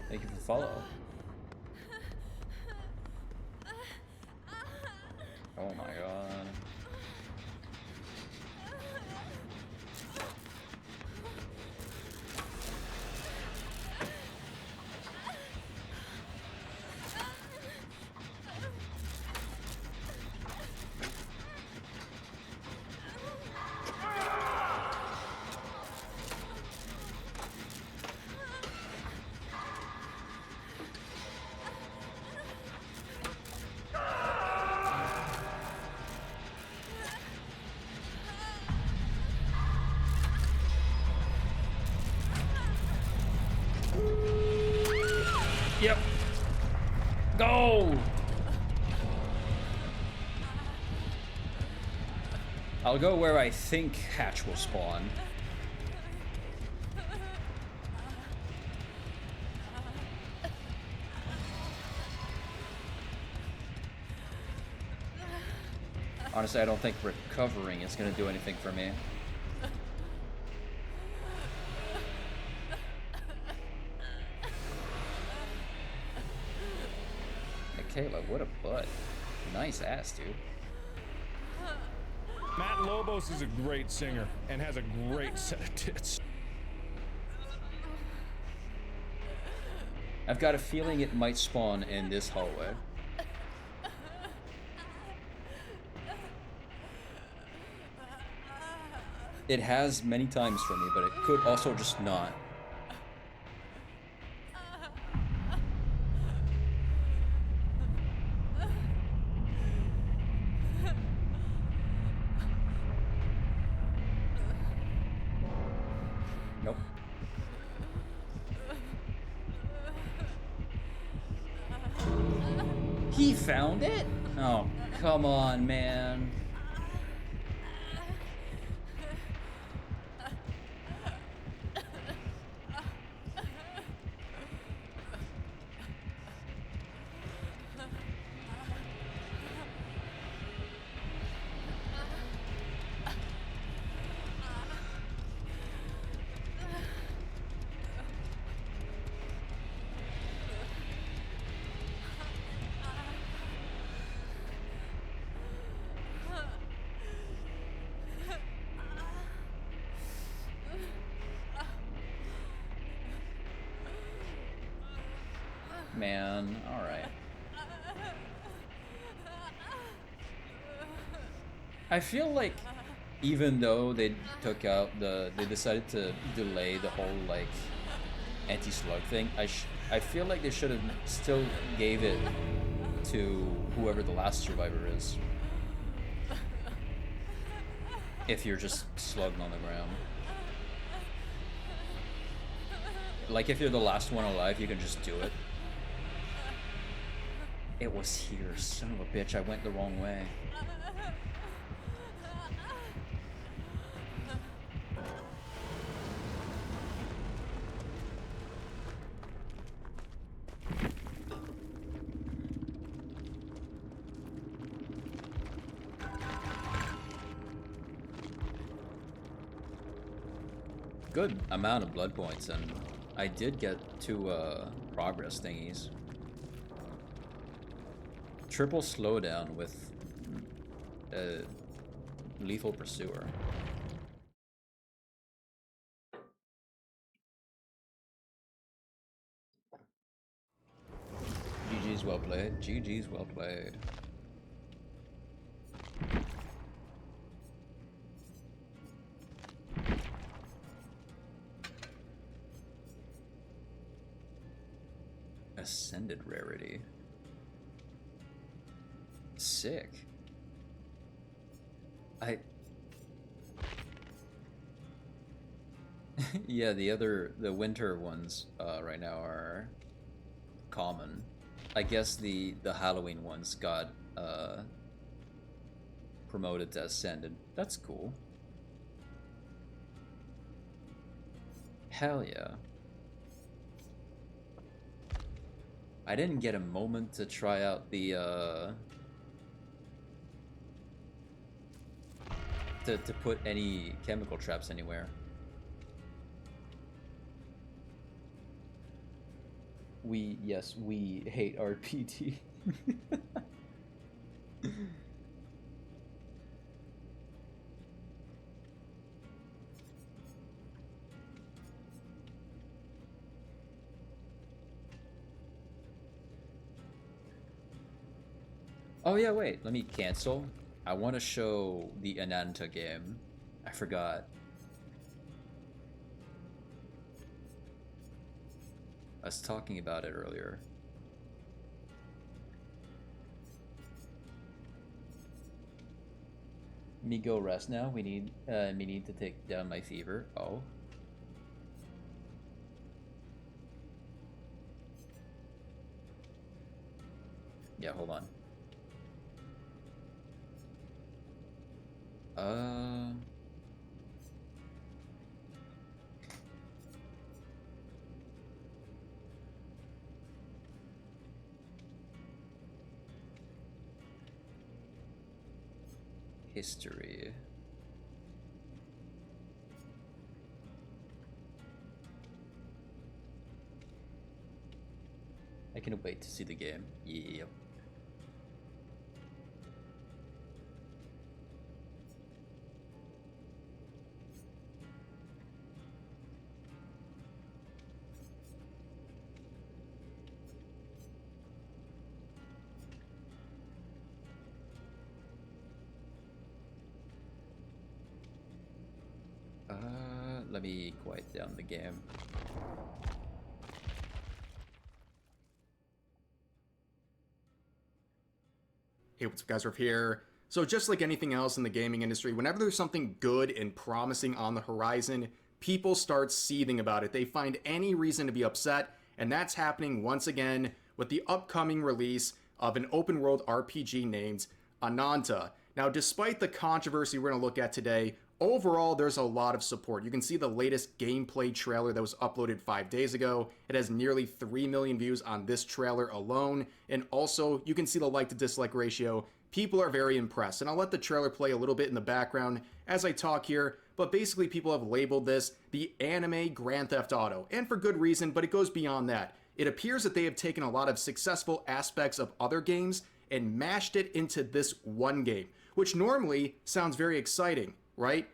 Thank you for the follow. Oh my god. Yep. Go! I'll go where I think Hatch will spawn. Honestly, I don't think recovering is going to do anything for me. Michaela, what a butt. Nice ass, dude. Matt Lobos is a great singer and has a great set of tits. I've got a feeling it might spawn in this hallway. It has many times for me, but it could also just not. Nope. He found it? Oh, come on, man. Man, alright. I feel like even though they took out they decided to delay the whole like anti-slug thing, I feel like they should have still gave it to whoever the last survivor is. If you're just slugged on the ground. Like if you're the last one alive, you can just do it. It was here, son of a bitch, I went the wrong way. Good amount of blood points, and I did get 2 progress thingies. Triple slowdown with lethal pursuer. GG's well played. GG's well played. Ascended rarity. Sick. Yeah, the winter ones right now are common. I guess the Halloween ones got promoted to Ascended. That's cool. Hell yeah. I didn't get a moment to try out the to put any chemical traps anywhere. Yes, we hate RPT. Oh yeah, wait, let me cancel. I want to show the Ananta game. I forgot. I was talking about it earlier. Me go rest now. We need to take down my fever. Oh. Yeah, hold on. History. I can wait to see the game. Yep. Let me quiet down the game. Hey, what's up guys, Riff here. So just like anything else in the gaming industry, whenever there's something good and promising on the horizon, people start seething about it. They find any reason to be upset, and that's happening once again with the upcoming release of an open world RPG named Ananta. Now, despite the controversy we're going to look at today, overall, there's a lot of support. You can see the latest gameplay trailer that was uploaded 5 days ago. It has nearly 3 million views on this trailer alone. And also, you can see the like to dislike ratio. People are very impressed. And I'll let the trailer play a little bit in the background as I talk here. But basically, people have labeled this the anime Grand Theft Auto. And for good reason, but it goes beyond that. It appears that they have taken a lot of successful aspects of other games and mashed it into this one game, which normally sounds very exciting, right?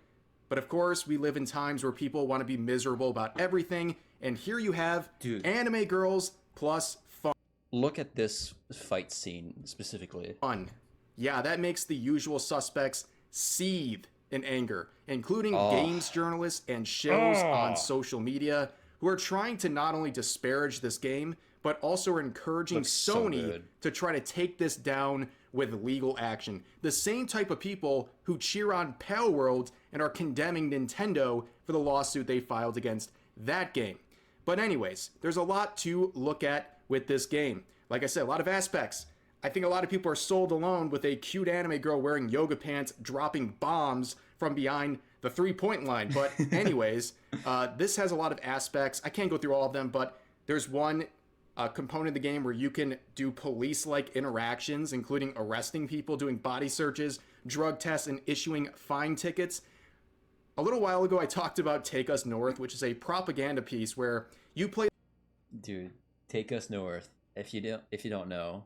But of course, we live in times where people want to be miserable about everything, and here you have anime girls plus fun. Look at this fight scene specifically. Fun. Yeah, that makes the usual suspects seethe in anger, including games journalists and shills on social media who are trying to not only disparage this game, but also are encouraging Sony to try to take this down with legal action. The same type of people who cheer on Pale World and are condemning Nintendo for the lawsuit they filed against that game. But anyways, there's a lot to look at with this game. Like I said, a lot of aspects. I think a lot of people are sold alone with a cute anime girl wearing yoga pants, dropping bombs from behind the three-point line. But anyways, this has a lot of aspects. I can't go through all of them, but there's one component of the game where you can do police-like interactions, including arresting people, doing body searches, drug tests, and issuing fine tickets. A little while ago, I talked about Take Us North, which is a propaganda piece where you play... Dude, Take Us North. If you don't know,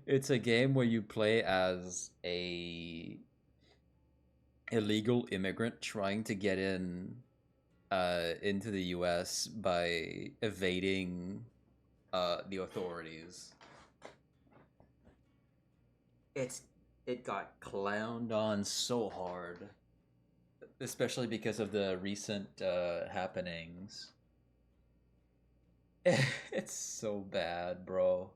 it's a game where you play as a illegal immigrant trying to get into the US by evading the authorities. It got clowned on so hard, especially because of the recent happenings. It's so bad, bro.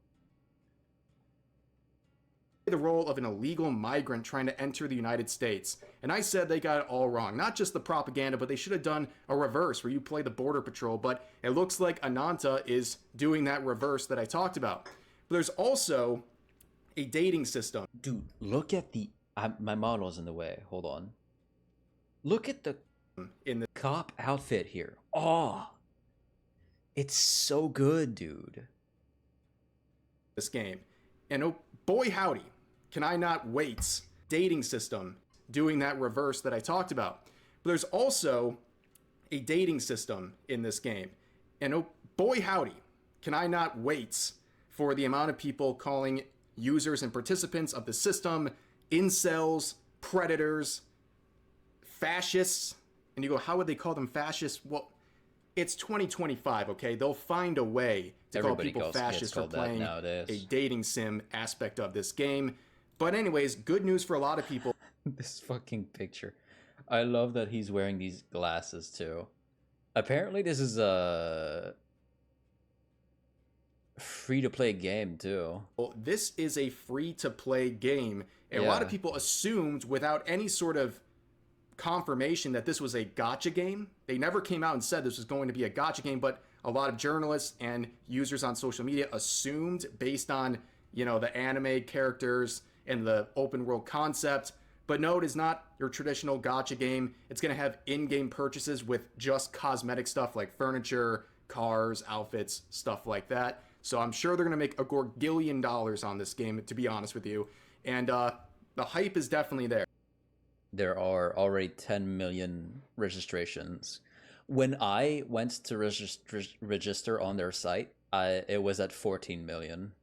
The role of an illegal migrant trying to enter the United States. And I said they got it all wrong. Not just the propaganda, but they should have done a reverse where you play the Border Patrol. But it looks like Ananta is doing that reverse that I talked about. But there's also a dating system. Dude, look at the... my model's in the way. Hold on. Look at the cop outfit here. Oh, it's so good, dude. This game. And oh, boy howdy, can I not wait. Dating system doing that reverse that I talked about. But there's also a dating system in this game. And oh, boy howdy, can I not wait for the amount of people calling users and participants of the system incels, predators, fascists. And you go, how would they call them fascists? Well, it's 2025, okay? They'll find a way to call people fascists for playing a dating sim aspect of this game. But anyways, good news for a lot of people. This fucking picture. I love that he's wearing these glasses too. Apparently this is a free-to-play game too. Well, this is a free-to-play game. And a lot of people assumed without any sort of confirmation that this was a gacha game. They never came out and said this was going to be a gacha game, but a lot of journalists and users on social media assumed based on, the anime characters and the open world concept. But no, it is not your traditional gacha game. It's going to have in-game purchases with just cosmetic stuff like furniture, cars, outfits, stuff like that. So I'm sure they're going to make a gorgillion dollars on this game, to be honest with you. And the hype is definitely there. There are already 10 million registrations. When I went to register on their site, it was at 14 million.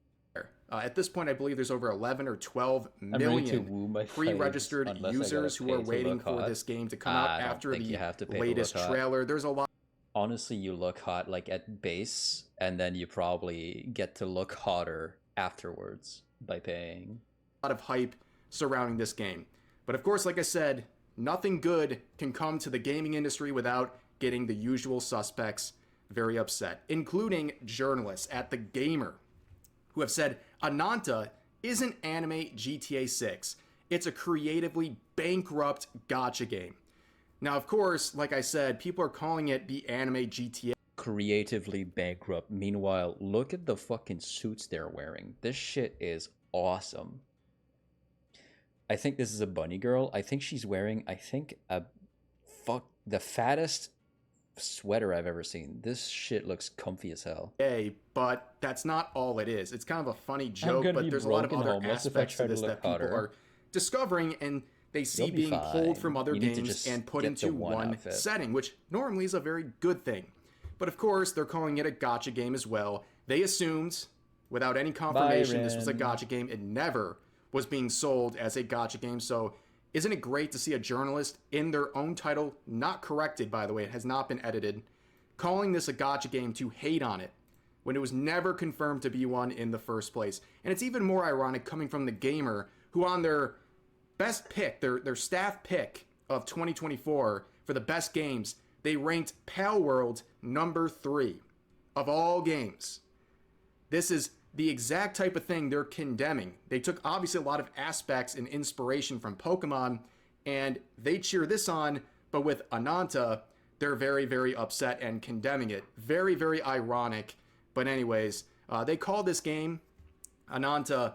At this point, I believe there's over 11 or 12 million pre-registered users who are waiting for this game to come out after the latest trailer. There's a lot. Honestly, you look hot like at base, and then you probably get to look hotter afterwards by paying. A lot of hype surrounding this game. But of course, like I said, nothing good can come to the gaming industry without getting the usual suspects very upset, including journalists at The Gamer, who have said Ananta isn't anime GTA 6. It's a creatively bankrupt gacha game. Now, of course, like I said, people are calling it the anime GTA. Creatively bankrupt. Meanwhile, look at the fucking suits they're wearing. This shit is awesome. I think this is a bunny girl. I think she's wearing, the fattest sweater I've ever seen. This shit looks comfy as hell. But that's not all it is. It's kind of a funny joke, but there's a lot of other aspects to this that people are discovering and they see being pulled from other games and put into one setting, which normally is a very good thing. But of course, they're calling it a gacha game as well. They assumed, without any confirmation, this was a gacha game. It never was being sold as a gacha game. So isn't it great to see a journalist in their own title, not corrected, by the way, it has not been edited, calling this a gacha game to hate on it when it was never confirmed to be one in the first place. And it's even more ironic coming from The Gamer, who on their best pick, their staff pick of 2024 for the best games, they ranked Pal World number 3 of all games. This is the exact type of thing they're condemning. They took obviously a lot of aspects and inspiration from Pokemon, and they cheer this on, but with Ananta, they're very, very upset and condemning it. Very, very ironic. But anyways, they call this game, Ananta,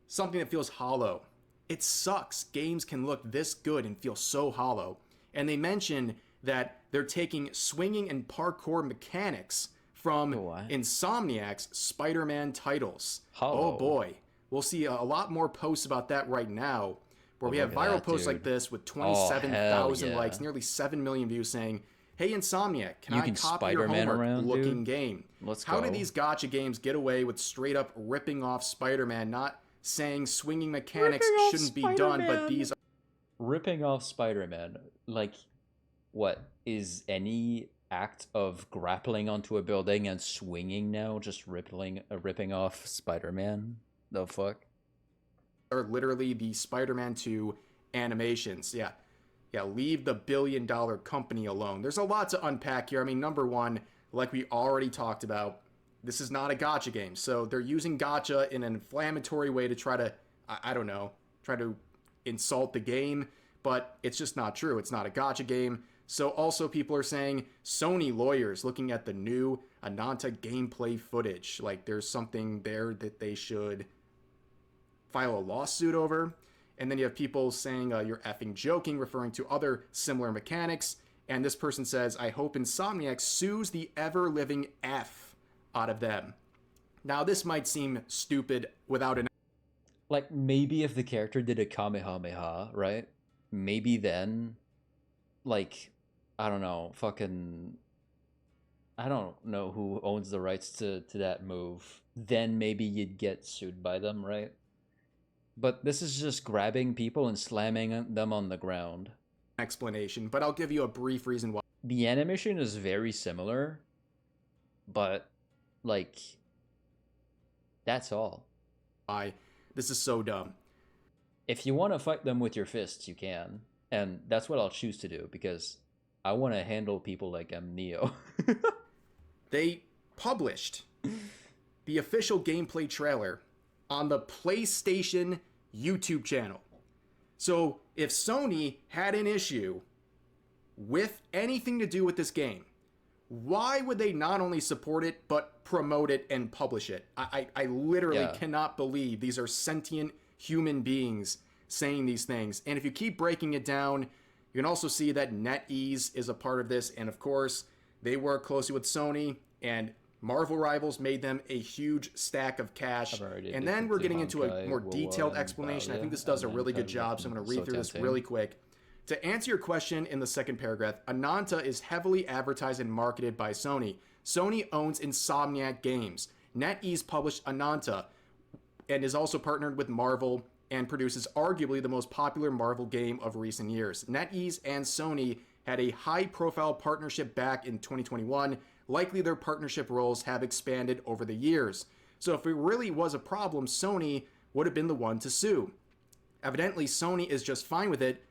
something that feels hollow. It sucks. Games can look this good and feel so hollow. And they mention that they're taking swinging and parkour mechanics from Insomniac's Spider-Man titles. Oh boy. We'll see a lot more posts about that right now, where we have viral posts like this with 27,000 likes, nearly 7 million views saying, hey Insomniac, can I copy your homework looking game? How do these gacha games get away with straight up ripping off Spider-Man, not saying swinging mechanics shouldn't be done, but these are... Ripping off Spider-Man, like, what, is any act of grappling onto a building and swinging now just ripping off Spider-Man? The fuck? Are literally the Spider-Man 2 animations. Yeah, leave the billion-dollar company alone. There's a lot to unpack here. I mean, number one, like we already talked about, this is not a gacha game. So they're using gacha in an inflammatory way to try to, try to insult the game, but it's just not true. It's not a gacha game. So also people are saying Sony lawyers looking at the new Ananta gameplay footage, like there's something there that they should file a lawsuit over. And then you have people saying you're effing joking, referring to other similar mechanics. And this person says, I hope Insomniac sues the ever-living F out of them. Now this might seem stupid without an... Like maybe if the character did a Kamehameha, right? Maybe then, like... I don't know who owns the rights to that move. Then maybe you'd get sued by them, right? But this is just grabbing people and slamming them on the ground. Explanation, but I'll give you a brief reason why. The animation is very similar, but, like, that's all. Why this is so dumb. If you want to fight them with your fists, you can. And that's what I'll choose to do, because... I want to handle people like I'm Neo. They published the official gameplay trailer on the PlayStation YouTube channel. So if Sony had an issue with anything to do with this game, why would they not only support it, but promote it and publish it? I literally cannot believe these are sentient human beings saying these things. And if you keep breaking it down, you can also see that NetEase is a part of this. And of course, they work closely with Sony, and Marvel Rivals made them a huge stack of cash. And then we're getting into a more detailed explanation. I think this does a really good job, so I'm going to read through this really quick. To answer your question in the second paragraph, Ananta is heavily advertised and marketed by Sony. Sony owns Insomniac Games. NetEase published Ananta and is also partnered with Marvel and produces arguably the most popular Marvel game of recent years. NetEase and Sony had a high-profile partnership back in 2021. Likely their partnership roles have expanded over the years. So if it really was a problem, Sony would have been the one to sue. Evidently, Sony is just fine with it.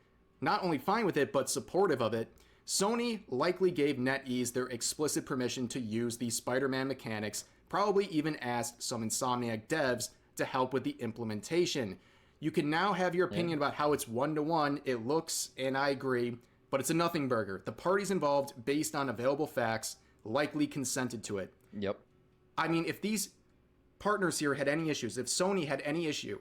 Not only fine with it, but supportive of it. Sony likely gave NetEase their explicit permission to use the Spider-Man mechanics, probably even asked some Insomniac devs to help with the implementation. You can now have your opinion about how it's one-to-one. It looks, and I agree, but it's a nothing burger. The parties involved, based on available facts, likely consented to it. Yep. I mean, if these partners here had any issues, if Sony had any issue,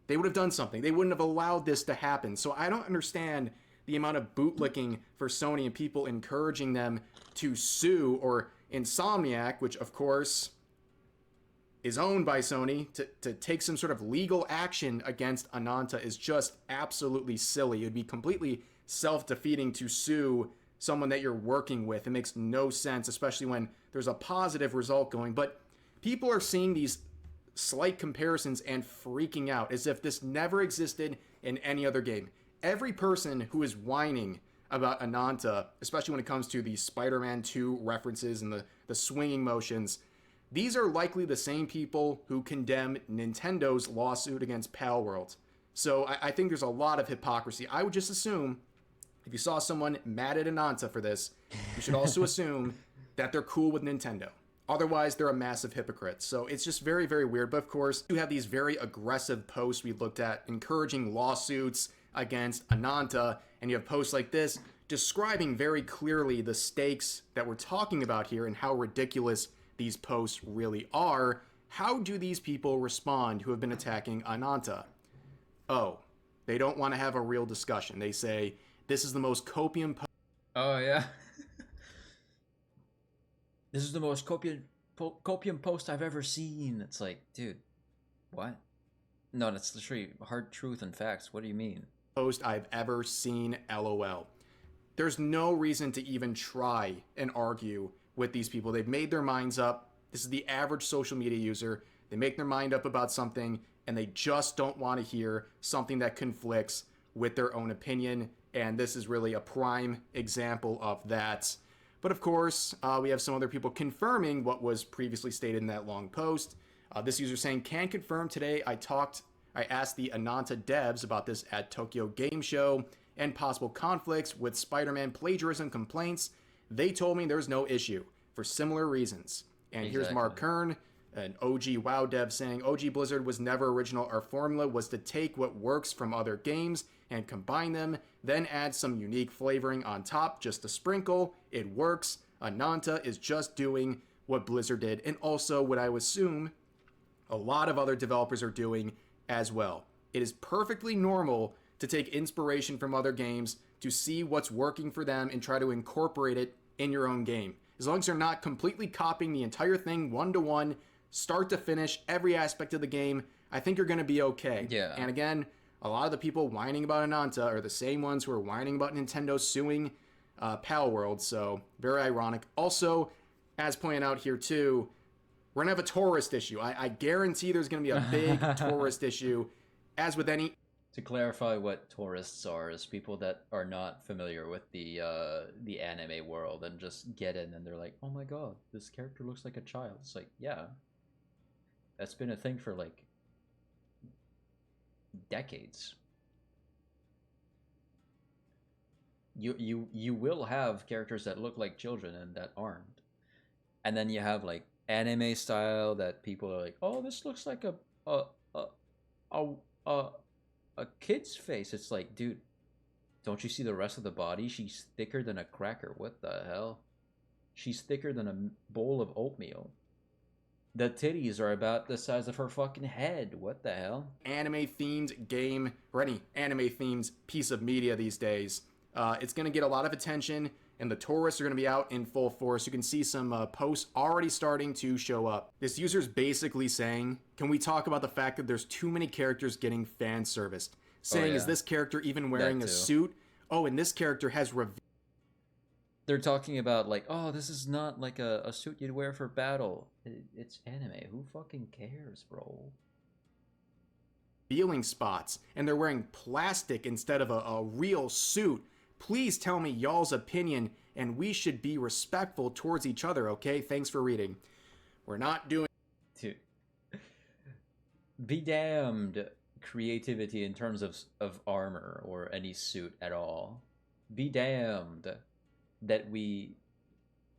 they would have done something. They wouldn't have allowed this to happen. So I don't understand the amount of bootlicking for Sony and people encouraging them to sue, or Insomniac, which of course is owned by Sony, to take some sort of legal action against Ananta is just absolutely silly. It would be completely self-defeating to sue someone that you're working with. It makes no sense, especially when there's a positive result going. But people are seeing these slight comparisons and freaking out as if this never existed in any other game. Every person who is whining about Ananta, especially when it comes to the Spider-Man 2 references and the swinging motions, these are likely the same people who condemn Nintendo's lawsuit against Palworld. So I think there's a lot of hypocrisy. I would just assume if you saw someone mad at Ananta for this, you should also assume that they're cool with Nintendo. Otherwise, they're a massive hypocrite. So it's just very, very weird. But of course, you have these very aggressive posts we looked at encouraging lawsuits against Ananta, and you have posts like this describing very clearly the stakes that we're talking about here and how ridiculous these posts really are. How do these people respond who have been attacking Ananta? Oh, they don't want to have a real discussion. They say, this is the most copium post. Oh, yeah. This is the most copium post I've ever seen. It's like, dude, what? No, that's literally hard truth and facts. What do you mean? Post I've ever seen, LOL. There's no reason to even try and argue with these people. They've made their minds up. This is the average social media user. They make their mind up about something, and they just don't want to hear something that conflicts with their own opinion. And this is really a prime example of that. But of course, we have some other people confirming what was previously stated in that long post. This user saying, can confirm today I asked the Ananta devs about this at Tokyo Game Show and possible conflicts with Spider-Man plagiarism complaints. They told me there's no issue for similar reasons. And Here's Mark Kern, an OG WoW dev, saying, OG Blizzard was never original. Our formula was to take what works from other games and combine them, then add some unique flavoring on top just to sprinkle. It works. Ananta is just doing what Blizzard did, and also what I would assume a lot of other developers are doing as well. It is perfectly normal to take inspiration from other games, to see what's working for them and try to incorporate it in your own game. As long as you're not completely copying the entire thing one-to-one, start to finish, every aspect of the game, I think you're going to be okay. Yeah. And again, a lot of the people whining about Ananta are the same ones who are whining about Nintendo suing Palworld, so very ironic. Also, as pointed out here too, we're going to have a tourist issue. I guarantee there's going to be a big tourist issue, as with any... To clarify what tourists are, is people that are not familiar with the anime world and just get in and they're like, oh my god, this character looks like a child. It's like, yeah, that's been a thing for like decades. You will have characters that look like children and that aren't, and then you have like anime style that people are like, oh, this looks like a kid's face. It's like, dude, don't you see the rest of the body? She's thicker than a cracker. What the hell? She's thicker than a bowl of oatmeal. The titties are about the size of her fucking head. What the hell? Anime themed game or any anime themed piece of media these days. It's going to get a lot of attention, and the tourists are going to be out in full force. You can see some posts already starting to show up. This user's basically saying, can we talk about the fact that there's too many characters getting fan serviced? Saying, is this character even wearing a suit? Oh, and this character has they're talking about like, oh, this is not like a suit you'd wear for battle. It's anime. Who fucking cares, bro? revealing spots, and they're wearing plastic instead of a real suit. Please tell me y'all's opinion, and we should be respectful towards each other, okay? Thanks for reading. We're not doing... Dude. Be damned creativity in terms of armor or any suit at all. Be damned that we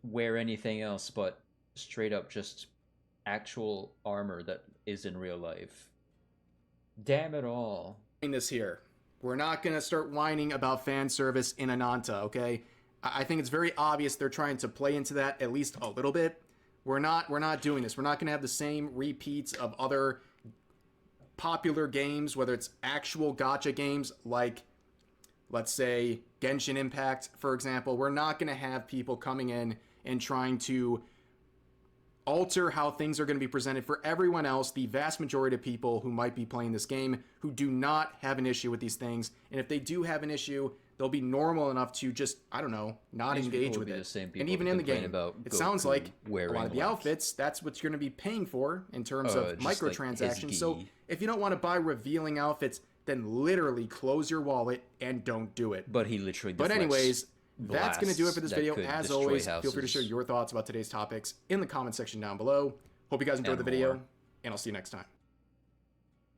wear anything else but straight up just actual armor that is in real life. Damn it all. This here. We're not going to start whining about fan service in Ananta, okay? I think it's very obvious they're trying to play into that at least a little bit. We're not doing this. We're not going to have the same repeats of other popular games, whether it's actual gacha games like, let's say, Genshin Impact, for example. We're not going to have people coming in and trying to alter how things are going to be presented for everyone else, the vast majority of people who might be playing this game who do not have an issue with these things. And if they do have an issue, they'll be normal enough to just, I don't know, not engage with it. And even in the game, it sounds like a lot of the outfits, that's what you're going to be paying for in terms of microtransactions. Like so if you don't want to buy revealing outfits, then literally close your wallet and don't do it. But he literally But anyways, that's going to do it for this video. As always, feel free to share your thoughts about today's topics in the comment section down below. Hope you guys enjoyed the video, and I'll see you next time.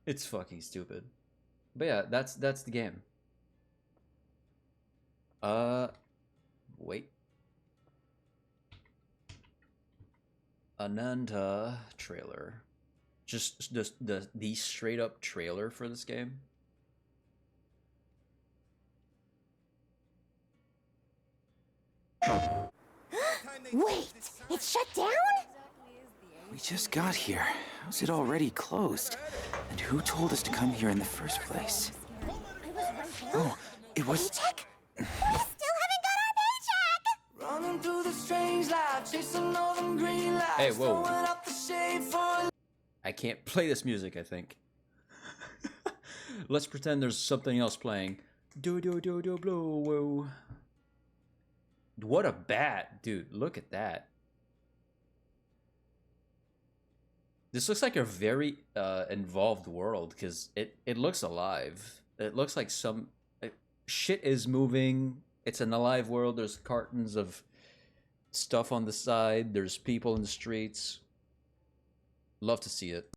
It's fucking stupid. But yeah, that's the game. Wait. Ananta trailer. Just the straight up trailer for this game. Wait, it's shut down? We just got here. How's it already closed? And who told us to come here in the first place? Oh, it was... Paycheck? We still haven't got our paycheck! Running through the strange life, chasing all them green lights. Hey, whoa. I can't play this music, I think. Let's pretend there's something else playing. Do do do do blow whoa. What a bat, dude. Look at that. This looks like a very involved world because it looks alive. It looks like some shit is moving. It's an alive world. There's cartons of stuff on the side. There's people in the streets. Love to see it.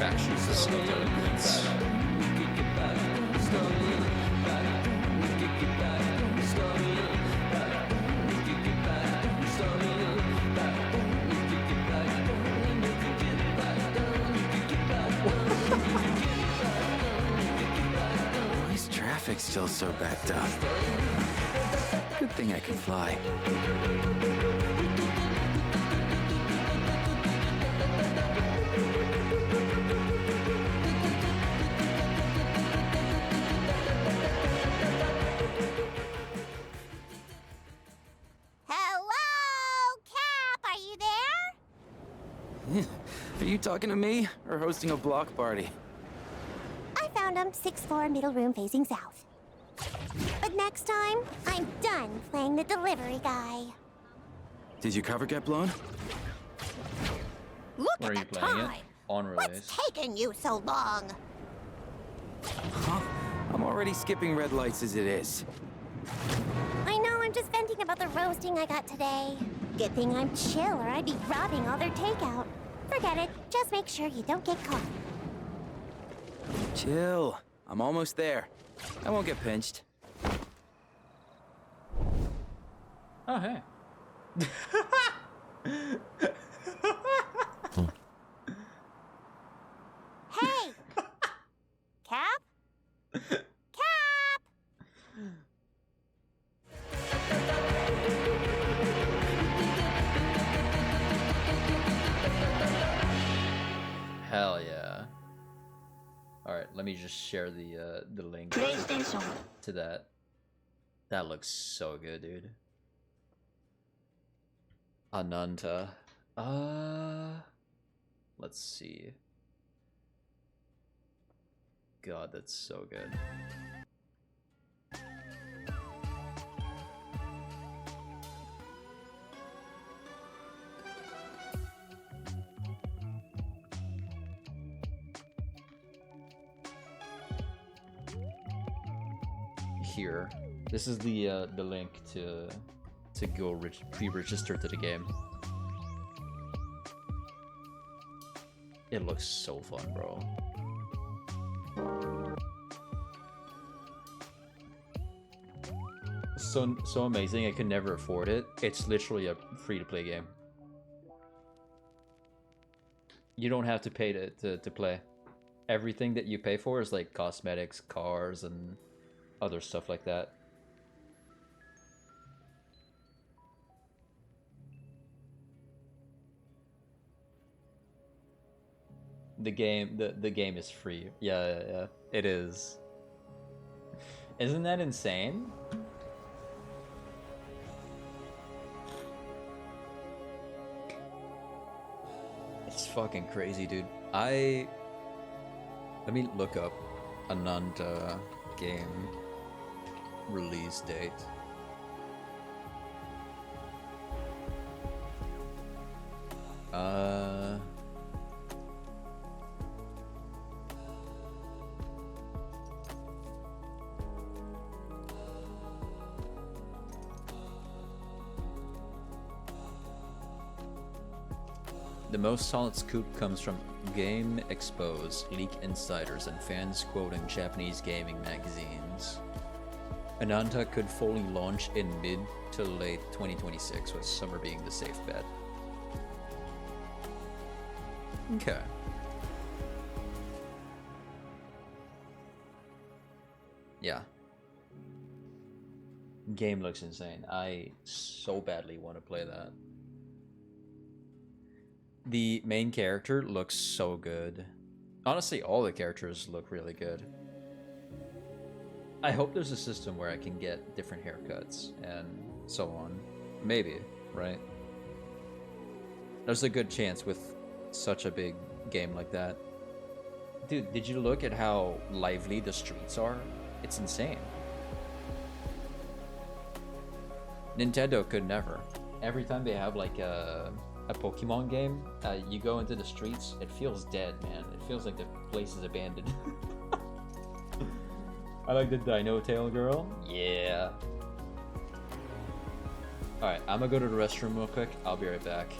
factions of the Greens. Why is traffic still so backed up? Good thing I can fly. Hello, Cap, are you there? Are you talking to me or hosting a block party? I found him, 6th floor, middle room facing south. But next time, I'm done playing the delivery guy. Did your cover get blown? Look Where are you at the playing it? time. On release. What's taking you so long? Huh? I'm already skipping red lights as it is. I know, I'm just venting about the roasting I got today. Good thing I'm chill or I'd be robbing all their takeout. Forget it, just make sure you don't get caught. Chill. I'm almost there. I won't get pinched. Oh, hey. Hey! Cap? Cap! Hell yeah. Alright, let me just share the link to that. That looks so good, dude. Ananta. Let's see. God, that's so good. Here, this is the link to go pre-register to the game. It looks so fun, bro. So amazing. I could never afford it. It's literally a free-to-play game. You don't have to pay to play. Everything that you pay for is like cosmetics, cars, and other stuff like that. The game is free. Yeah, it is. Isn't that insane? It's fucking crazy, dude. Let me look up Ananta game release date. The most solid scoop comes from Game Expos, Leak Insiders, and fans quoting Japanese gaming magazines. Ananta could fully launch in mid to late 2026, with summer being the safe bet. Okay. Yeah. Game looks insane. I so badly want to play that. The main character looks so good. Honestly, all the characters look really good. I hope there's a system where I can get different haircuts and so on. Maybe, right? There's a good chance with such a big game like that. Dude, did you look at how lively the streets are? It's insane. Nintendo could never. Every time they have like a Pokemon game, you go into the streets, it feels dead, man. It feels like the place is abandoned. I like the Dino Tail girl. Yeah. Alright, I'm gonna go to the restroom real quick. I'll be right back.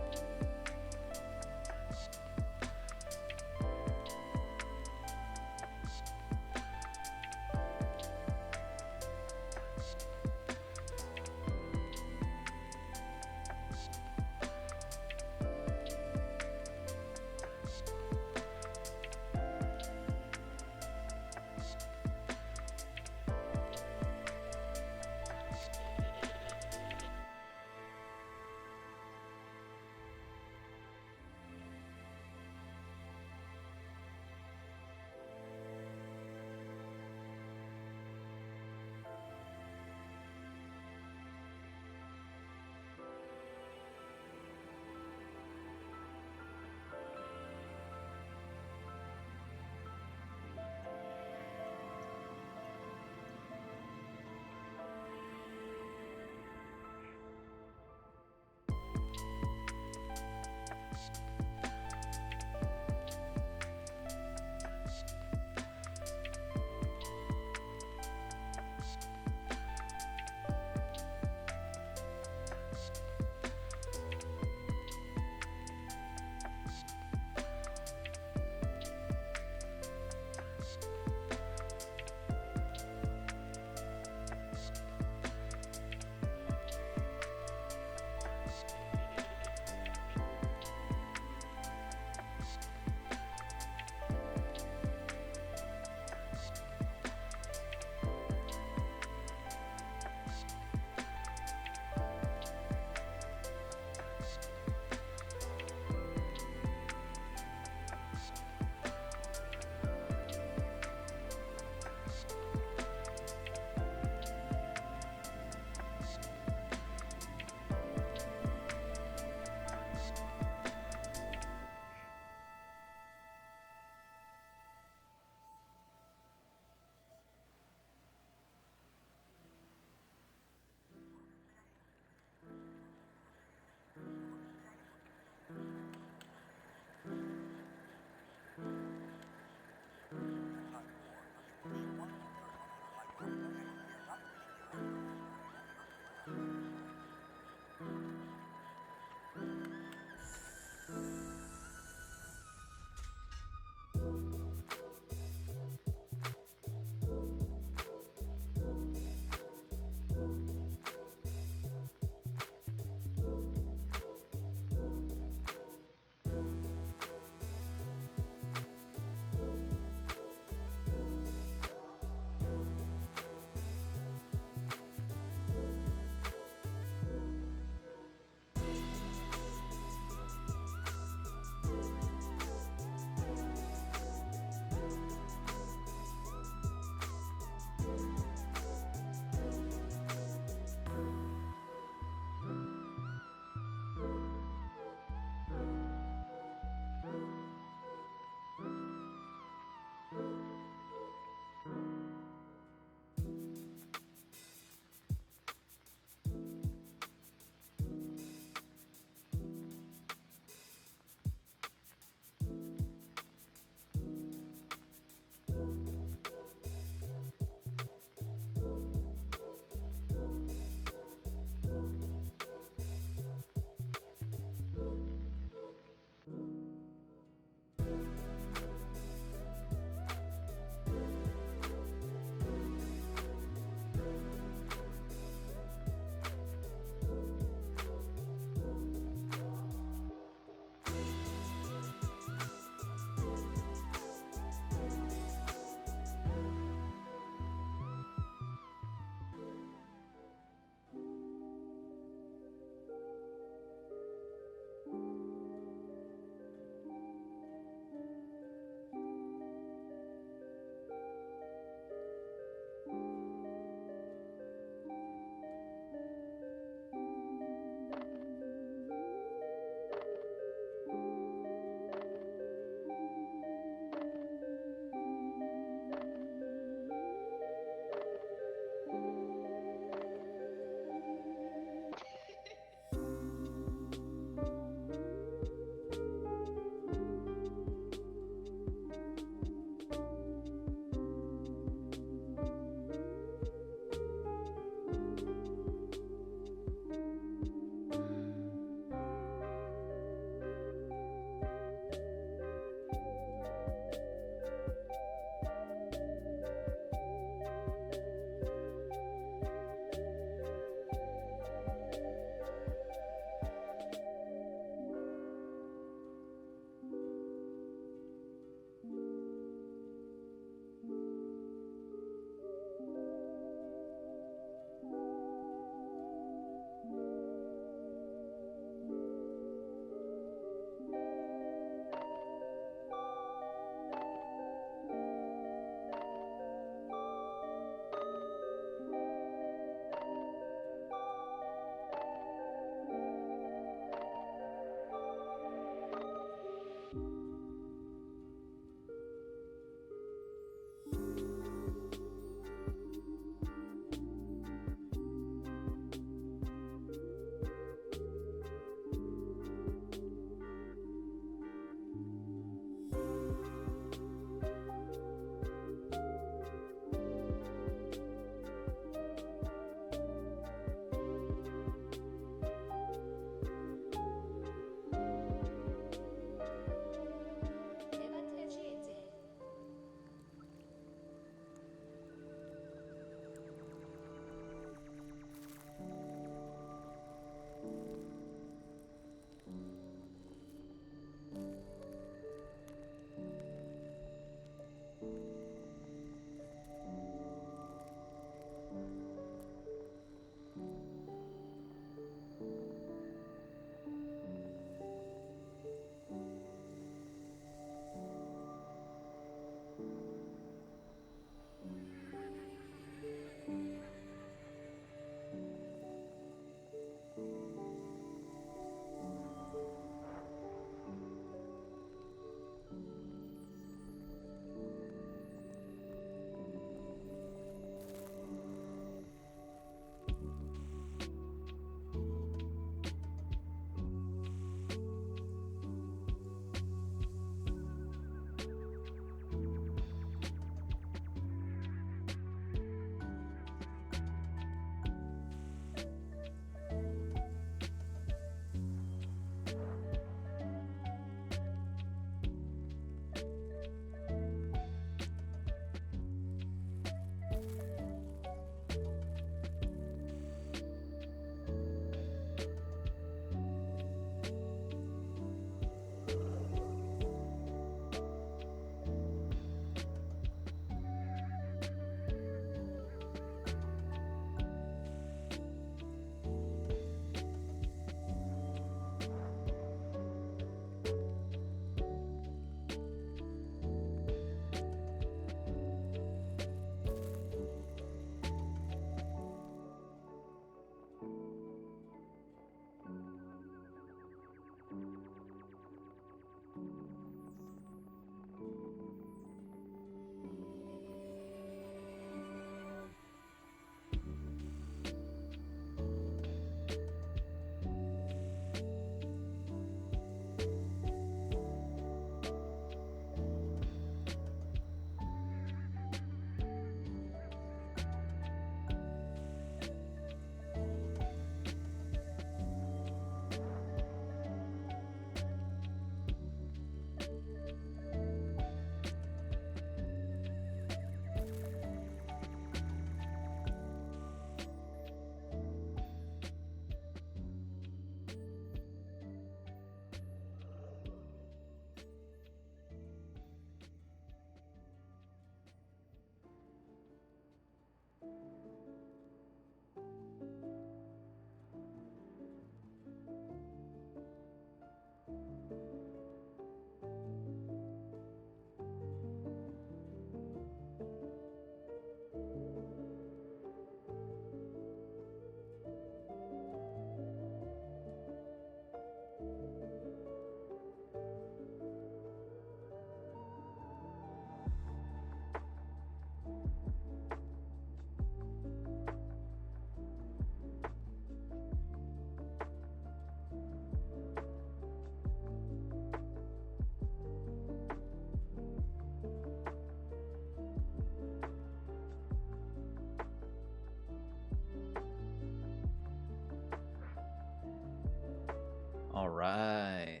All right.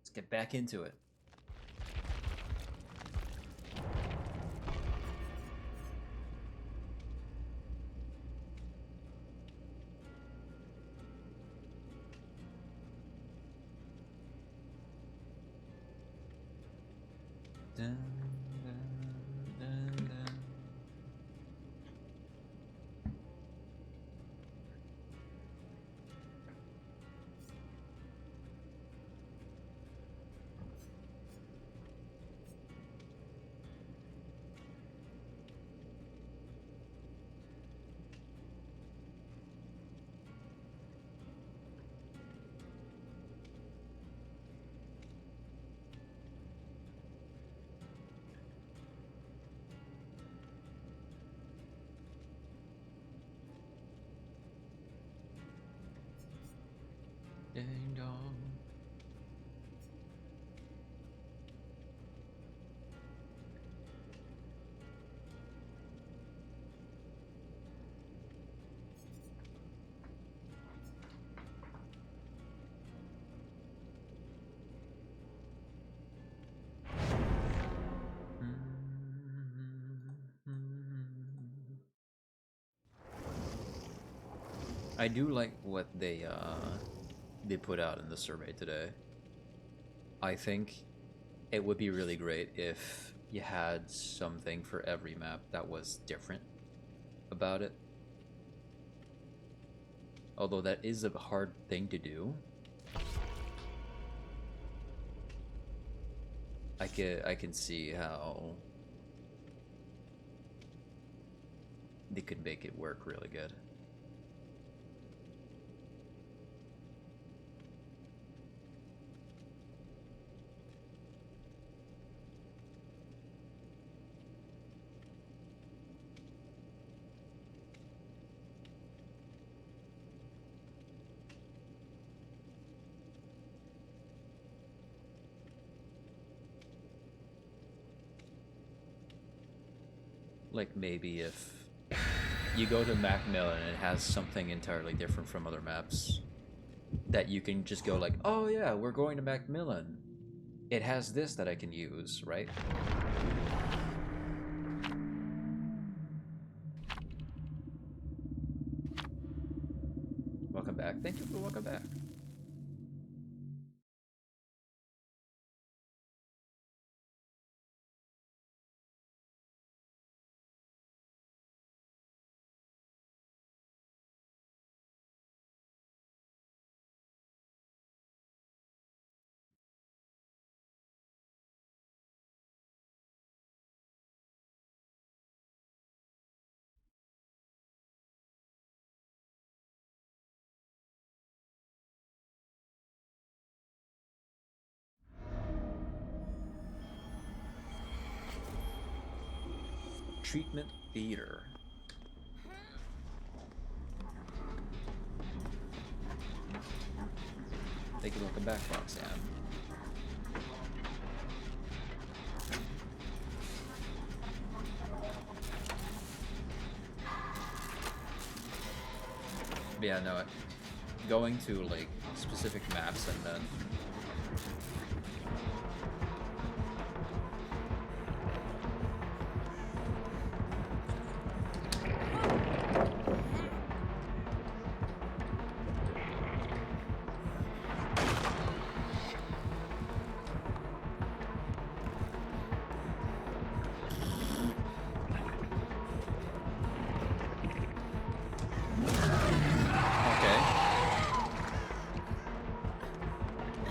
Let's get back into it. Dun, dun, dun, dun. Ding dong. I do like what they put out in the survey today. I think it would be really great if you had something for every map that was different about it. Although that is a hard thing to do. I can see how they could make it work really good. Like maybe if you go to Macmillan and it has something entirely different from other maps, that you can just go like, oh yeah, we're going to Macmillan. It has this that I can use, right? Welcome back. Thank you for welcome back. Treatment Theater. Thank you, welcome back, Roxanne. But yeah, no, going to like specific maps and then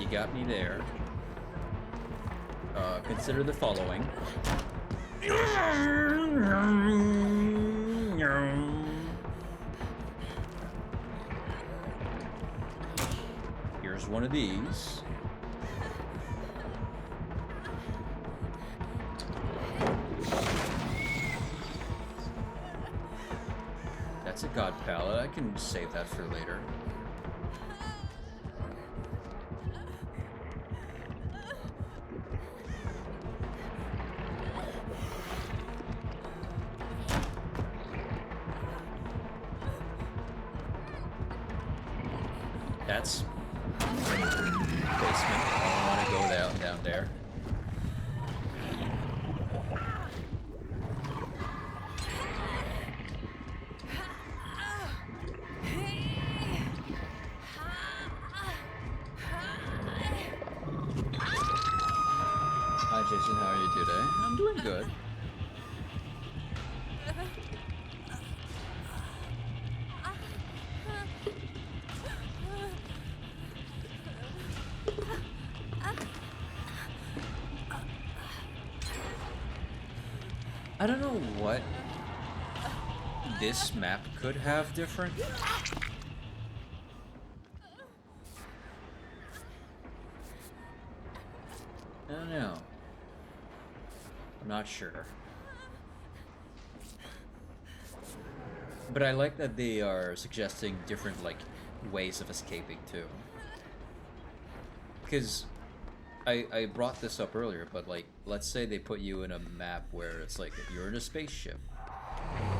got me there. Consider the following. Here's one of these. That's a god palette. I can save that for later. That's Basement. I don't want to go down there. Hi Jason, how are you today? I'm doing good. I don't know what this map could have different. I don't know. I'm not sure. But I like that they are suggesting different, like, ways of escaping, too. Because I brought this up earlier, but, like, let's say they put you in a map where it's like you're in a spaceship,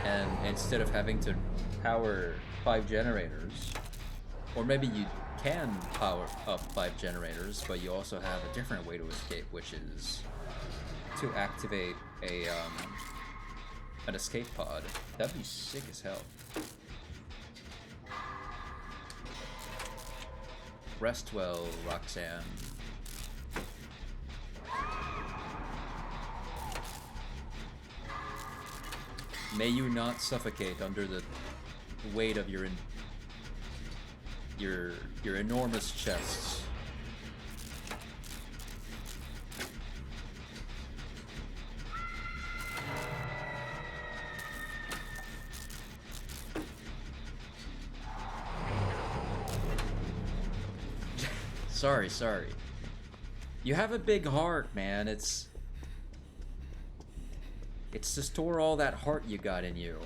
and instead of having to power 5 generators, or maybe you can power up 5 generators, but you also have a different way to escape, which is to activate an escape pod. That'd be sick as hell. Rest well, Roxanne. May you not suffocate under the weight of your enormous chests. Sorry. You have a big heart, man. It's to store all that heart you got in you.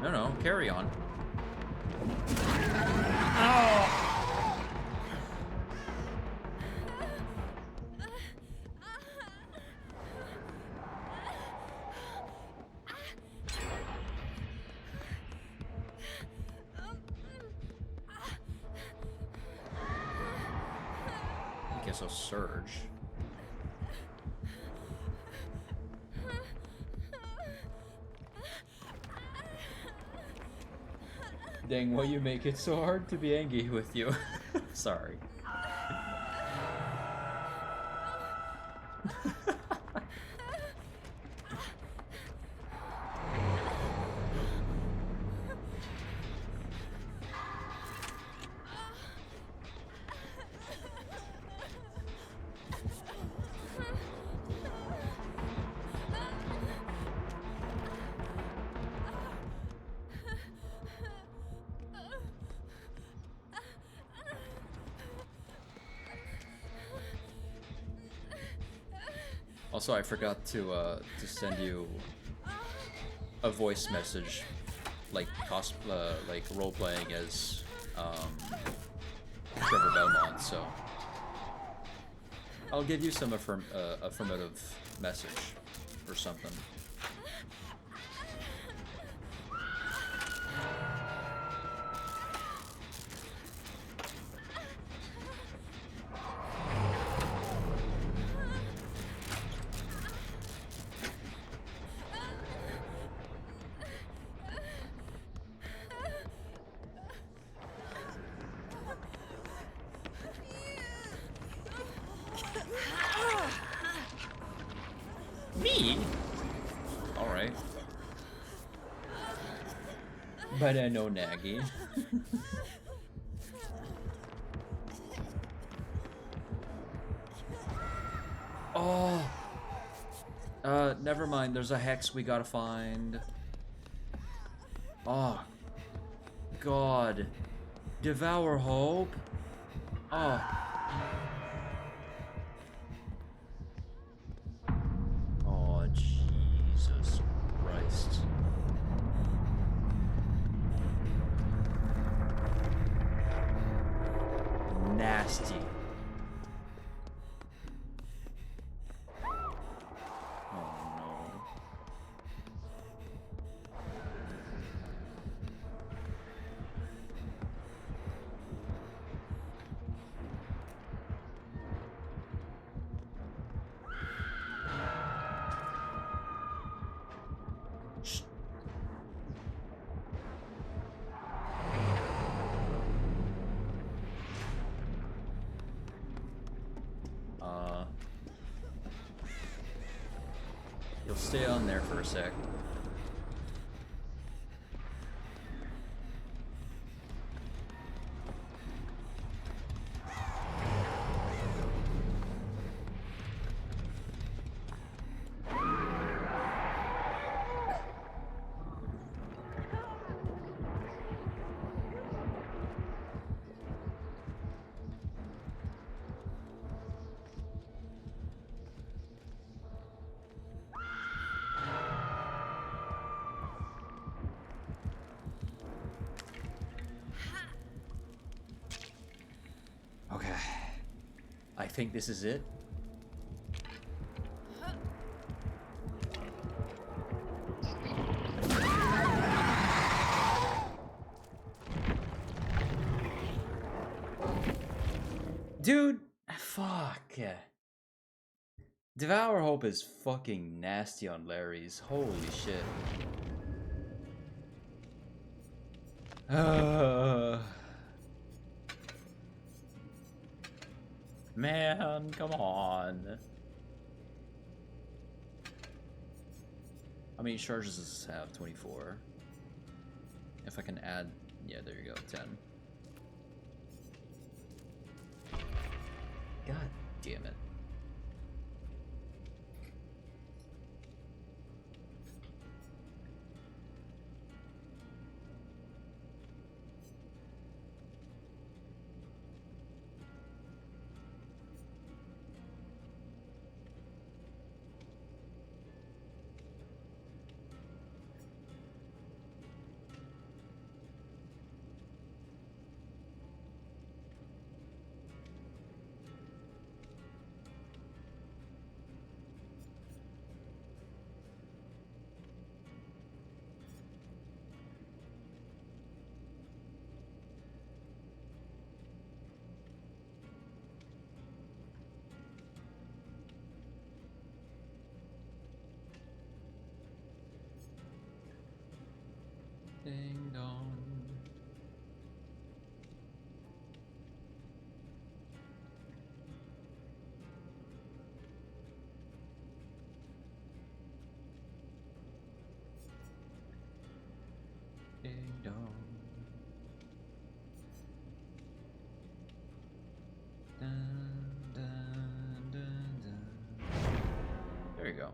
No, carry on. I guess I'll surge. Dang, why you make it so hard to be angry with you? Sorry. Also, I forgot to send you a voice message, like like role playing as Trevor Belmont. So I'll give you some affirmative message or something. Me? Alright. But I know Naggy. Oh! Never mind. There's a hex we gotta find. Oh. God. Devour hope? Oh. It'll stay on there for a sec. Okay. I think this is it. Dude, fuck. Devour Hope is fucking nasty on Larry's. Holy shit. Man, come on. How many charges does this have? 24. If I can add... Yeah, there you go, 10. God damn it. Ding dong. Ding dong. Dun, dun, dun, dun. There you go.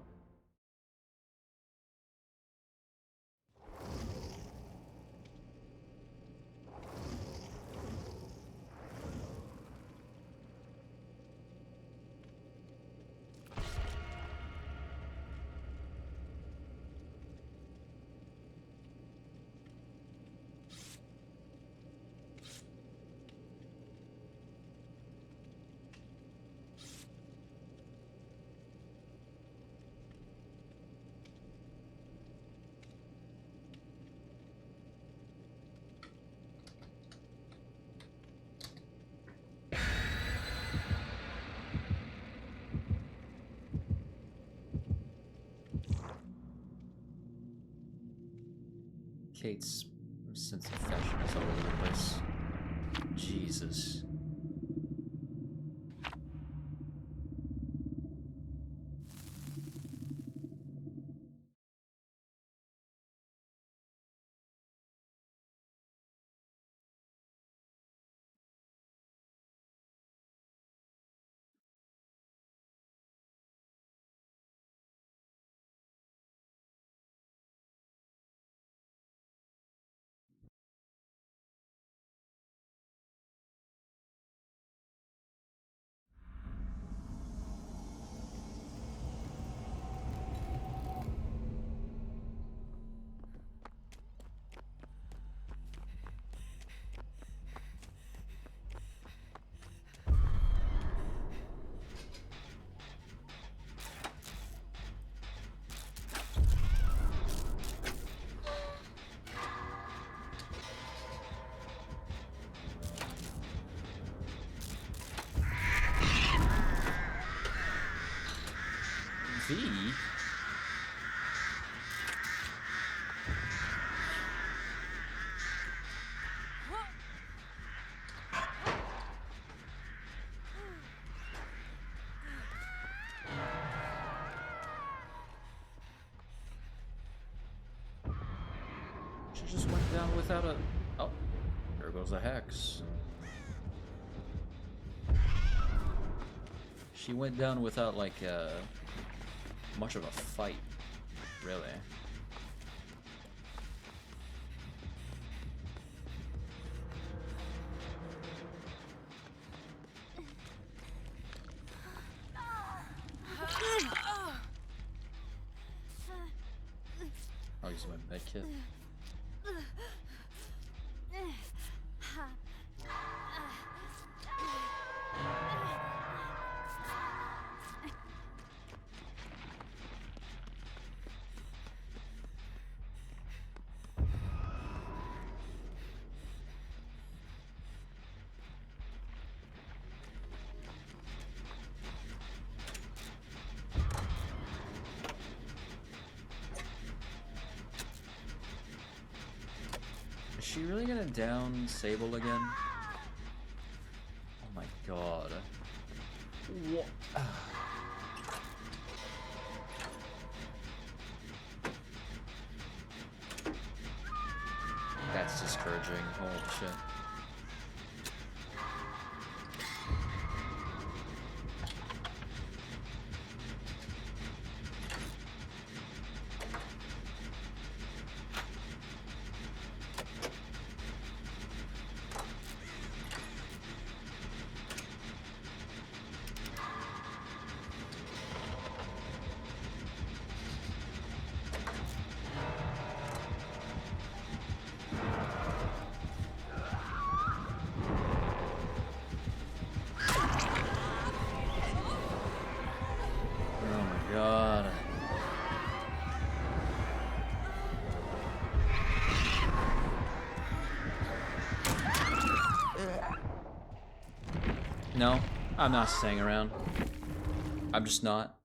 Kate's sense of fashion is all over the place. Jesus. V? She just went down without a... Oh, there goes a hex. She went down without, like, much of a fight, really. Oh, he's my med kit. Is she really gonna down Sable again? Oh my god. What? That's discouraging. Holy shit. No, I'm not staying around. I'm just not.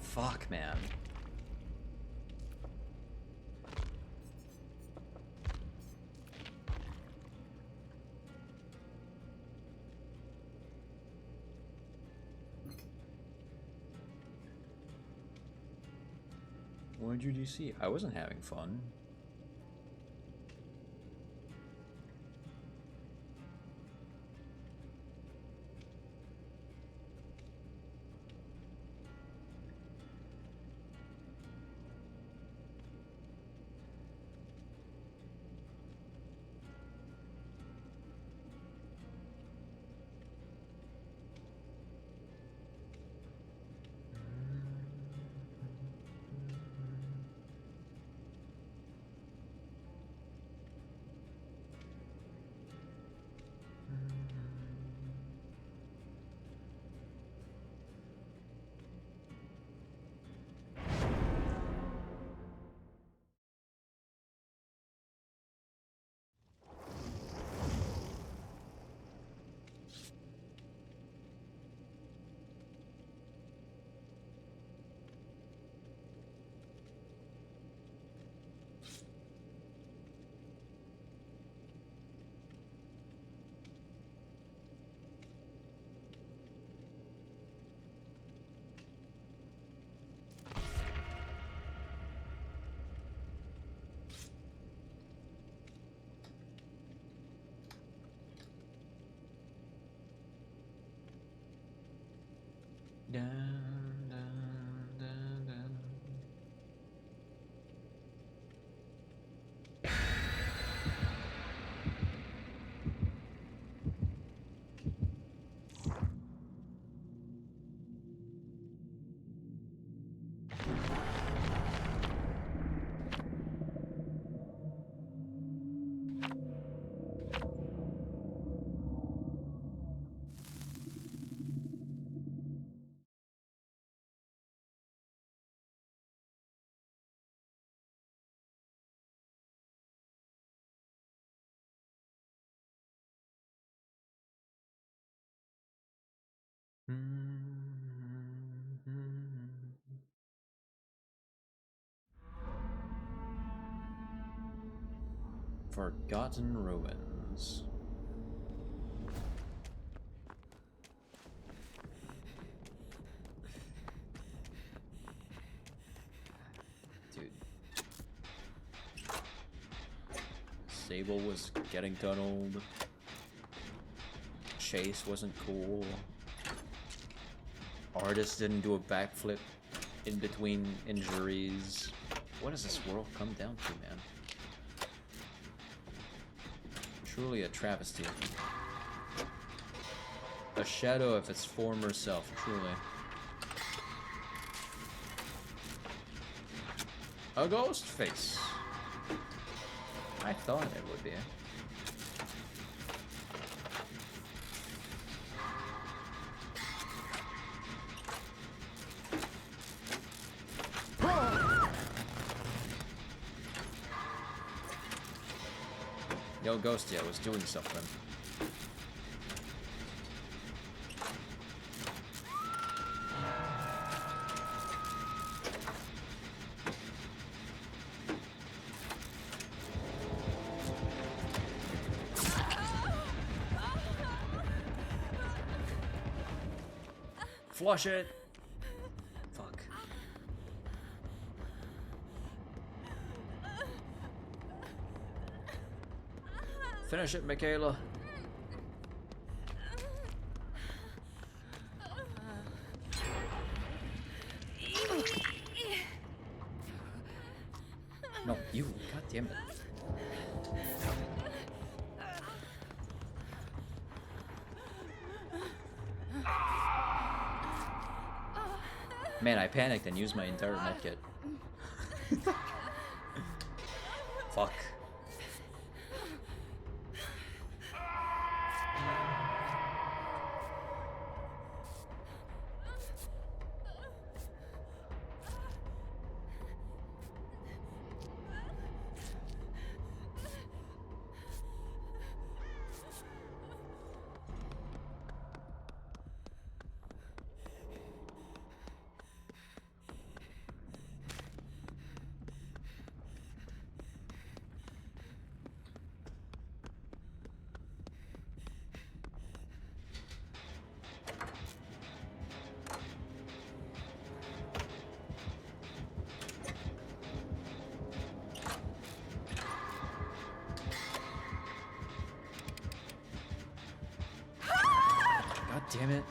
Fuck, man. What did you see? I wasn't having fun. Dun, dun, dun, dun. Forgotten Ruins. stable was getting tunneled. Chase wasn't cool. Artist didn't do a backflip in between injuries. What does this world come down to, man? Truly a travesty. A shadow of its former self, truly. A ghost face. I thought it would be. Yo, Ghosty, I was doing something. Flush it! Fuck. Finish it, Michaela. No, you. God damn it. Man, I panicked and used my entire medkit. Fuck. Damn it.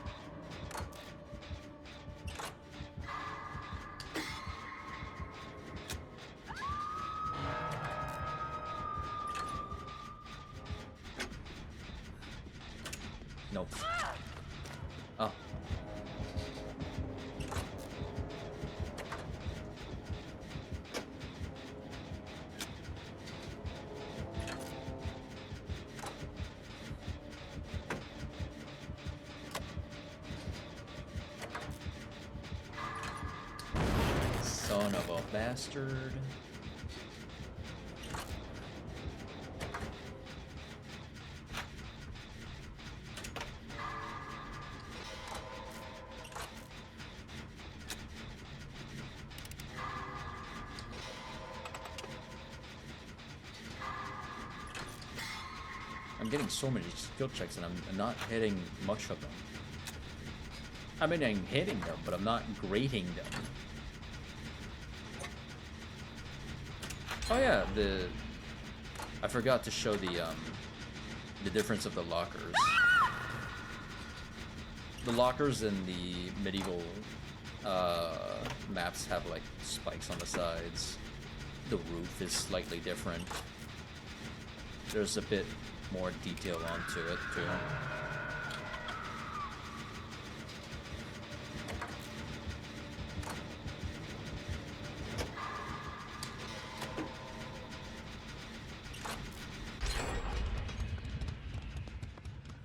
Nope. Oh. Son of a bastard. I'm getting so many skill checks and I'm not hitting much of them. I mean, I'm hitting them, but I'm not grading them. Oh yeah, I forgot to show the difference of the lockers. The lockers in the medieval maps have like spikes on the sides. The roof is slightly different. There's a bit more detail onto it too.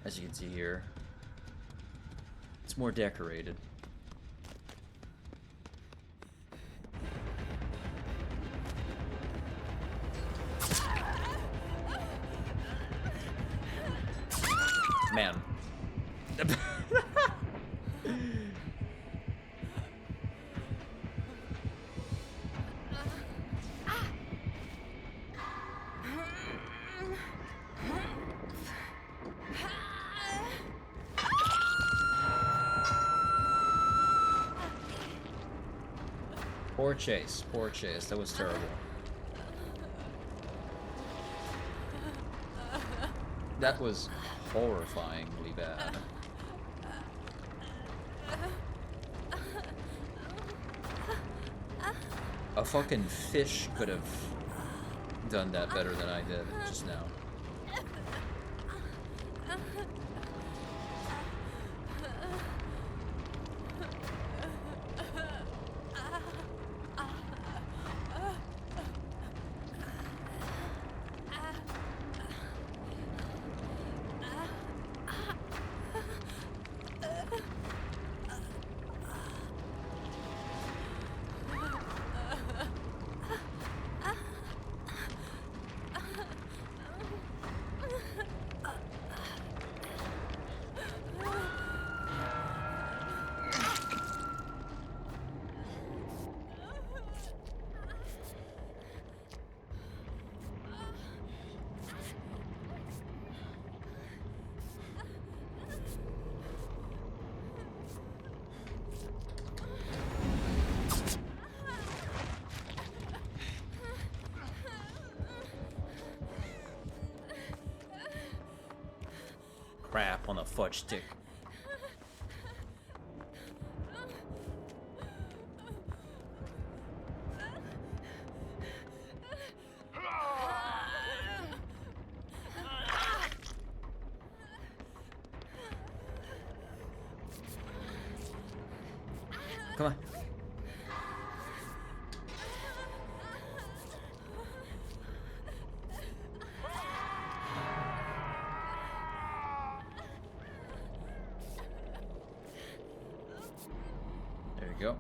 As you can see here, it's more decorated. Man. Poor Chase, that was terrible. That was horrifyingly bad. A fucking fish could have done that better than I did just now. Crap on the fudge stick. Come on. There you go.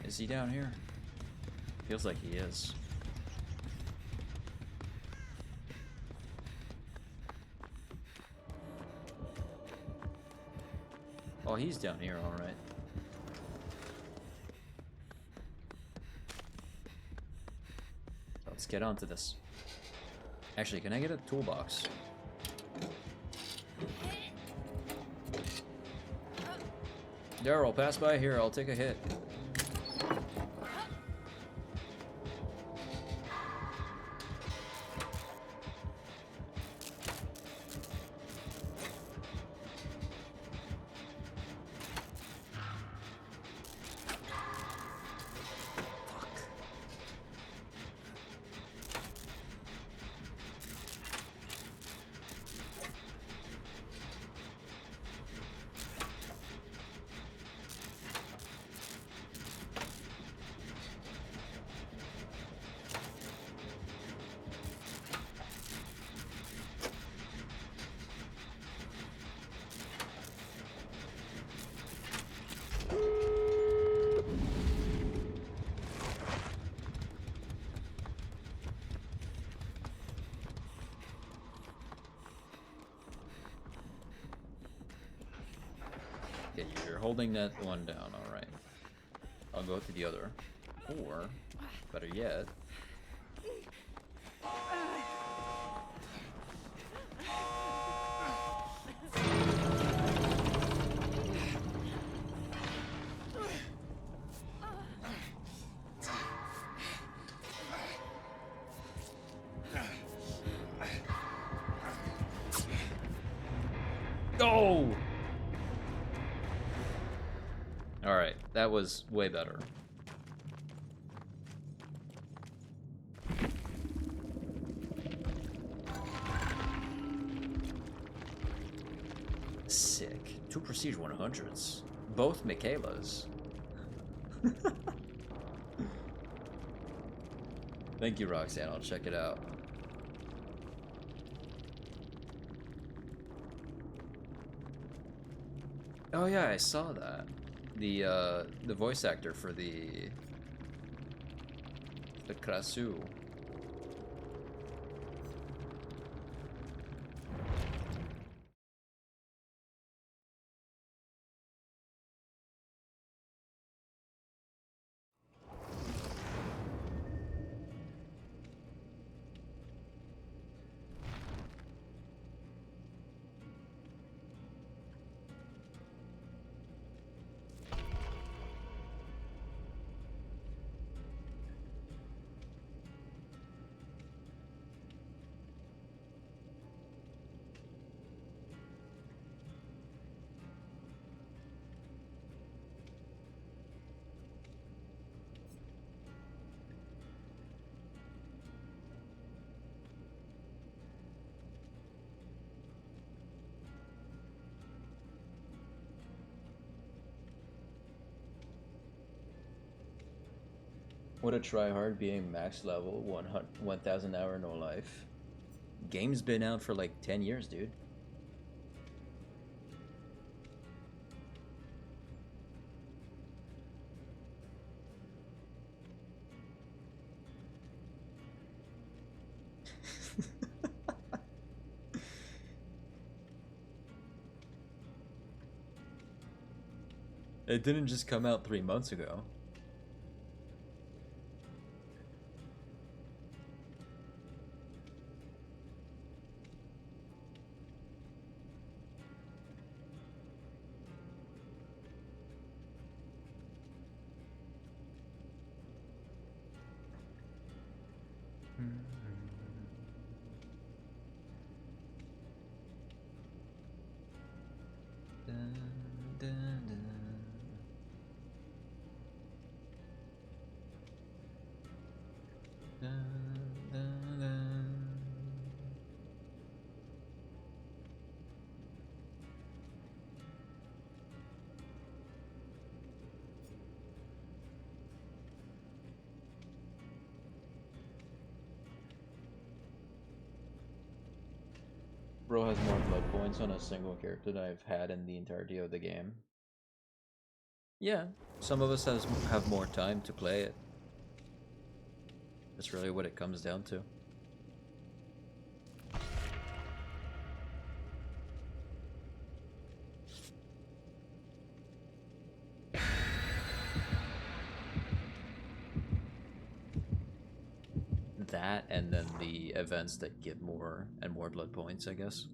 Is he down here? Feels like he is. Oh, he's down here, all right. Let's get onto this. Actually, can I get a toolbox? Daryl, pass by here. I'll take a hit. Okay, you're holding that one down, alright. I'll go to the other. Or, better yet... Go! Alright, that was way better. Sick. 2 Prestige 100s. Both Michaela's. Thank you, Roxanne. I'll check it out. Oh yeah, I saw that. The voice actor for the Krasu. What a tryhard being max level, 1,000 hour no life. Game's been out for like 10 years, dude. It didn't just come out 3 months ago. Bro has more blood points on a single character than I've had in the entirety of the game. Yeah, some of us have more time to play it. That's really what it comes down to. That, and then the events that give more and more blood points, I guess.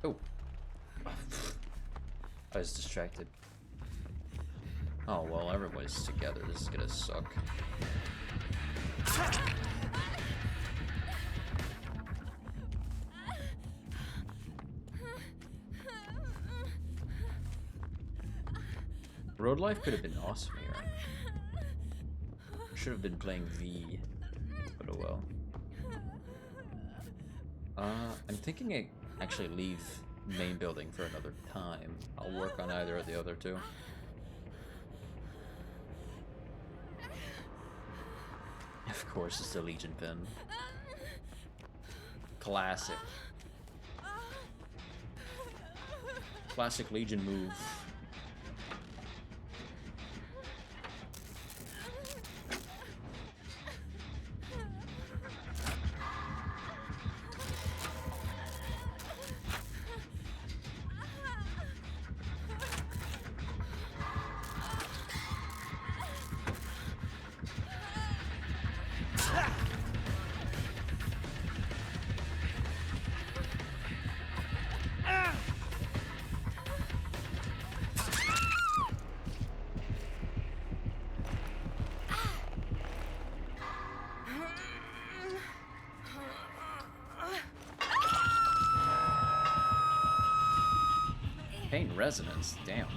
Oh. I was distracted. Oh, well, everybody's together. This is gonna suck. Road life could have been awesome here. Should have been playing V, but oh well. I'm thinking I actually leave main building for another time. I'll work on either of the other two. Of course, it's the Legion pin. Classic. Classic Legion move. Pain resonance, damn.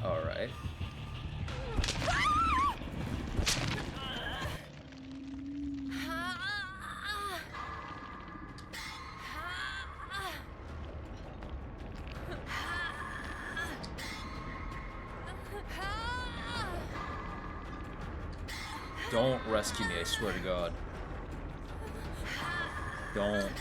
Alright. Don't rescue me, I swear to God. Don't.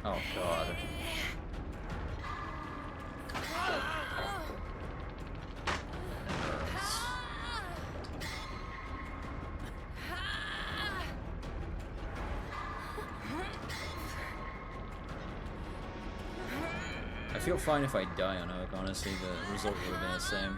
Oh God. I feel fine if I die on Oak, honestly, the result would have been the same.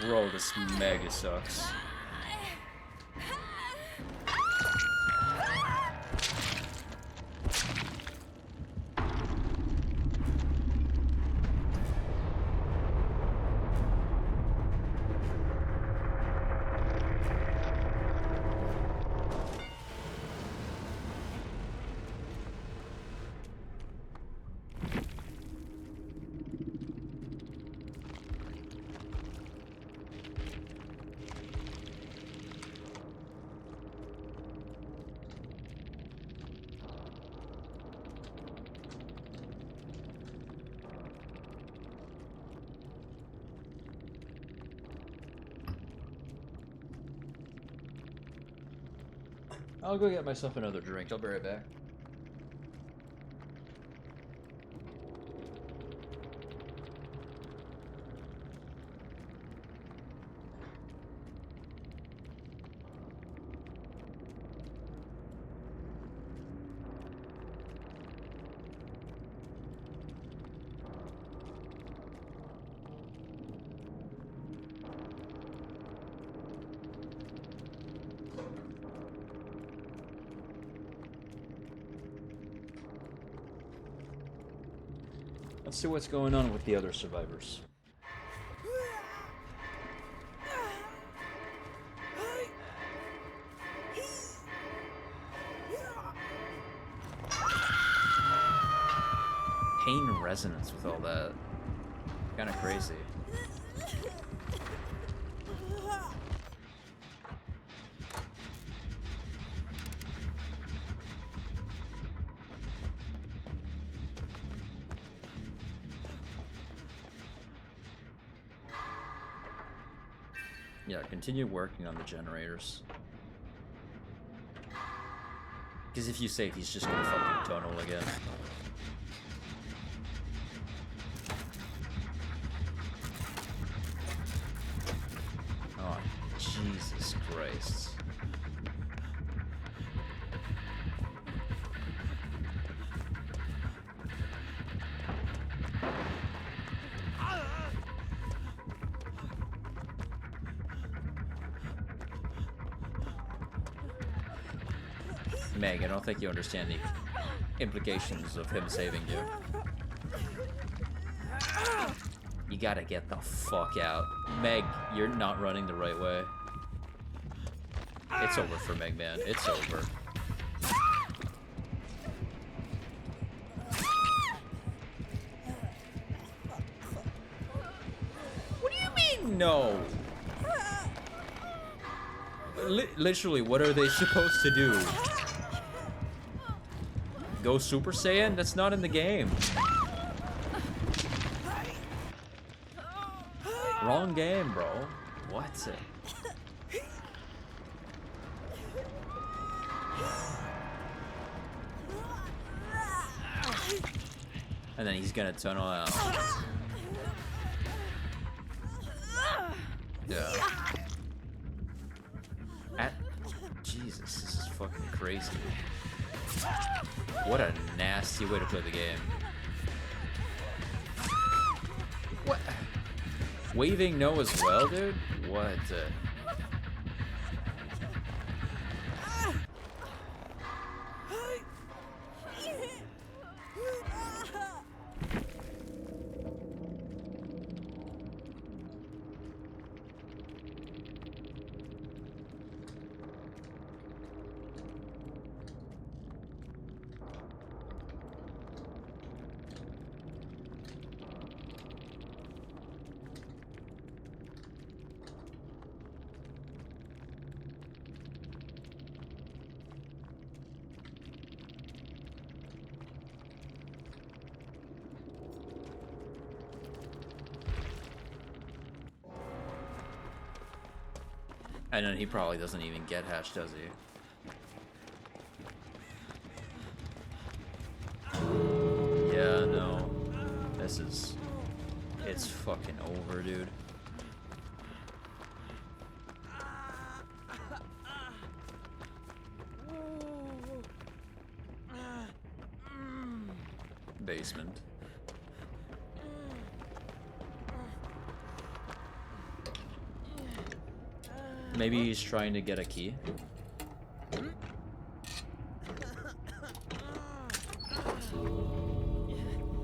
Bro, this mega sucks. I'll go get myself another drink. I'll be right back. Let's see what's going on with the other survivors. Pain resonance with all that. Kinda crazy. Yeah, continue working on the generators. Because if you save, he's just gonna fucking tunnel again. Oh, Jesus Christ. Meg, I don't think you understand the implications of him saving you. You gotta get the fuck out. Meg, you're not running the right way. It's over for Meg, man. It's over. What do you mean, no? Literally, what are they supposed to do? Go Super Saiyan? That's not in the game. Wrong game, bro. What's it? And then he's gonna tunnel out. Yeah. Jesus, this is fucking crazy. What a nasty way to play the game. What? Waving no as well, dude? What the? And then he probably doesn't even get hatched, does he? Yeah, no. This is... It's fucking over, dude. Basement. Maybe he's trying to get a key.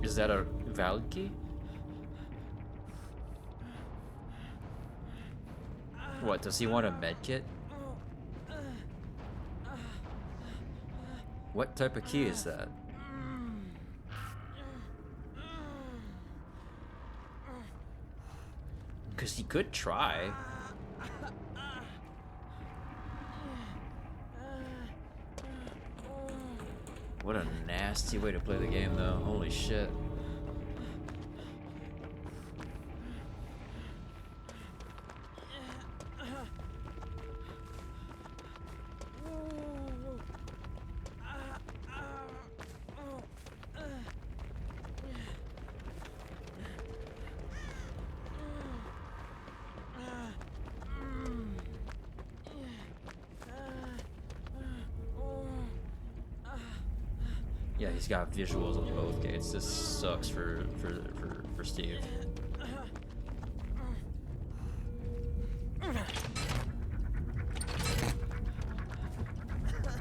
Is that a valid key? What, does he want a med kit? What type of key is that? Because he could try. What a nasty way to play the game, though. Holy shit. Yeah, he's got visuals on both gates. This sucks for Steve.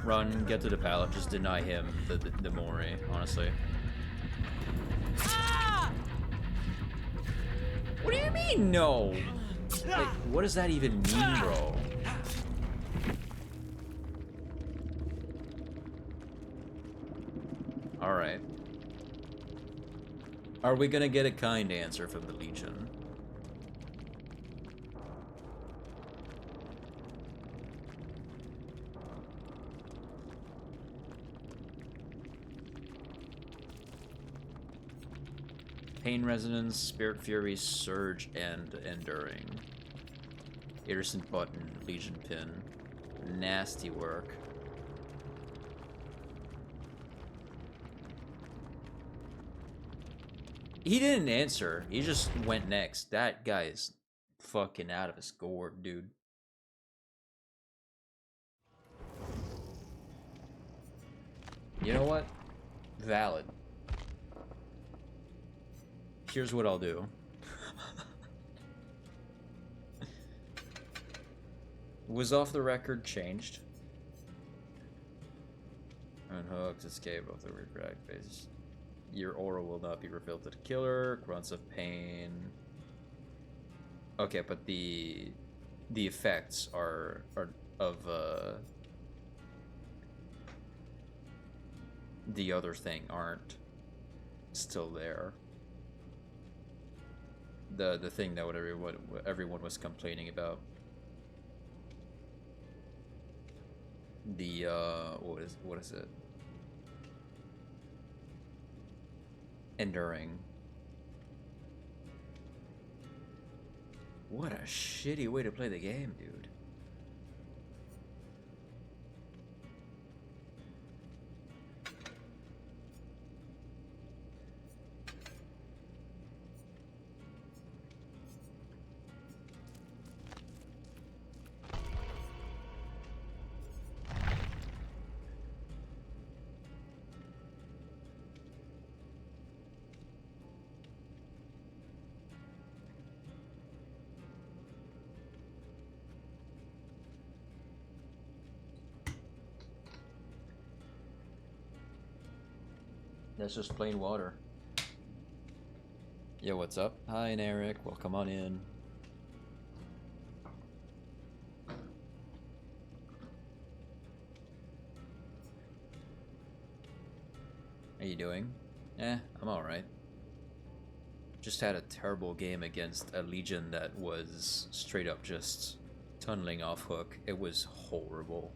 Run, get to the pallet, just deny him the Mori, honestly. What do you mean, no? Like, what does that even mean, bro? Alright. Are we gonna get a kind answer from the Legion? Pain Resonance, Spirit Fury, Surge, and Enduring. Iridescent Button, Legion Pin. Nasty work. He didn't answer. He just went next. That guy is fucking out of his gourd, dude. You know what? Valid. Here's what I'll do. Was off the record changed? Unhooked, escape off the retract phase. Your aura will not be revealed to the killer. Grunts of pain. Okay, but the effects are of the other thing aren't still there. The thing that everyone was complaining about. the what is it? Enduring. What a shitty way to play the game, dude. That's just plain water. Yo, what's up? Hi, Eric. Welcome on in. How you doing? I'm alright. Just had a terrible game against a Legion that was straight up just tunneling off hook. It was horrible.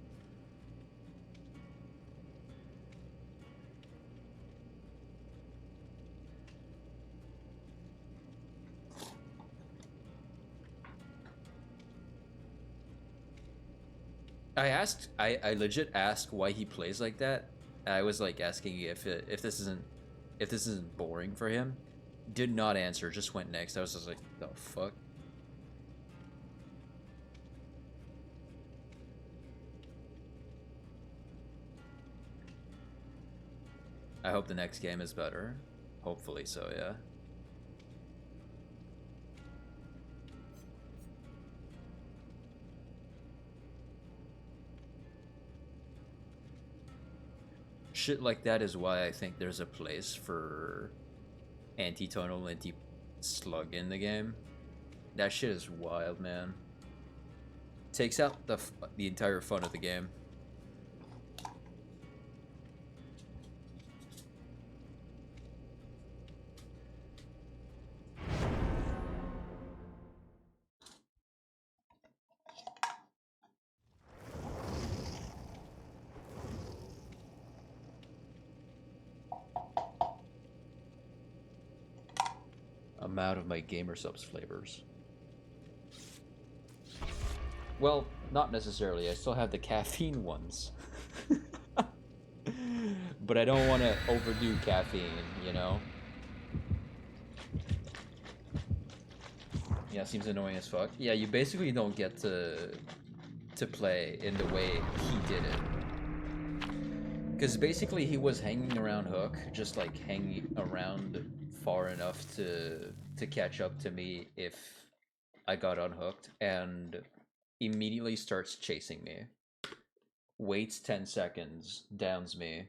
I legit asked why he plays like that. I was like asking if this isn't boring for him. Did not answer, just went next. I was just like, the fuck? I hope the next game is better. Hopefully so, yeah. Shit like that is why I think there's a place for anti-tunnel, anti-slug in the game. That shit is wild, man. Takes out the entire fun of the game. I'm out of my gamer subs flavors. Well, not necessarily. I still have the caffeine ones. But I don't want to overdo caffeine, you know? Yeah, seems annoying as fuck. Yeah, you basically don't get to play in the way he did it. Because basically he was hanging around hook, just like hanging around far enough to catch up to me if I got unhooked, and immediately starts chasing me. Waits 10 seconds, downs me.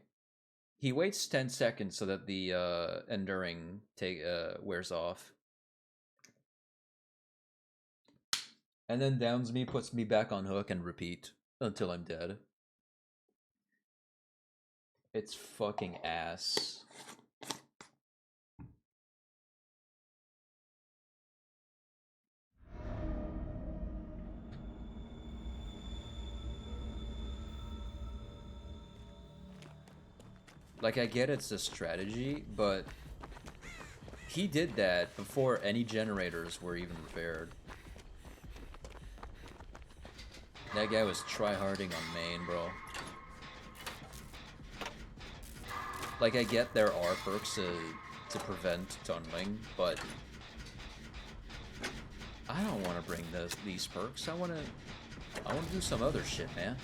He waits 10 seconds so that the enduring wears off. And then downs me, puts me back on hook, and repeat until I'm dead. It's fucking ass. Like, I get it's a strategy, but he did that before any generators were even repaired. That guy was tryharding on main, bro. Like, I get there are perks to prevent tunneling, but I don't want to bring these perks. I want to do some other shit, man.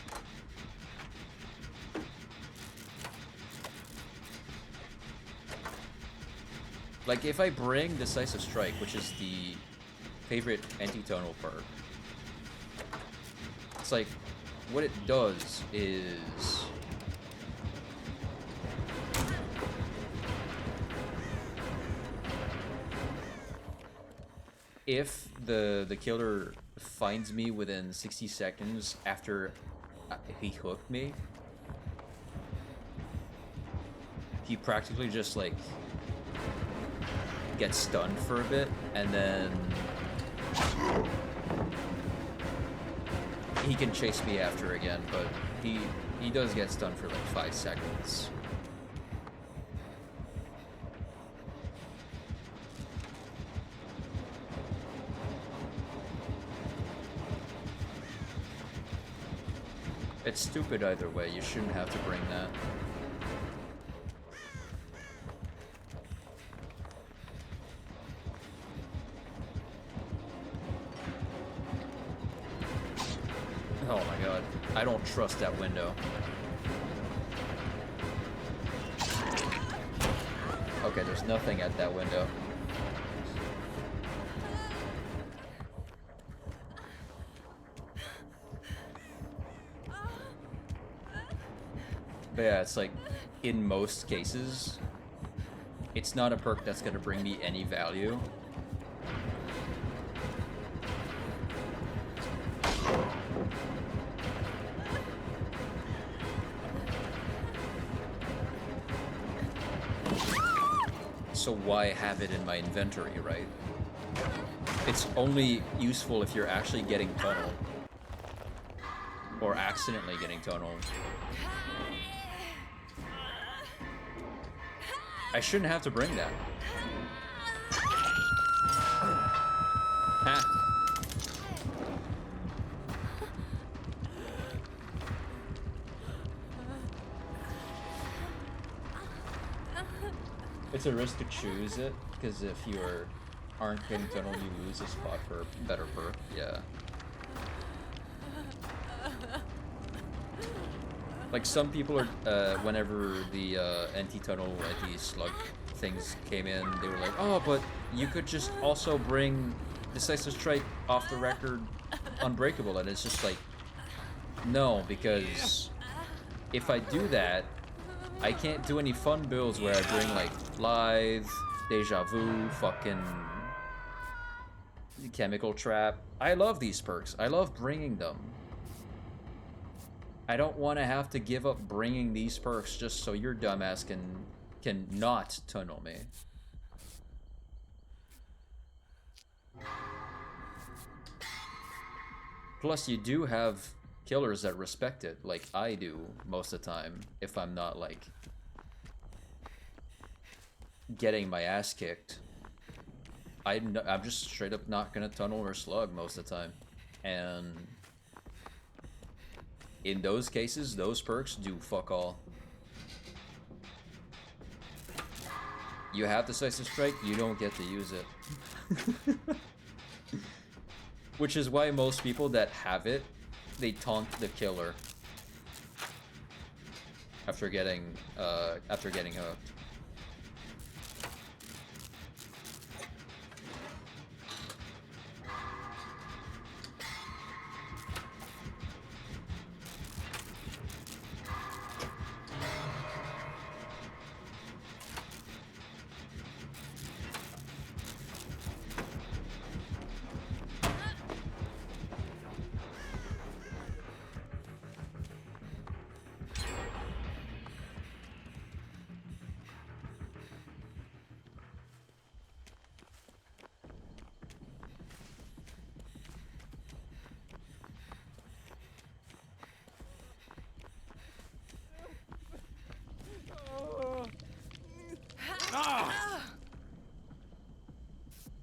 Like, if I bring Decisive Strike, which is the favorite anti-tonal perk, it's like, what it does is... if the killer finds me within 60 seconds after he hooked me, he practically just, like, gets stunned for a bit, and then he can chase me after again, but he does get stunned for like 5 seconds. It's stupid either way, you shouldn't have to bring that. Oh my god, I don't trust that window. Okay, there's nothing at that window. But yeah, it's like, in most cases, it's not a perk that's gonna bring me any value. So why have it in my inventory, right? It's only useful if you're actually getting tunneled. Or accidentally getting tunneled. I shouldn't have to bring that. Ha! It's a risk to choose it, because if you aren't getting tunneled, you lose a spot for a better perk. Yeah. Like some people are, whenever the anti-tunnel, anti-slug things came in, they were like, oh, but you could just also bring Decisive Strike off the record unbreakable, and it's just like, no, because if I do that, I can't do any fun builds where I bring like Lithe, Deja Vu, fucking Chemical Trap. I love these perks. I love bringing them. I don't want to have to give up bringing these perks just so your dumbass can not tunnel me. Plus, you do have killers that respect it, like I do most of the time, if I'm not like getting my ass kicked. I'm just straight up not gonna tunnel or slug most of the time, and in those cases, those perks do fuck all. You have Decisive Strike, you don't get to use it. Which is why most people that have it, they taunt the killer after getting hooked.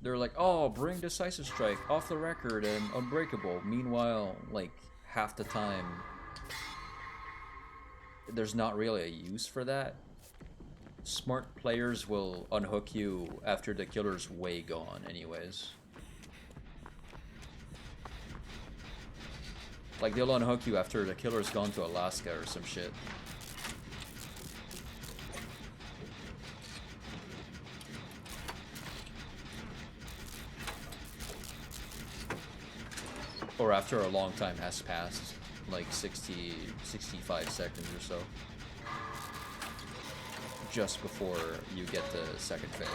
They're like, oh, bring Decisive Strike off the record and unbreakable. Meanwhile, like, half the time, there's not really a use for that. Smart players will unhook you after the killer's way gone anyways. Like, they'll unhook you after the killer's gone to Alaska or some shit. Or after a long time has passed, like 65 seconds or so. Just before you get the second phase.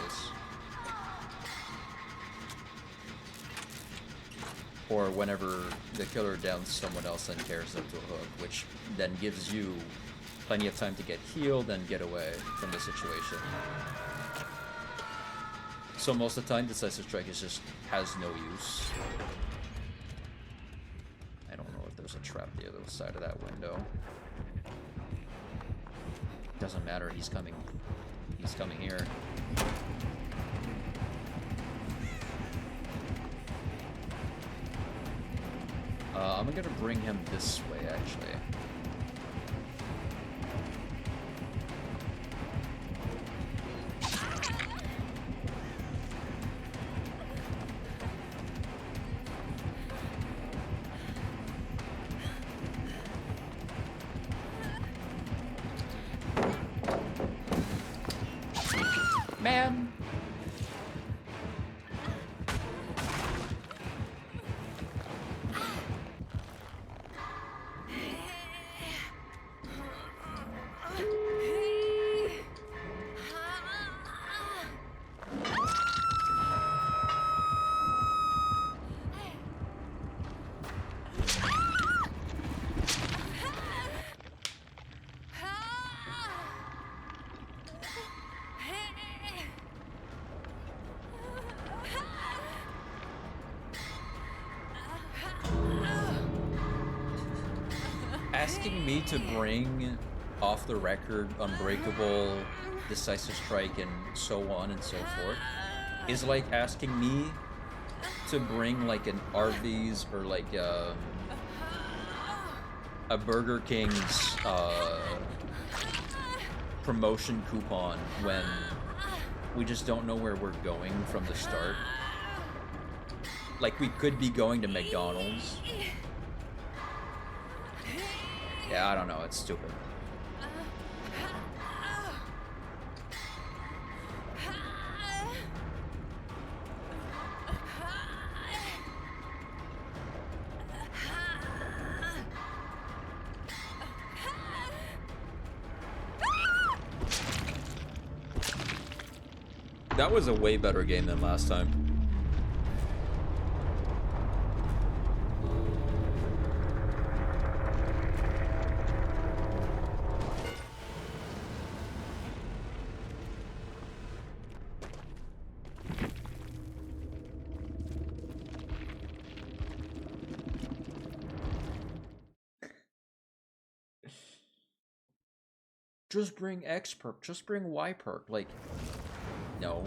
Or whenever the killer downs someone else and carries them to a hook, which then gives you plenty of time to get healed and get away from the situation. So most of the time, Decisive Strike has no use. I don't know if there's a trap the other side of that window. Doesn't matter, he's coming. He's coming here. I'm gonna bring him this way, actually. Man! Asking me to bring off the record, Unbreakable, Decisive Strike, and so on and so forth is like asking me to bring like an Arby's or like a Burger King's promotion coupon when we just don't know where we're going from the start. Like we could be going to McDonald's. Yeah, I don't know, it's stupid. That was a way better game than last time. Just bring X perk, just bring Y perk, like, no.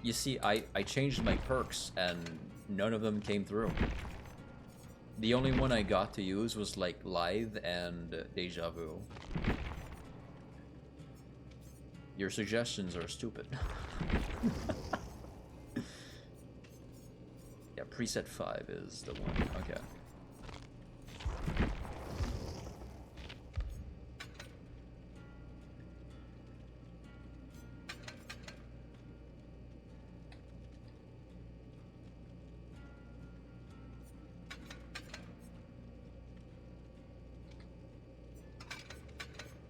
You see, I changed my perks and none of them came through. The only one I got to use was like Lithe and Deja Vu. Your suggestions are stupid. Yeah, preset 5 is the one, okay.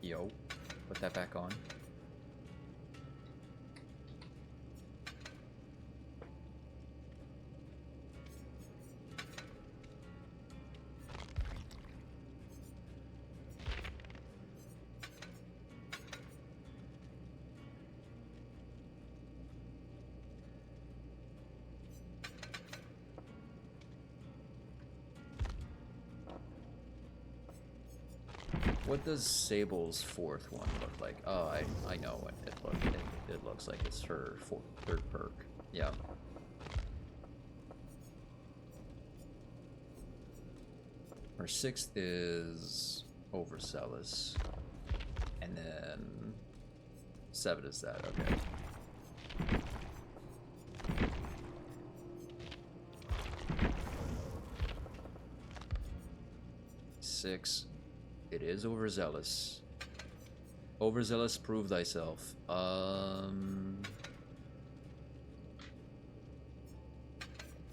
Yo, put that back on. What does Sable's fourth one look like? Oh, I know what it looks like. It's her third perk. Yeah. Her sixth is Overzealous. And then 7 is that, okay. Six. It is Overzealous. Overzealous, prove thyself.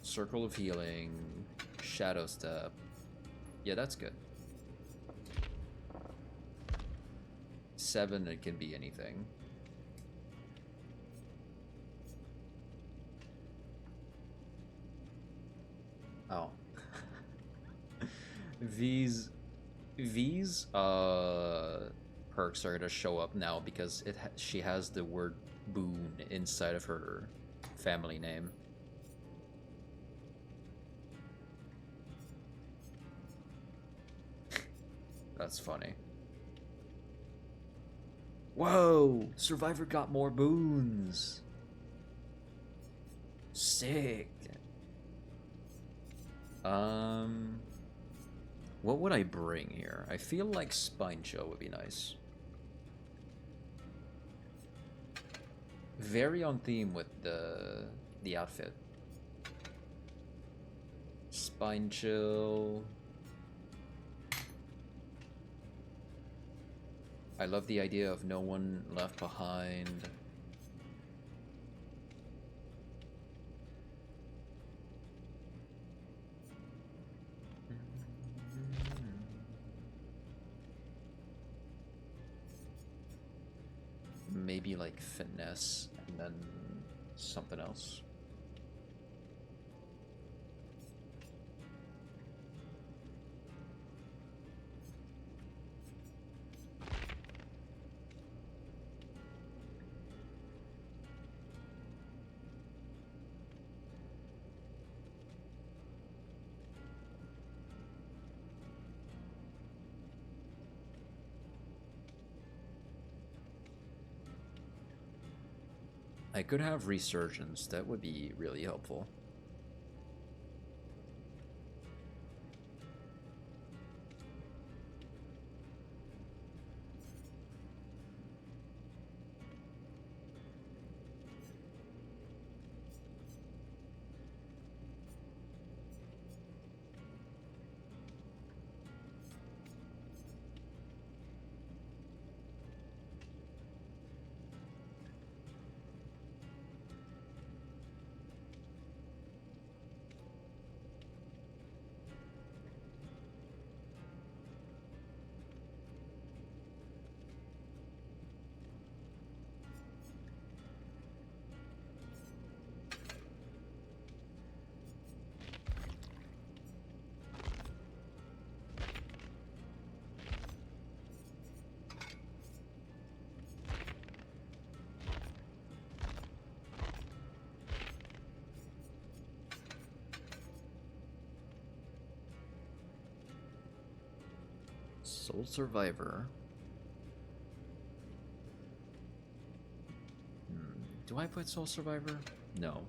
Circle of Healing. Shadow Step. Yeah, that's good. 7, it can be anything. Oh. These perks are gonna show up now because she has the word boon inside of her family name. That's funny. Whoa! Survivor got more boons! Sick! What would I bring here? I feel like Spine Chill would be nice. Very on theme with the outfit. Spine Chill. I love the idea of no one left behind. Maybe like finesse and then something else. I could have Resurgence, that would be really helpful. Soul Survivor. Do I put Soul Survivor? No.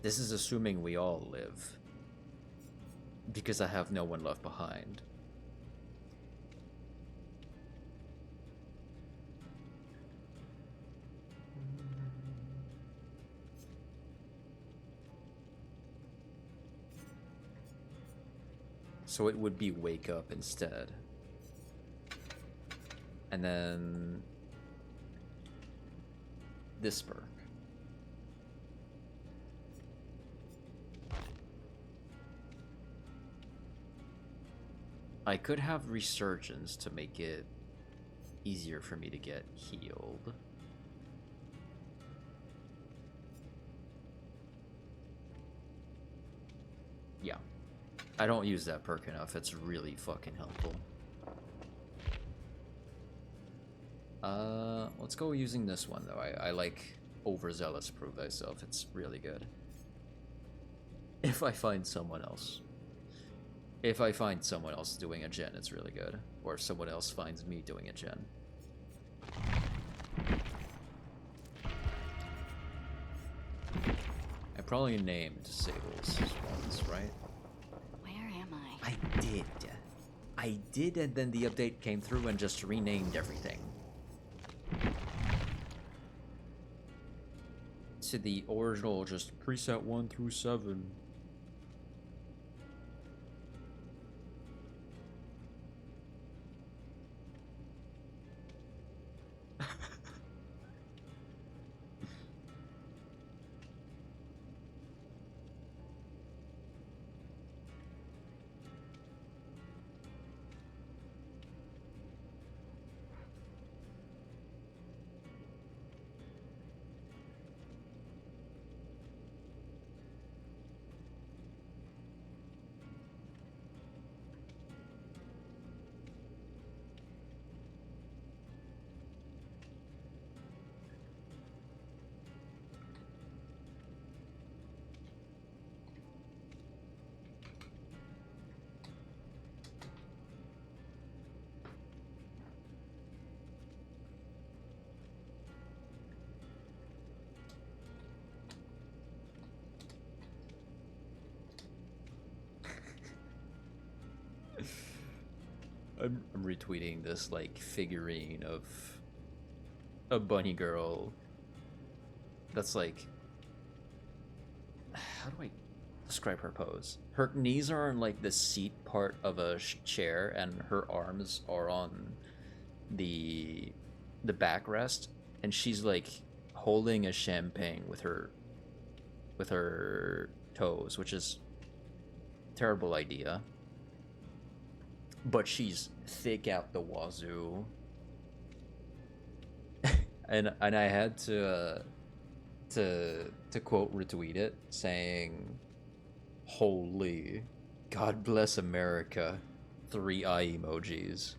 This is assuming we all live. Because I have no one left behind. So it would be Wake Up instead. And then this perk. I could have Resurgence to make it easier for me to get healed. Yeah. I don't use that perk enough. It's really fucking helpful. Let's go using this one though. I like Overzealous Prove Thyself. It's really good. If I find someone else. If I find someone else doing a gen, it's really good. Or if someone else finds me doing a gen. I probably named Sable's ones, right? I did, and then the update came through and just renamed everything. To the original, just preset 1 through 7. I'm retweeting this like figurine of a bunny girl that's like, how do I describe her pose? Her knees are on like the seat part of a chair and her arms are on the backrest, and she's like holding a champagne with her toes, which is a terrible idea. But she's thick out the wazoo. and I had to quote retweet it saying, "Holy, God bless America." 3 eye emojis.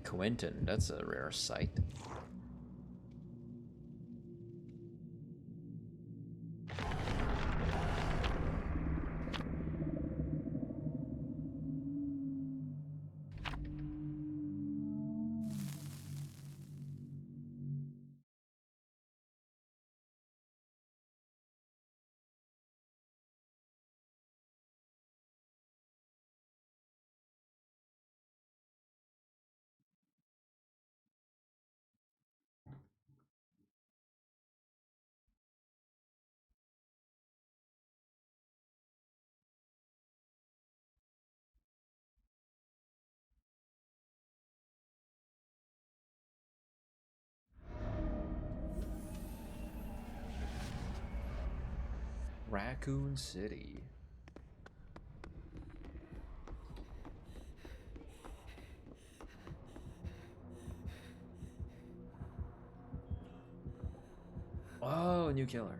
Quentin, that's a rare sight. Raccoon City. Oh, new killer.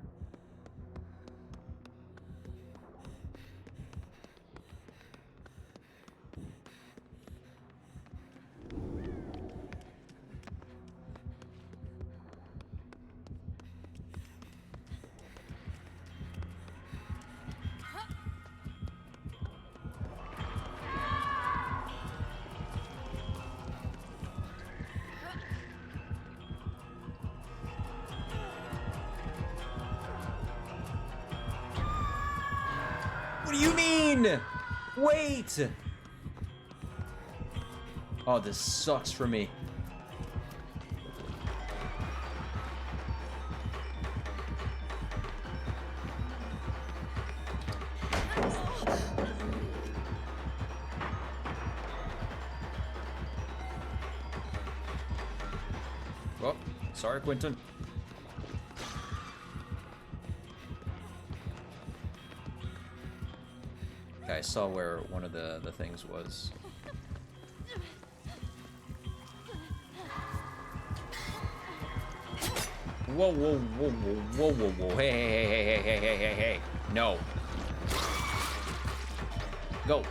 What do you mean? Wait! Oh, this sucks for me. Oh, sorry, Quentin. I saw where one of the things was. Whoa, whoa, whoa, whoa, whoa, whoa, whoa. Hey, hey, hey, hey, hey, hey, hey, hey. No. Go.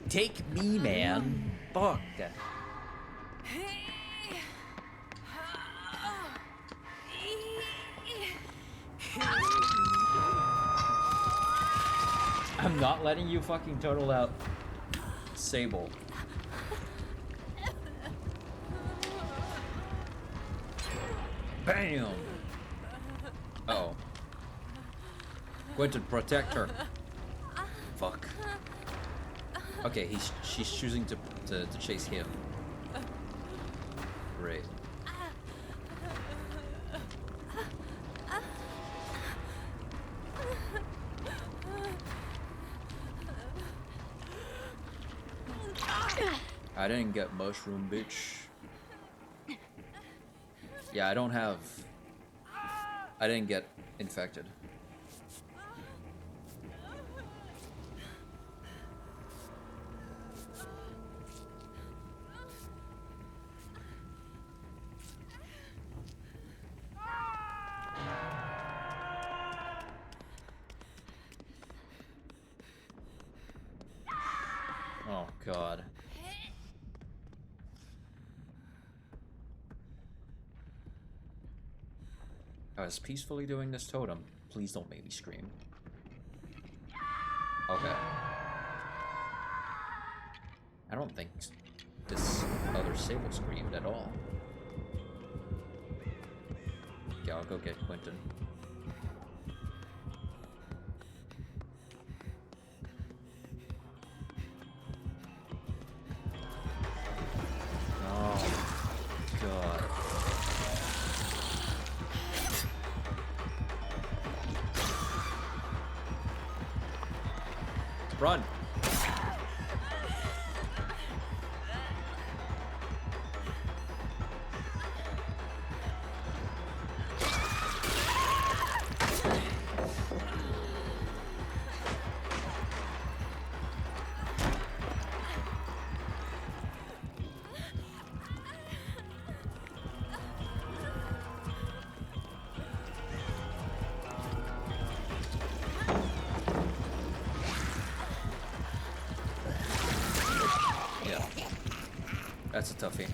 Take me, man. Fuck. I'm not letting you fucking total out Sable. Bam! Uh-oh. Quentin, protect her. Fuck. Okay, she's choosing to chase him. Great. I didn't get mushroom, bitch. Yeah, I didn't get infected. God. I was peacefully doing this totem. Please don't make me scream. Okay. I don't think this other Sable screamed at all. Yeah, I'll go get Quentin. Oh, God. Run! That's a toughie.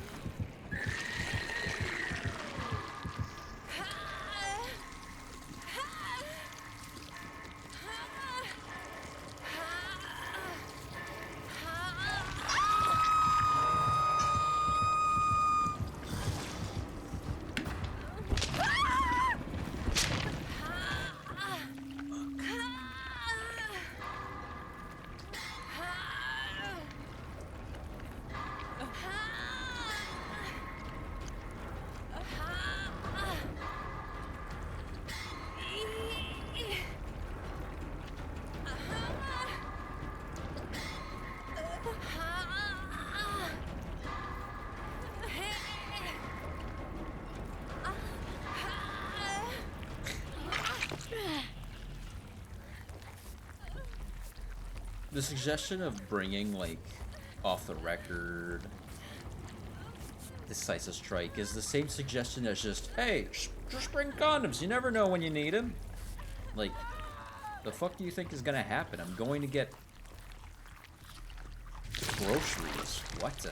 The suggestion of bringing, like, off the record decisive strike is the same suggestion as just, hey, just bring condoms. You never know when you need them. Like, the fuck do you think is gonna happen? I'm going to get groceries. What?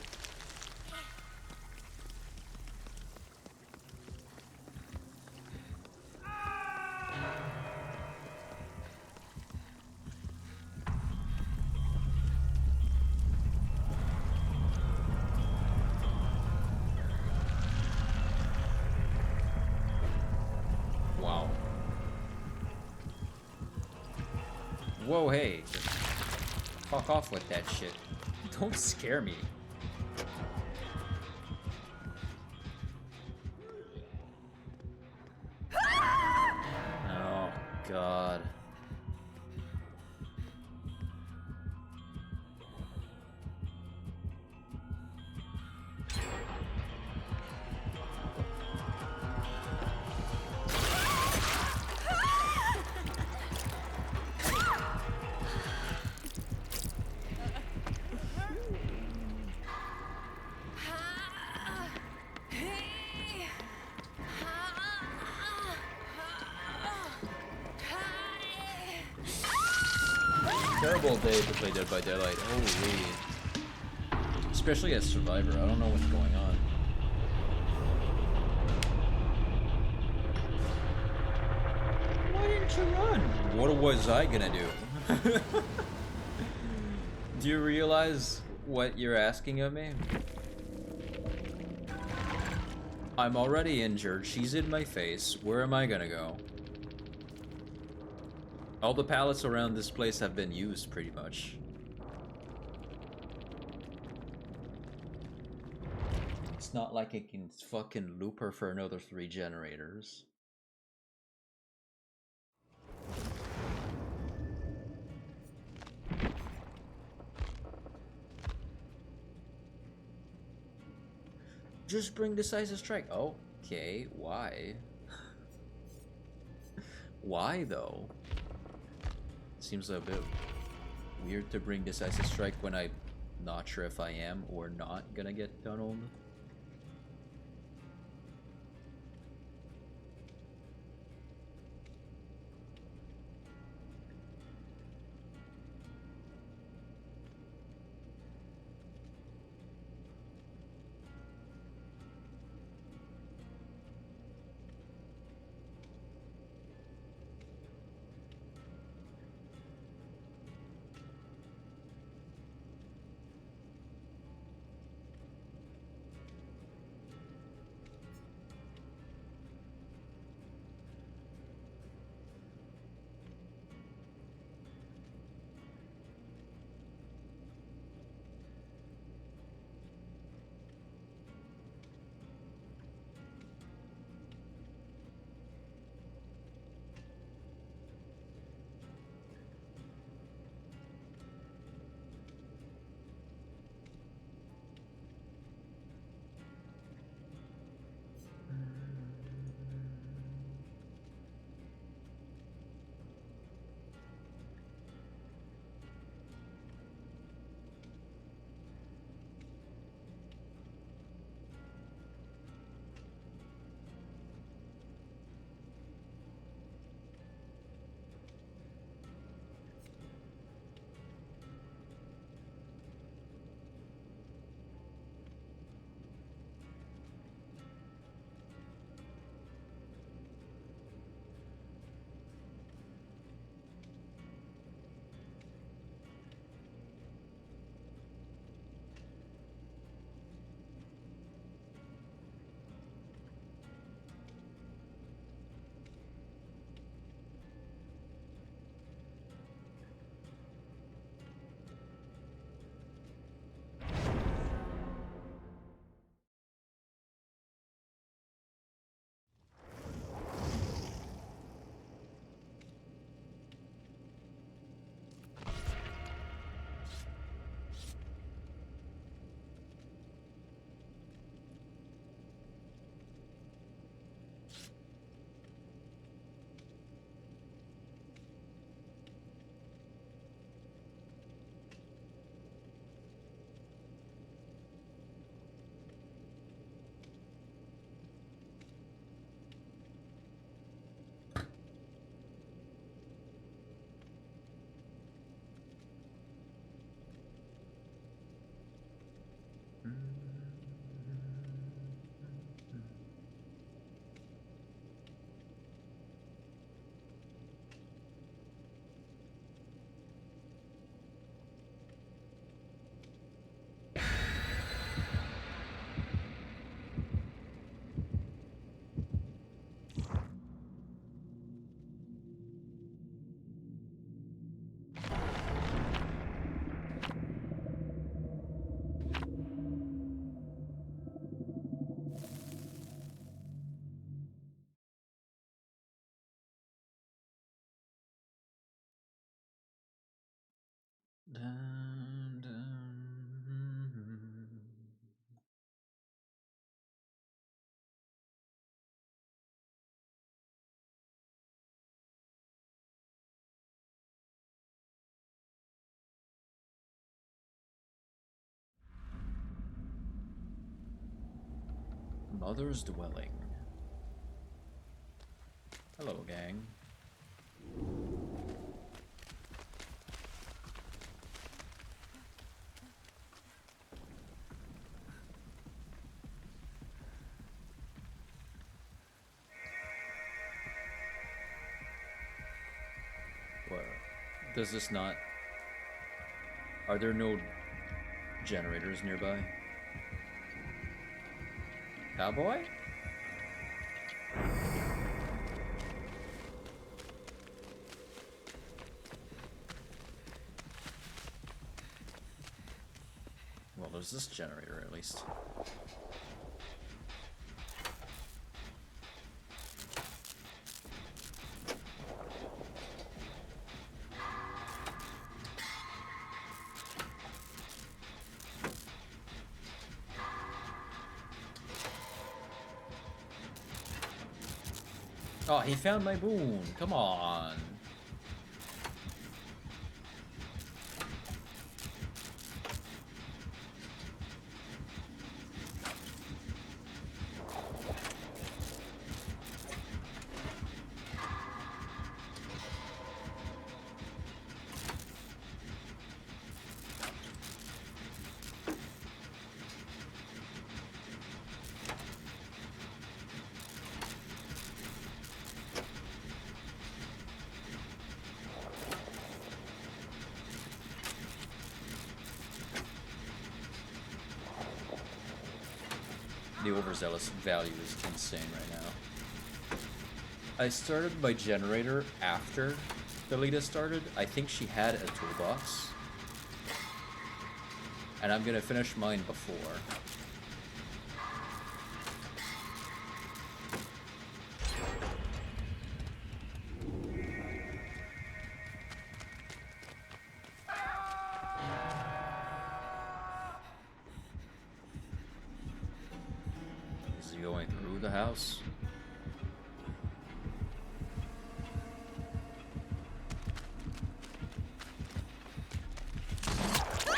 Wow. Whoa, hey. Fuck off with that shit. Don't scare me. Oh, God. Terrible day to play Dead by Daylight. Holy. Especially as Survivor. I don't know what's going on. Why didn't you run? What was I gonna do? Do you realize what you're asking of me? I'm already injured. She's in my face. Where am I gonna go? All the pallets around this place have been used, pretty much. It's not like I can fucking loop her for another 3 generators. Just bring decisive strike. Okay, why? Why, though? Seems a bit weird to bring decisive strike when I'm not sure if I am or not gonna get tunneled. Dun, dun. Mother's dwelling. Hello, gang. What? Does this not... Are there no generators nearby? Cowboy? Well, there's this generator at least. Oh, he found my boon. Come on. The overzealous value is insane right now. I started my generator after Delita started. I think she had a toolbox. And I'm gonna finish mine before. Is he going through the house?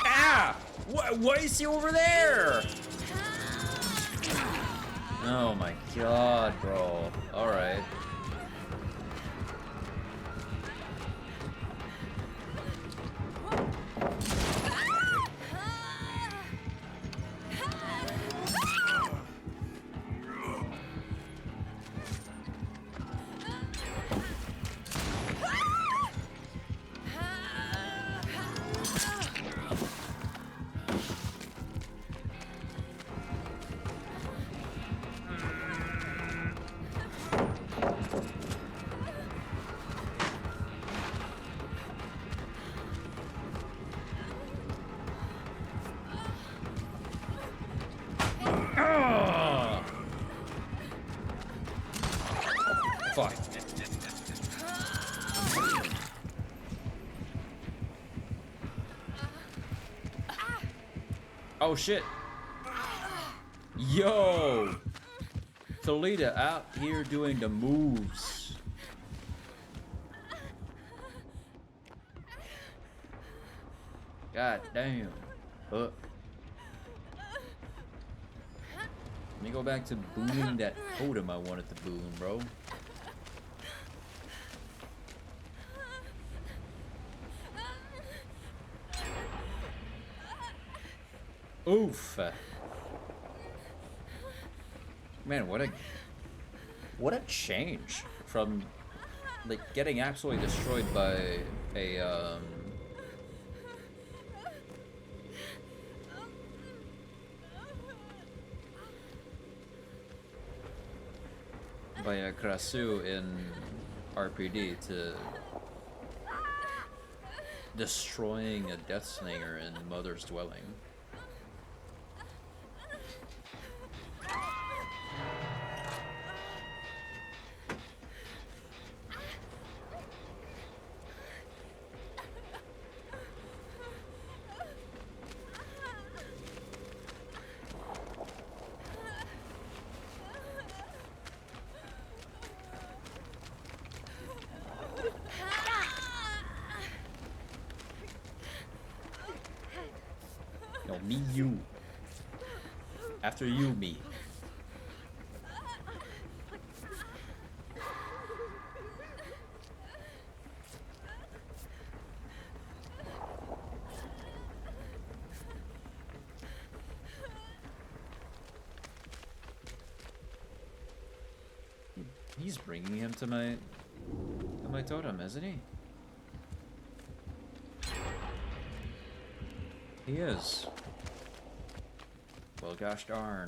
Ah! Why is he over there? Oh my god, bro. Alright. Fuck. Oh shit. Yo! Tolita out here doing the moves. God damn. Let me go back to booning that totem I wanted to boon, bro. Oof. Man, what a change from like getting absolutely destroyed by a Krasu in RPD to destroying a Death Slinger in Mother's Dwelling. Me, you. After you, me. He's bringing him to my totem, isn't he? He is. Well, gosh darn.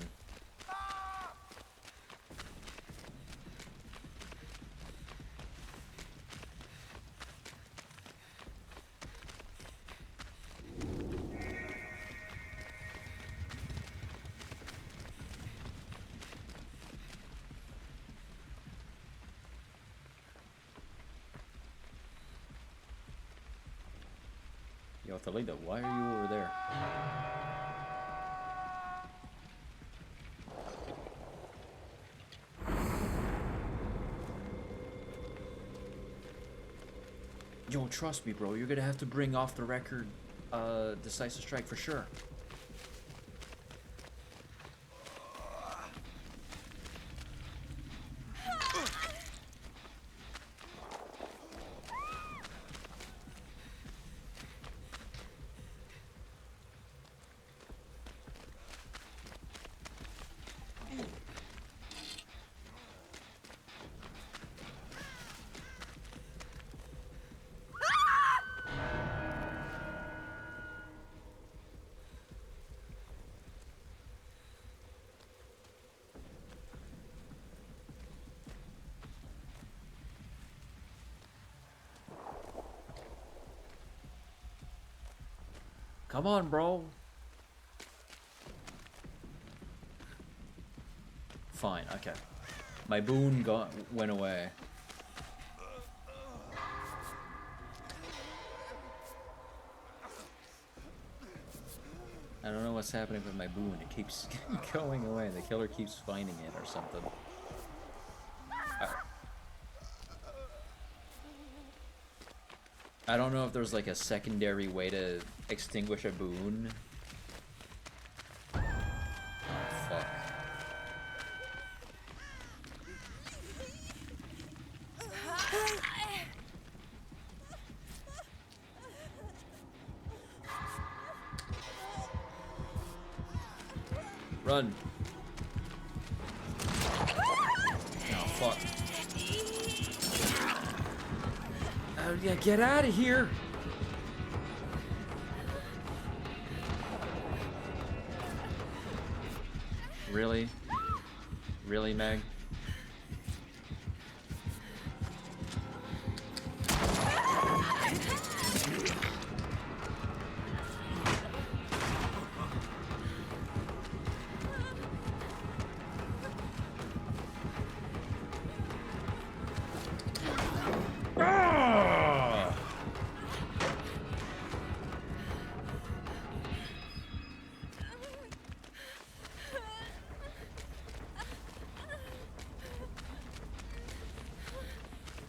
Yo, Thalita, why are you over there? Yo, trust me, bro. You're gonna have to bring off the record, decisive strike for sure. Come on, bro. Fine, okay. My boon went away. I don't know what's happening with my boon. It keeps going away. The killer keeps finding it or something. I don't know if there's like a secondary way to extinguish a boon. Oh, fuck. Run. Oh, fuck. Oh, yeah, get out of here. Really? Really, Meg?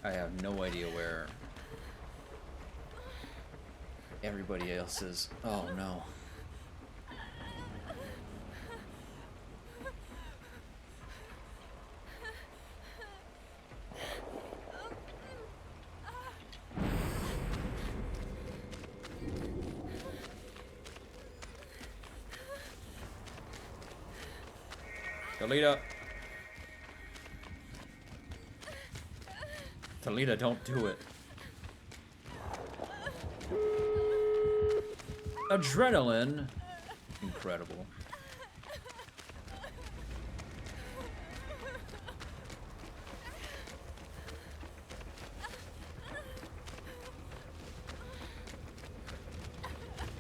I have no idea where everybody else is. Oh no. Thalita. Thalita, don't do it. Adrenaline. Incredible.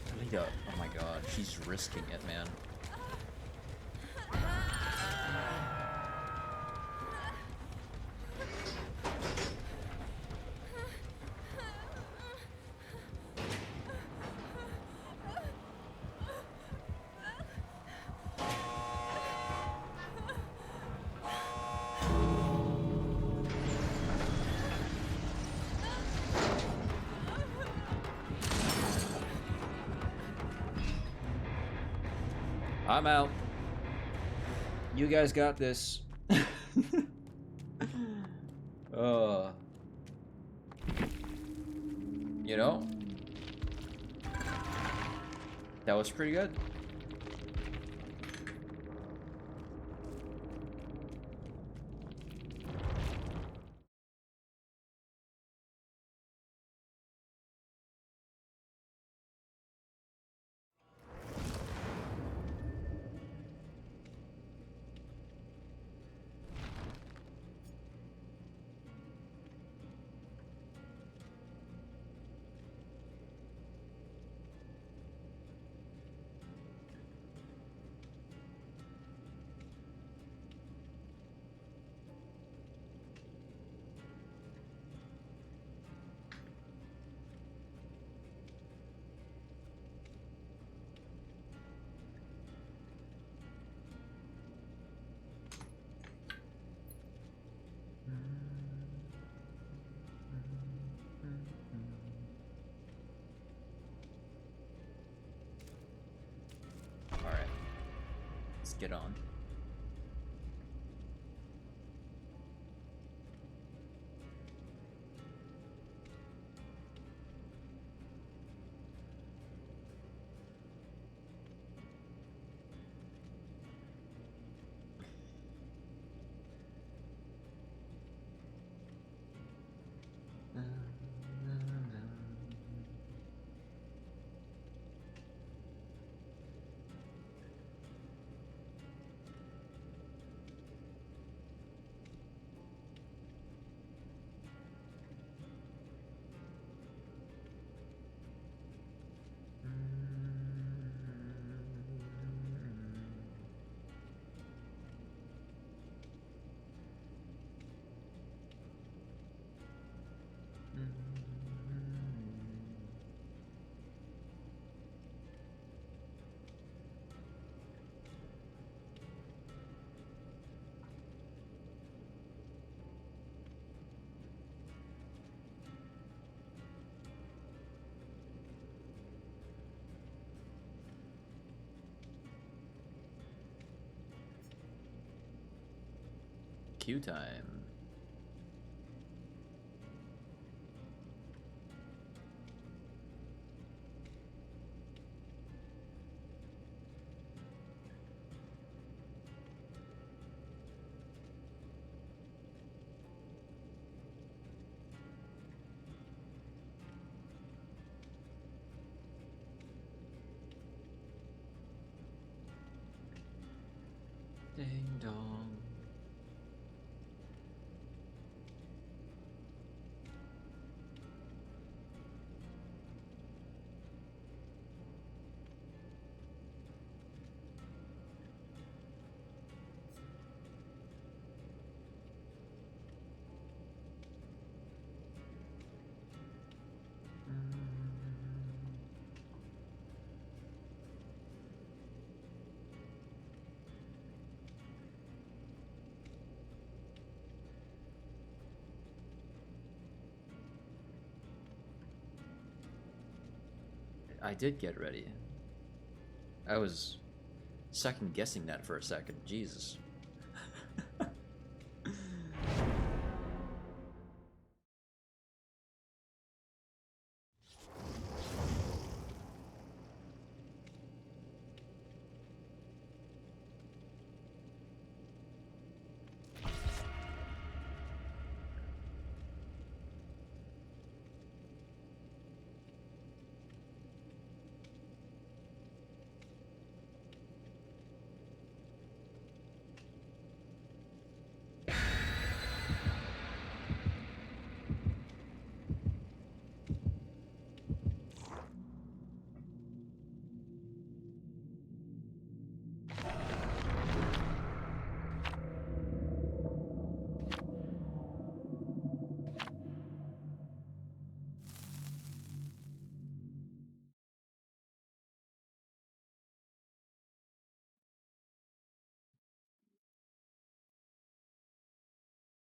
Thalita, oh my god, she's risking it, man. I'm out. You guys got this. You know, that was pretty good. Alright, let's get on. Queue time. Ding dong. I did get ready. I was second guessing that for a second. Jesus.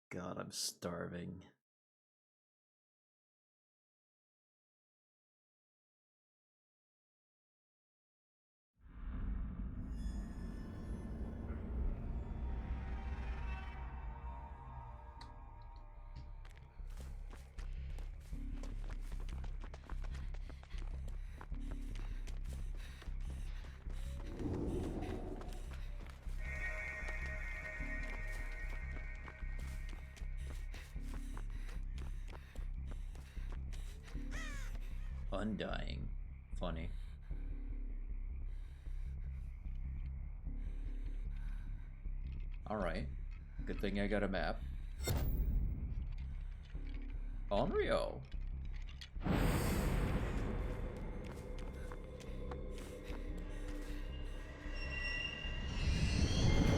God, I'm starving. Undying. Funny. Alright. Good thing I got a map. Onryo.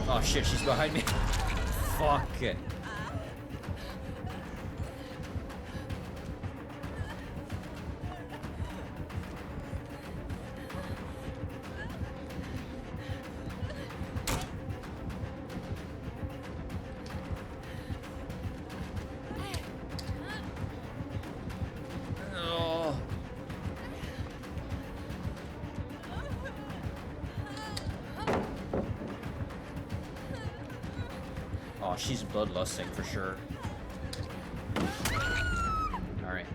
Oh shit, she's behind me. Fuck it. Oh, she's bloodlusting for sure. Alright.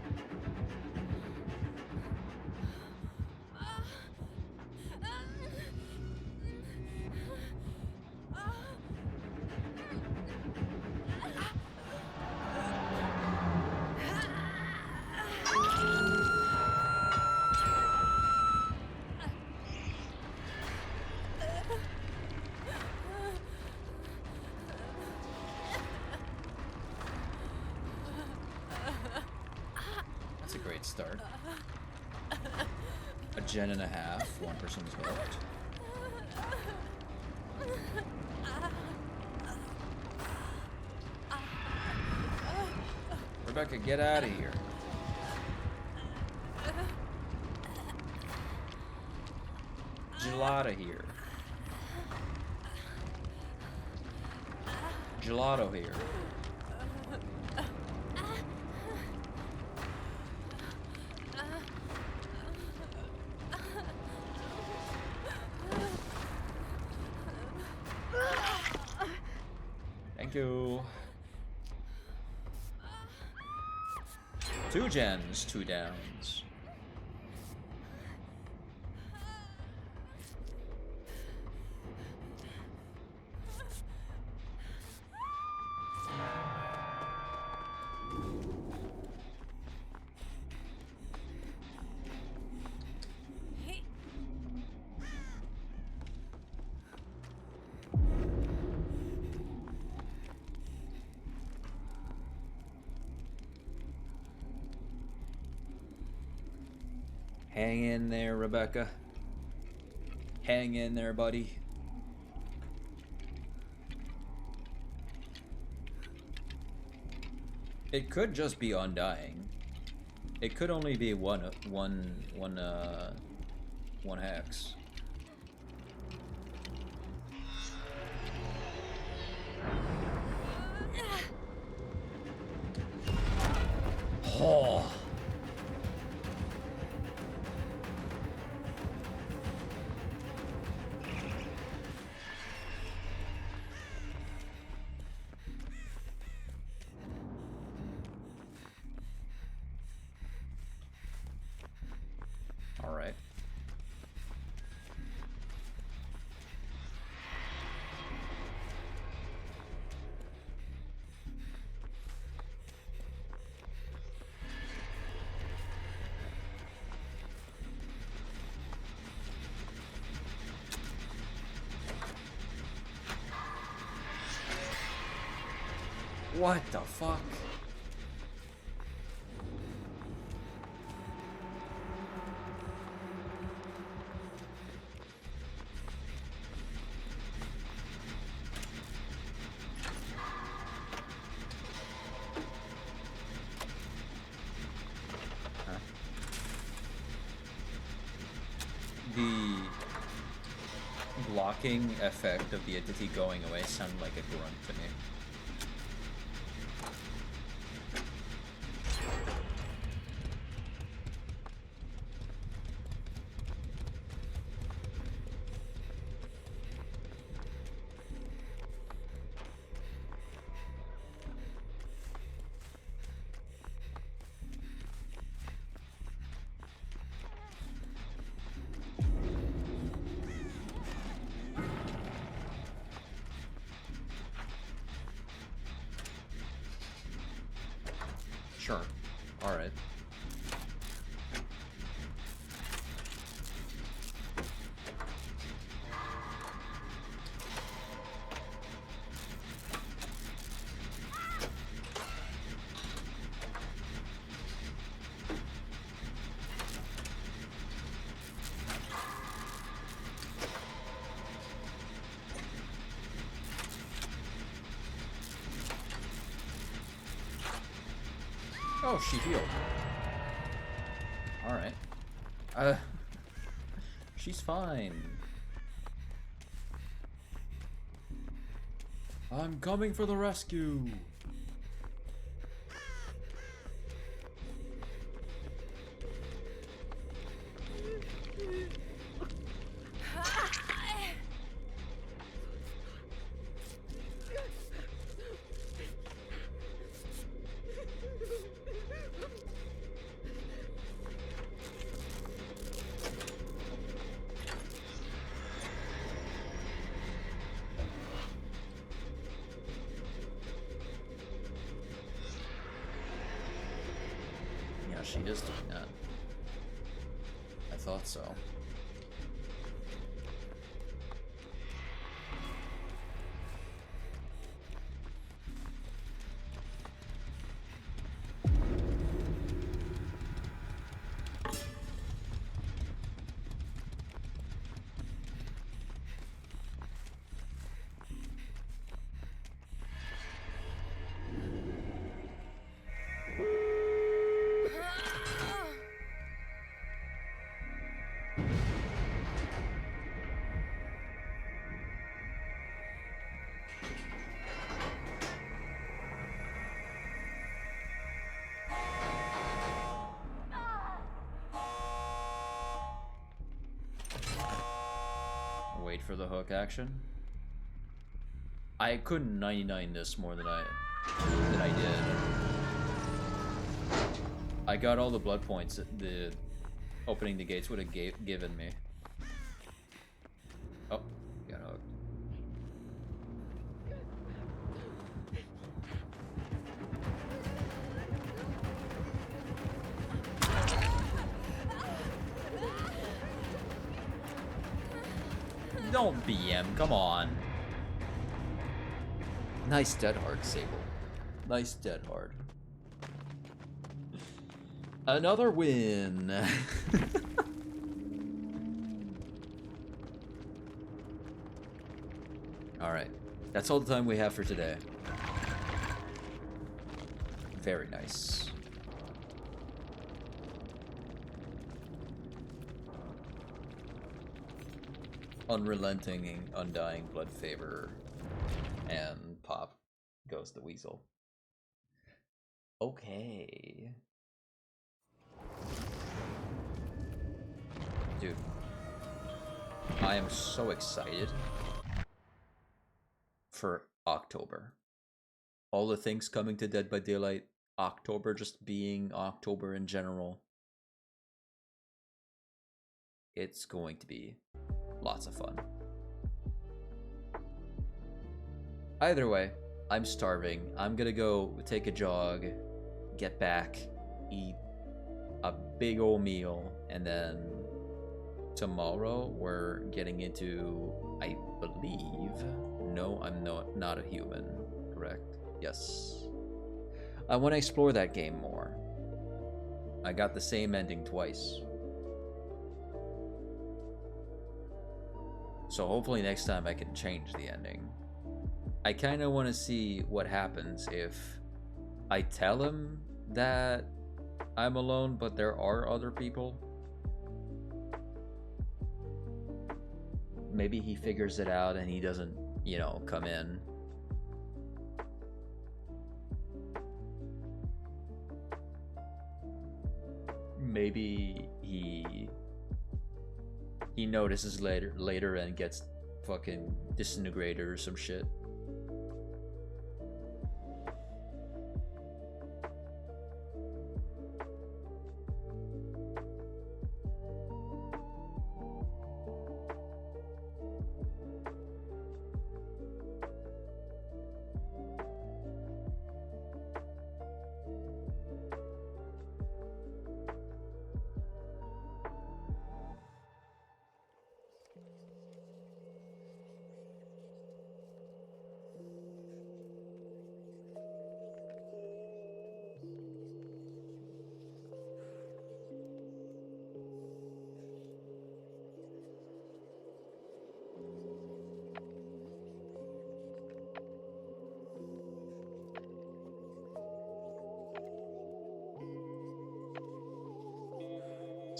That's a great start. A gen and a half, one person's hooked. Rebecca, get out of here. Gelato here. Gelato here. Thank you. 2 gens, 2 downs. Hang in there, Rebecca. Hang in there, buddy. It could just be Undying. It could only be one hex. Oh. All right. What the fuck? The blocking effect of the entity going away sounded like a grunt to me. Sure. Alright. Oh, she healed. Alright. She's fine. I'm coming for the rescue. Yeah, she is doing that. I thought so. Wait for the hook action. I couldn't 99 this more than I did. I got all the blood points that the opening the gates would have given me. Oh, got hooked. Don't BM, come on. Nice dead hard, Sable. Nice dead hard. Another win. Alright. That's all the time we have for today. Very nice. Unrelenting, undying blood favor, and pop goes the weasel. Okay. Dude, I am so excited for October. All the things coming to Dead by Daylight, October just being October in general. It's going to be lots of fun. Either way, I'm starving. I'm gonna go take a jog, get back, eat a big old meal, and then tomorrow we're getting into, I believe, no, I'm not a human, correct? Yes. I want to explore that game more. I got the same ending twice. So hopefully next time I can change the ending. I kind of want to see what happens if I tell him that I'm alone, but there are other people. Maybe he figures it out and he doesn't, you know, come in. Maybe he notices later and gets fucking disintegrated or some shit.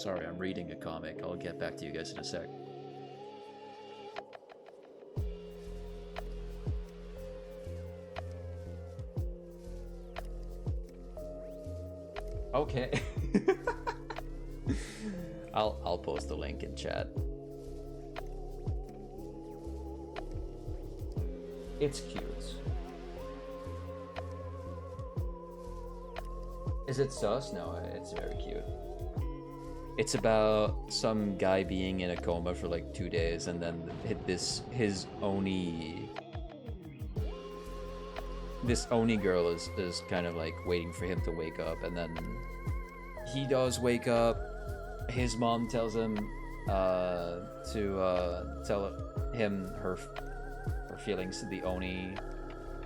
Sorry, I'm reading a comic. I'll get back to you guys in a sec. Okay. I'll post the link in chat. It's cute. Is it sus? No, it's very cute. It's about some guy being in a coma for like 2 days, and then his Oni girl is kind of like waiting for him to wake up, and then he does wake up. His mom tells him to tell him her feelings to the Oni,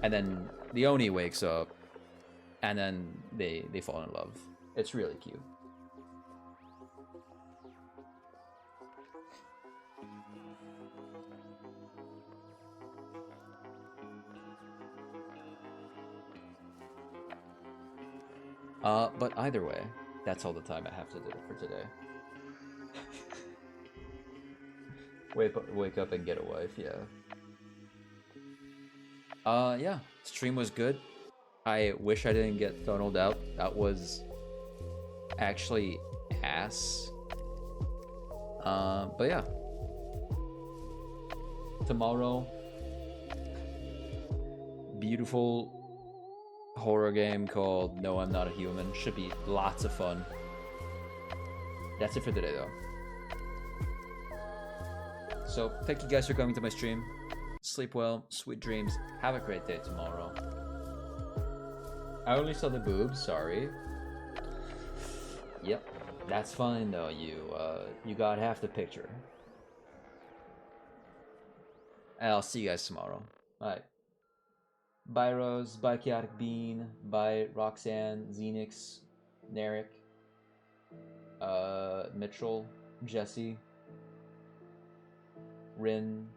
and then the Oni wakes up, and then they fall in love. It's really cute. But either way, that's all the time I have to do for today. Wake up and get a wife, yeah. Yeah, stream was good. I wish I didn't get tunneled out. That was actually ass. But yeah. Tomorrow, beautiful horror game called No, I'm Not a Human. Should be lots of fun. That's it for today, though. So, thank you guys for coming to my stream. Sleep well, sweet dreams. Have a great day tomorrow. I only saw the boobs, sorry. Yep, that's fine though. You got half the picture. And I'll see you guys tomorrow. Bye. Bye Rose, bye Chaotic Bean, bye Roxanne, Xenix, Narek, Mitchell, Jesse, Rin,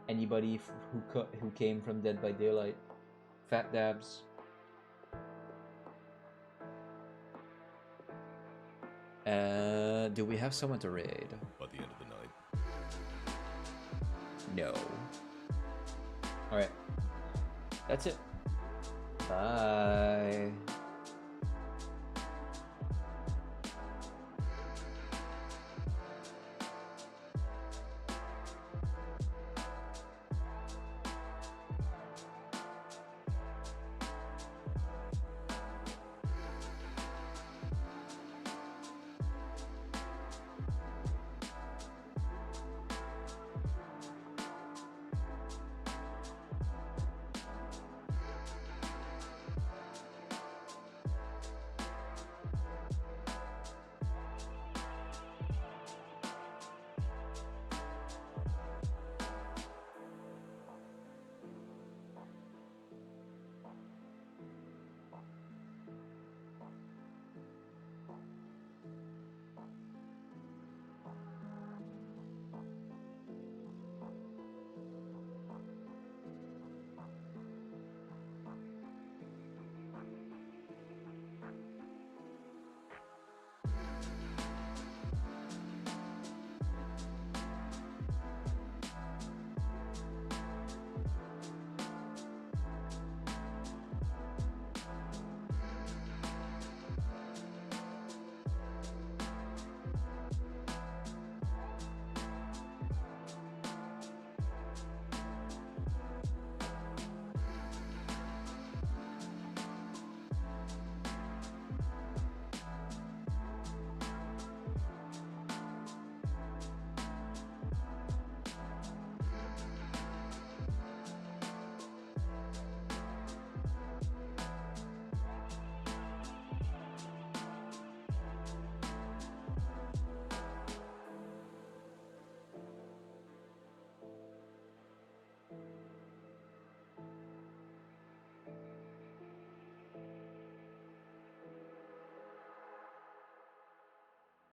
anybody who came from Dead by Daylight, Fat Dabs. Do we have someone to raid? By the end of the night. No. Alright. That's it. Bye.